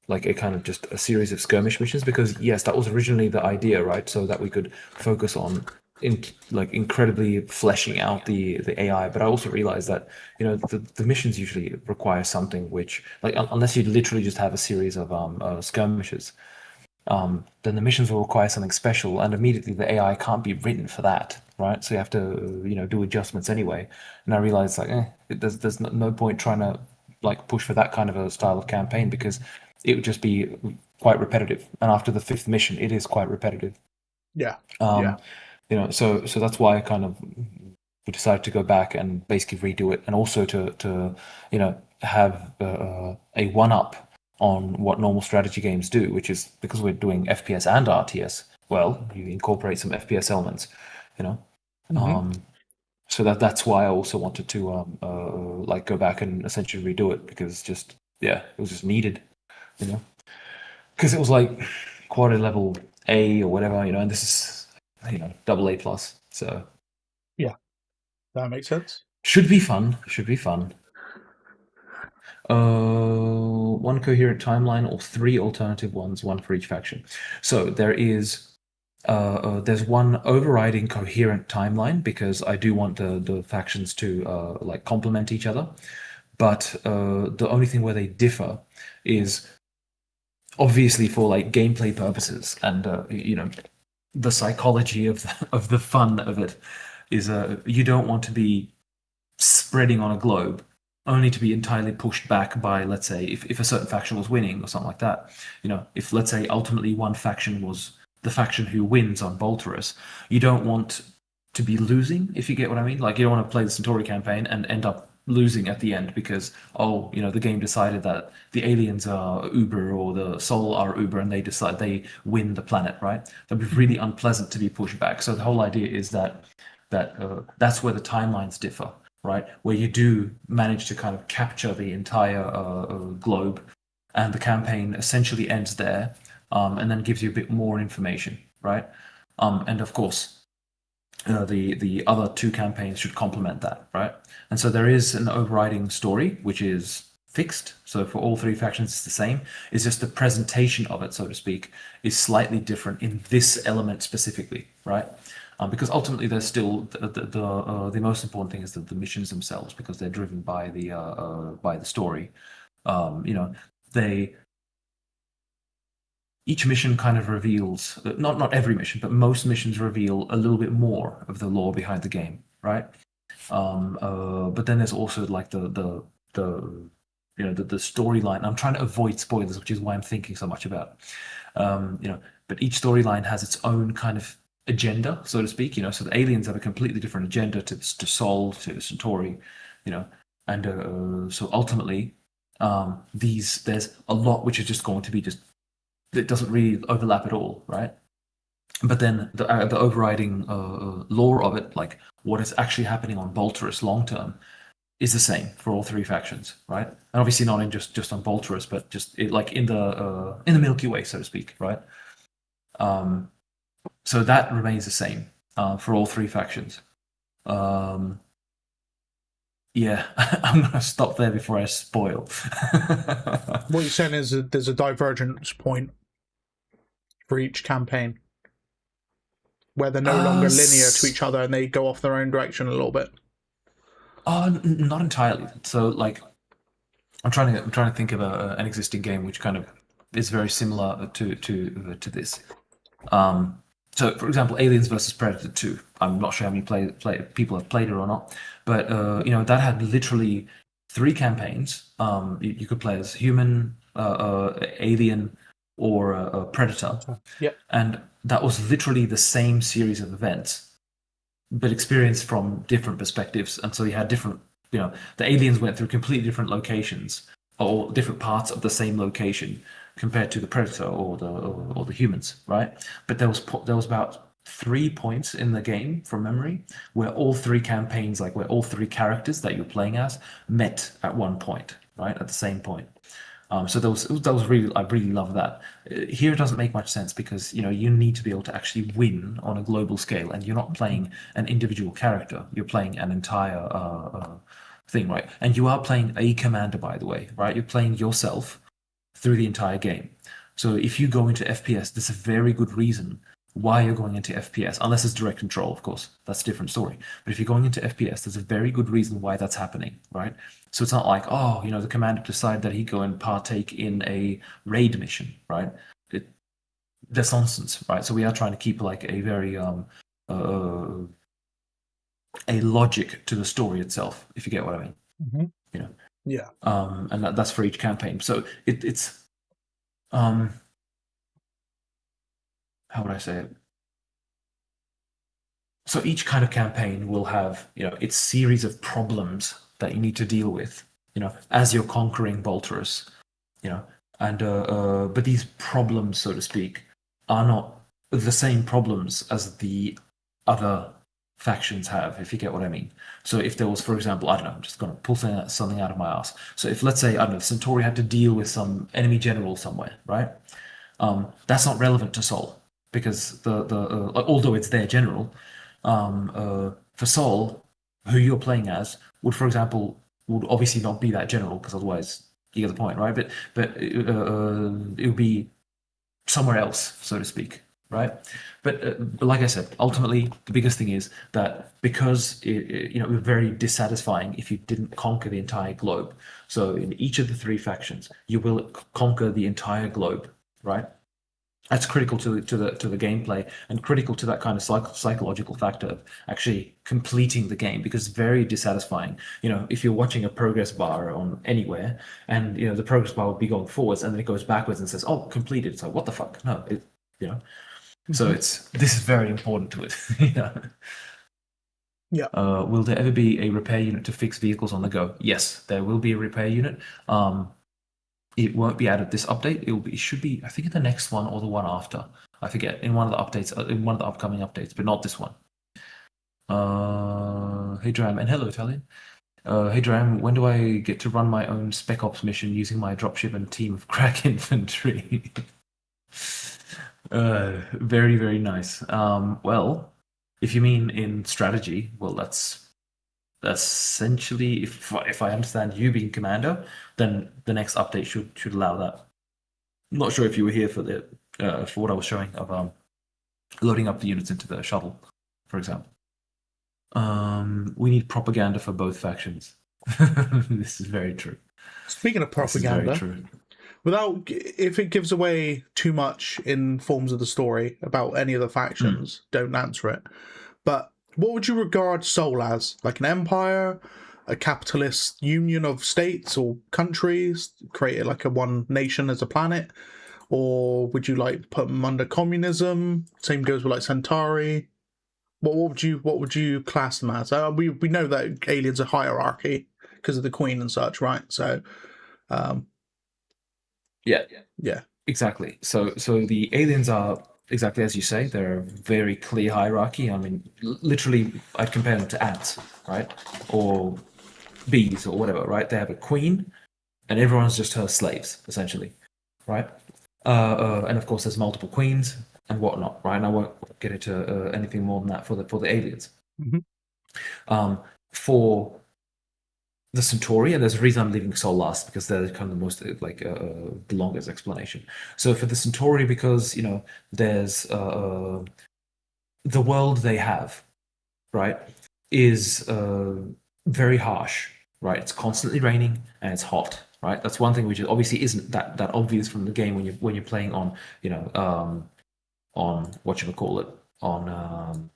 like a kind of just a series of skirmish missions, because yes, that was originally the idea, right? So that we could focus on incredibly fleshing out the AI. But I also realized that the missions usually require something which, like, unless you literally just have a series of skirmishes, then the missions will require something special, and immediately the AI can't be written for that, right? So you have to do adjustments anyway. And I realized there's no point trying to like push for that kind of a style of campaign, because it would just be quite repetitive. And after the 5th mission, it is quite repetitive. Yeah. So that's why I kind of we decided to go back and basically redo it, and also to have a one-up on what normal strategy games do, which is, because we're doing FPS and RTS, well, you incorporate some FPS elements, so that's why I also wanted to like go back and essentially redo it, because it was just needed, because it was like quarter level A or whatever, and this is double A plus, so yeah, that makes sense. Should be fun. One coherent timeline or 3 alternative ones, one for each faction. So there's one overriding coherent timeline, because I do want the factions to like complement each other. But the only thing where they differ is obviously for like gameplay purposes, and the psychology of the fun of it is you don't want to be spreading on a globe only to be entirely pushed back by, let's say, if a certain faction was winning or something like that. If, let's say, ultimately one faction was the faction who wins on Bolterus, you don't want to be losing, if you get what I mean. Like, you don't want to play the Centauri campaign and end up losing at the end because, the game decided that the aliens are Uber or the Sol are Uber, and they win the planet, right? That'd be really unpleasant to be pushed back. So the whole idea is that that's where the timelines differ, right? Where you do manage to kind of capture the entire globe, and the campaign essentially ends there, and then gives you a bit more information, right? And of course, the other 2 campaigns should complement that, right? And so there is an overriding story, which is fixed. So for all 3 factions, it's the same. It's just the presentation of it, so to speak, is slightly different in this element specifically, right? Because ultimately, they're still the most important thing is the missions themselves, because they're driven by the story. Each mission kind of reveals, not every mission, but most missions reveal a little bit more of the lore behind the game, right? But then there's also like the storyline. I'm trying to avoid spoilers, which is why I'm thinking so much about it. But each storyline has its own kind of agenda, so to speak. So the aliens have a completely different agenda to Sol, to Centauri, and so ultimately, there's a lot which is just going to be it doesn't really overlap at all, right? But then the overriding lore of it, like what is actually happening on Bolterus long term, is the same for all 3 factions, right? And obviously not in just on Bolterus, but just like in the Milky Way, so to speak, right? So that remains the same for all 3 factions. Yeah, I'm going to stop there before I spoil. What you're saying is that there's a divergence point for each campaign, where they're no longer linear to each other and they go off their own direction a little bit. Not entirely. So, like, I'm trying to think of an existing game which kind of is very similar to this. So, for example, Aliens versus Predator 2. I'm not sure how many people have played it or not, but that had literally 3 campaigns. You could play as human, alien, or a predator. Yep. And that was literally the same series of events, but experienced from different perspectives. And so you had different, the aliens went through completely different locations or different parts of the same location compared to the predator or the humans, right? But there was about 3 points in the game from memory where all 3 campaigns, like where all 3 characters that you're playing as, met at one point, right, at the same point. So that was really, I really love that. Here it doesn't make much sense because you need to be able to actually win on a global scale, and you're not playing an individual character. You're playing an entire thing, right? And you are playing a commander, by the way, right? You're playing yourself through the entire game. So if you go into FPS, there's a very good reason why you're going into FPS, unless it's direct control, of course. That's a different story. But if you're going into FPS, there's a very good reason why that's happening, right? So it's not like, the commander decided that he'd go and partake in a raid mission, right? That's nonsense, right? So we are trying to keep like a very a logic to the story itself, if you get what I mean. Mm-hmm. Yeah. And that's for each campaign. So it's how would I say it? So each kind of campaign will have, its series of problems that you need to deal with, as you're conquering Balturus, and but these problems, so to speak, are not the same problems as the other factions have, if you get what I mean. So if there was, for example, I don't know, I'm just going to pull something out of my ass. So if, let's say, I don't know, Centauri had to deal with some enemy general somewhere, right? That's not relevant to Sol, because although it's their general, for Sol, who you're playing as, would obviously not be that general, because otherwise you get the point, right? But it would be somewhere else, so to speak, right? But like I said, ultimately the biggest thing is that because it was very dissatisfying if you didn't conquer the entire globe. So in each of the 3 factions, you will conquer the entire globe, right? That's critical to the gameplay and critical to that kind of psychological factor of actually completing the game, because it's very dissatisfying. If you're watching a progress bar on anywhere and the progress bar will be going forwards and then it goes backwards and says, "Oh, completed." It's like, what the fuck? No, So this is very important to it. Yeah. Will there ever be a repair unit to fix vehicles on the go? Yes, there will be a repair unit. It won't be added this update. It should be, I think, in the next one or the one after. I forget. In one of the updates, in one of the upcoming updates, but not this one. Hey Dram, and hello Italian. Hey Dram, when do I get to run my own Spec Ops mission using my dropship and team of crack infantry? Very, very nice. Well, if you mean in strategy, well, that's essentially, if I understand you being commander, then the next update should allow that. I'm not sure if you were here for for what I was showing of loading up the units into the shuttle, for example. We need propaganda for both factions. This is very true. Speaking of propaganda, this is very true. If it gives away too much in forms of the story about any of the factions, don't answer it. But what would you regard Sol as? Like an empire, a capitalist union of states or countries, created like a one nation as a planet? Or would you like put them under communism? Same goes with like Centauri. What would you class them as? We know that aliens are hierarchy because of the Queen and such, right? So, yeah, exactly. So the aliens are exactly as you say. They're a very clear hierarchy. I mean, literally, I'd compare them to ants, right, or bees or whatever, right? They have a queen, and everyone's just her slaves, essentially, right? And of course, there's multiple queens and whatnot, right? And I won't get into anything more than that for the aliens. For the Centauri, and there's a reason I'm leaving Sol last, because they're kind of the most the longest explanation. So for the Centauri, because there's the world they have, right, is very harsh, right? It's constantly raining and it's hot, right? That's one thing which obviously isn't that obvious from the game when you're playing on on what you would call it, on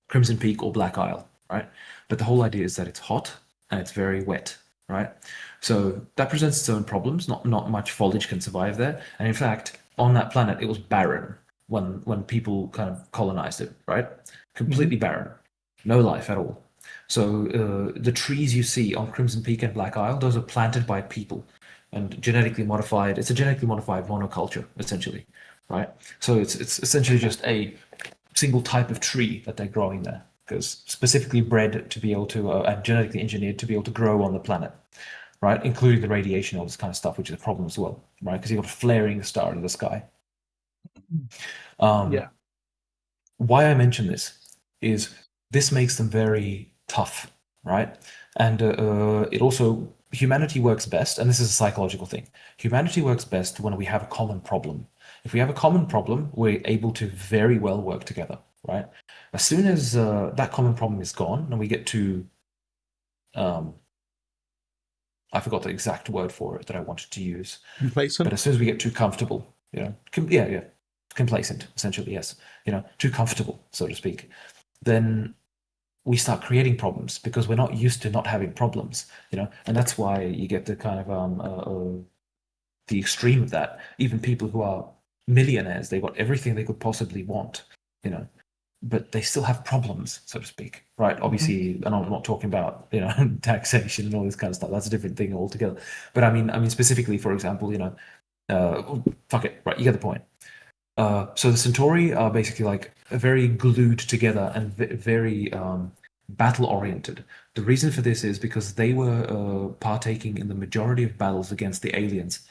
Crimson Peak or Black Isle, right? But the whole idea is that it's hot and it's very wet, right? So that presents its own problems. Not much foliage can survive there, and in fact, on that planet, it was barren when people kind of colonized it, right? Completely barren, no life at all. So the trees you see on Crimson Peak and Black Isle, those are planted by people and genetically modified. It's a genetically modified monoculture, essentially, right? So it's essentially just a single type of tree that they're growing there, because specifically bred to be able to and genetically engineered to be able to grow on the planet, right? Including the radiation, all this kind of stuff, which is a problem as well, right? Because you've got a flaring star in the sky. Yeah. Why I mention this is this makes them very tough, right? And it also, humanity works best, and this is a psychological thing. Humanity works best when we have a common problem. If we have a common problem, we're able to very well work together, right? As soon as that common problem is gone, and we get to, I forgot the exact word for it that I wanted to use. Complacent. But as soon as we get too comfortable, you know, complacent, essentially, yes, you know, too comfortable, so to speak, then we start creating problems because we're not used to not having problems, you know, and that's why you get the kind of the extreme of that. Even people who are millionaires, they've got everything they could possibly want, you know, but they still have problems, so to speak, right? Obviously, and I'm not talking about, you know, taxation and all this kind of stuff. That's a different thing altogether. But I mean specifically, for example, you know, fuck it, right? You get the point. So the Centauri are basically like very glued together and very battle oriented. The reason for this is because they were partaking in the majority of battles against the aliens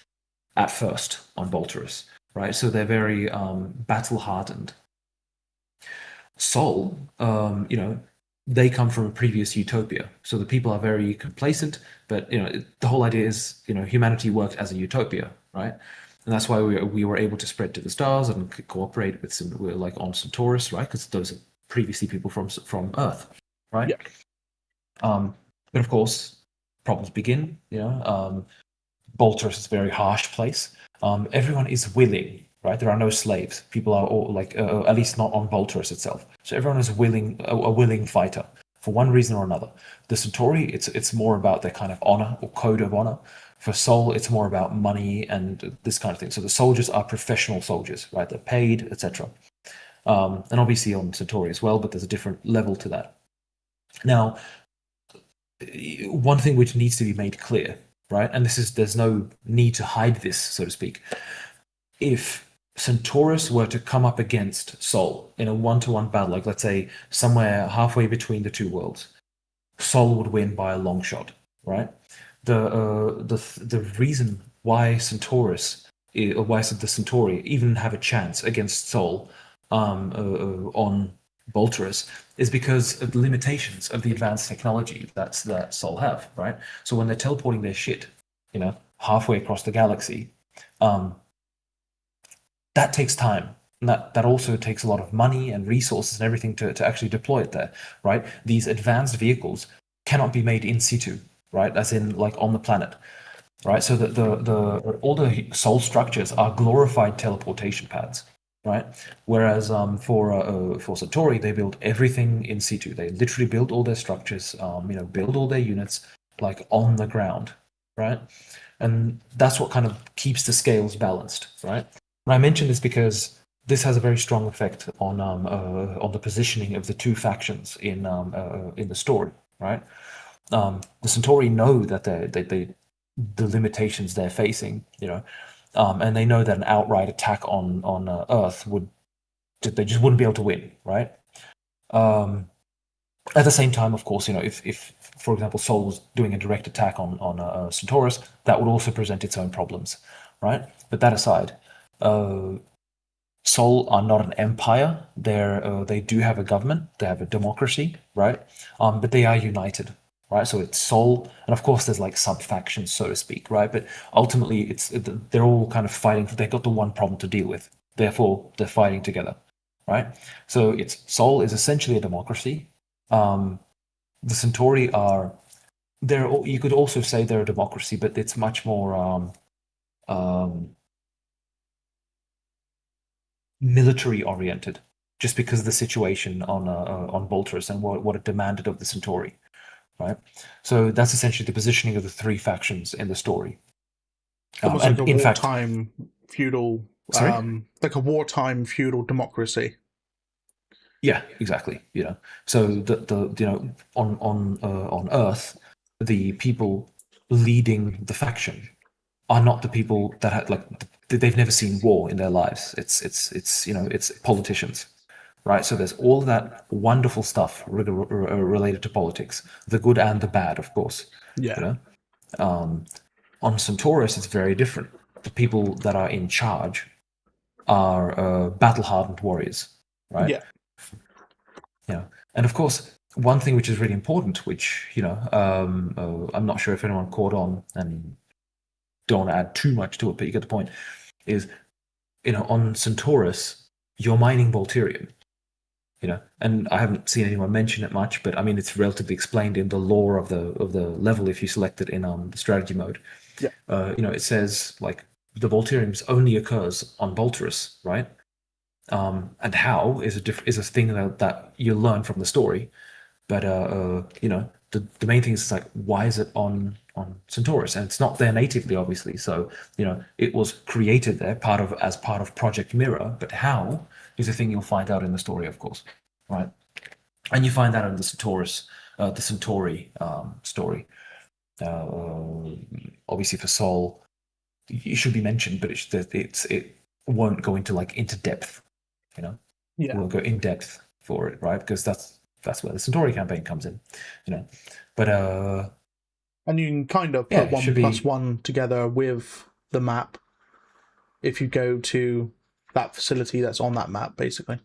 at first on Bolterus, right? So they're very battle hardened. Sol, you know, they come from a previous utopia, so the people are very complacent. But you know, the whole idea is, you know, humanity worked as a utopia, right? And that's why we were able to spread to the stars and cooperate with some, like on Centaurus, right? Because those are previously people from Earth, right? Yeah. But of course, problems begin. You know, Bolterus is a very harsh place. Everyone is willing, right? There are no slaves. People are all like, at least not on Bolterus itself. So everyone is willing, a willing fighter for one reason or another. The Centauri, it's more about their kind of honor or code of honor. For Sol, it's more about money and this kind of thing. So the soldiers are professional soldiers, right? They're paid, etc. And obviously on Centauri as well, but there's a different level to that. Now, one thing which needs to be made clear, right? And there's no need to hide this, so to speak. If Centaurus were to come up against Sol in a one-to-one battle, like let's say somewhere halfway between the two worlds, Sol would win by a long shot, right? The reason why Centaurus, or why the Centauri even have a chance against Sol on Bolterus is because of the limitations of the advanced technology that Sol have, right? So when they're teleporting their shit, you know, halfway across the galaxy, that takes time. And that also takes a lot of money and resources and everything to actually deploy it there, right? These advanced vehicles cannot be made in situ, right? As in, like, on the planet, right? So all the Sol structures are glorified teleportation pads, right? Whereas for Centauri, they build everything in situ. They literally build all their structures, you know, build all their units like on the ground, right? And that's what kind of keeps the scales balanced, right? And I mention this because this has a very strong effect on the positioning of the two factions in the story, right? The Centauri know that the limitations they're facing, you know, and they know that an outright attack on Earth they just wouldn't be able to win, right? At the same time, of course, you know, if for example Sol was doing a direct attack on Centaurus, that would also present its own problems, right? But that aside, Sol are not an empire. They do have a government. They have a democracy, right? But they are united, right? So it's Sol, and of course there's like sub factions, so to speak, right? But ultimately, they're all kind of fighting. They've got the one problem to deal with. Therefore, they're fighting together, right? So it's Sol is essentially a democracy. The Centauri are you could also say they're a democracy, but it's much more military oriented, just because of the situation on Bolterus and what it demanded of the Centauri, right? So that's essentially the positioning of the three factions in the story. Almost And like a in fact, wartime feudal, sorry? like a wartime feudal democracy. Yeah, exactly. You know, so the you know on Earth, the people leading the faction are not the people that had like they've never seen war in their lives. It's you know it's politicians, right? So there's all that wonderful stuff related to politics, the good and the bad, of course. Yeah. You know, on Centaurus it's very different. The people that are in charge are battle-hardened warriors, right? Yeah. Yeah, and of course, one thing which is really important, which I'm not sure if anyone caught on, and don't add too much to it, but you get the point. Is on Centaurus, you're mining Volterium, and I haven't seen anyone mention it much, but I mean it's relatively explained in the lore of the level if you select it in the strategy mode. Yeah. It says like the Volterium only occurs on Volterus, right? And how is a thing that you learn from the story, but the main thing is like why is it on Centaurus, and it's not there natively, obviously. So it was created there as part of Project Mirror, but how is a thing you'll find out in the story, of course, right? And you find that in the Centauri story. Obviously, for Sol, it should be mentioned, but it won't go into depth. Yeah. We'll go in depth for it, right? Because that's where the Centauri campaign comes in, But and you can kind of yeah, put 1+1 together with the map if you go to that facility that's on that map, basically.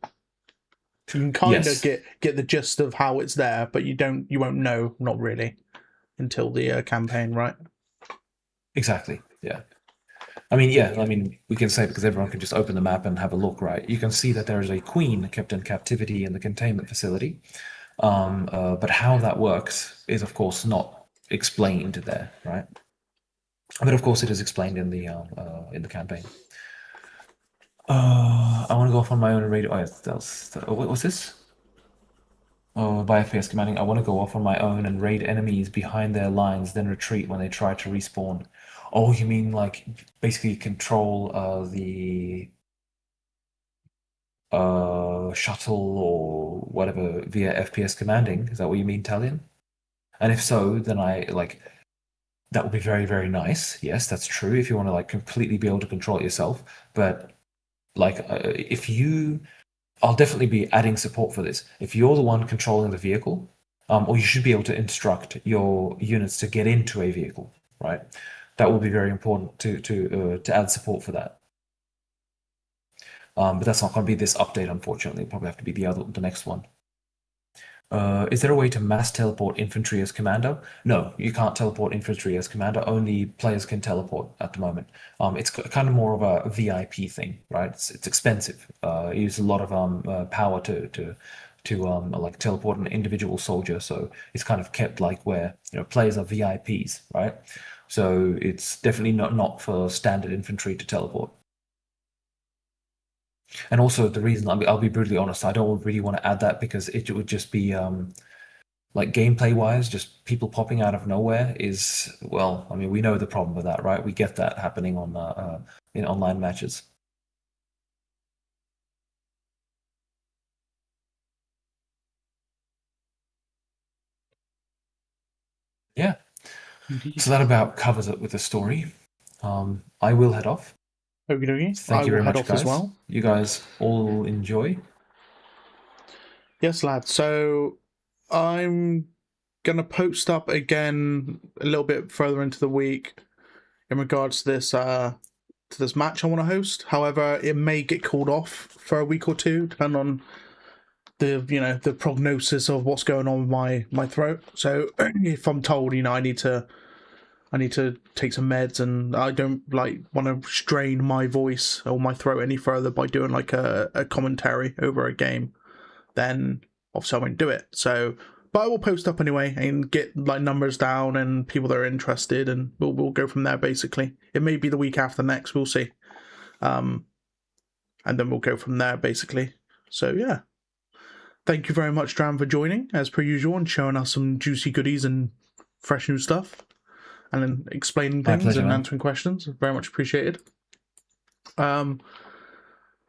You can kind of get the gist of how it's there, but you won't know, not really, until the campaign, right? Exactly. Yeah. I mean, we can say because everyone can just open the map and have a look, right? You can see that there is a queen kept in captivity in the containment facility, but how that works is, of course, not explained there, right? But of course, it is explained in the campaign. I want to go off on my own and raid. Oh, what was this? Oh, by FPS commanding. I want to go off on my own and raid enemies behind their lines, then retreat when they try to respawn. Oh, you mean like basically control the shuttle or whatever via FPS commanding? Is that what you mean, Talion? And if so, then that would be very, very nice. Yes, that's true. If you want to completely be able to control it yourself, but I'll definitely be adding support for this. If you're the one controlling the vehicle, or you should be able to instruct your units to get into a vehicle, right? That will be very important to add support for that. But that's not going to be this update, unfortunately. It'll probably have to be the next one. Is there a way to mass teleport infantry as commando? No, you can't teleport infantry as commando. Only players can teleport at the moment. It's kind of more of a VIP thing, right? It's expensive. You use a lot of power to teleport an individual soldier. So it's kind of kept where players are VIPs, right? So it's definitely not for standard infantry to teleport. And also the reason I'll be brutally honest, I don't really want to add that because it would just be gameplay wise, just people popping out of nowhere is, well, I mean, we know the problem with that, right? We get that happening on in online matches. Yeah. So that about covers it with the story. I will head off. Okey-dokey. Thank you very much, guys. As well. You guys all enjoy. Yes, lad. So I'm gonna post up again a little bit further into the week in regards to this match I want to host. However, it may get called off for a week or two, depending on the prognosis of what's going on with my throat. So if I'm told I need to take some meds, and I don't want to strain my voice or my throat any further by doing a commentary over a game, then obviously I won't do it. So, but I will post up anyway and get numbers down and people that are interested, and we'll go from there. Basically, it may be the week after next. We'll see. and then we'll go from there, basically. So yeah, thank you very much, Dram, for joining as per usual and showing us some juicy goodies and fresh new stuff, and then explaining My things pleasure, and man. answering questions. Very much appreciated. But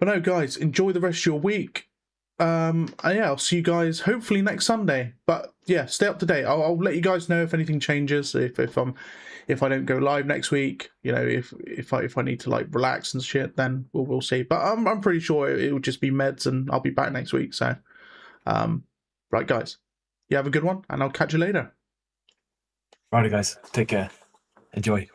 no, guys, enjoy the rest of your week. And yeah, I'll see you guys hopefully next Sunday. But yeah, stay up to date. I'll let you guys know if anything changes. If I don't go live next week, you know, if I need to like relax and shit, then we'll see. But I'm pretty sure it will just be meds, and I'll be back next week. So, right, guys, you have a good one, and I'll catch you later. Righty, guys. Take care. Enjoy.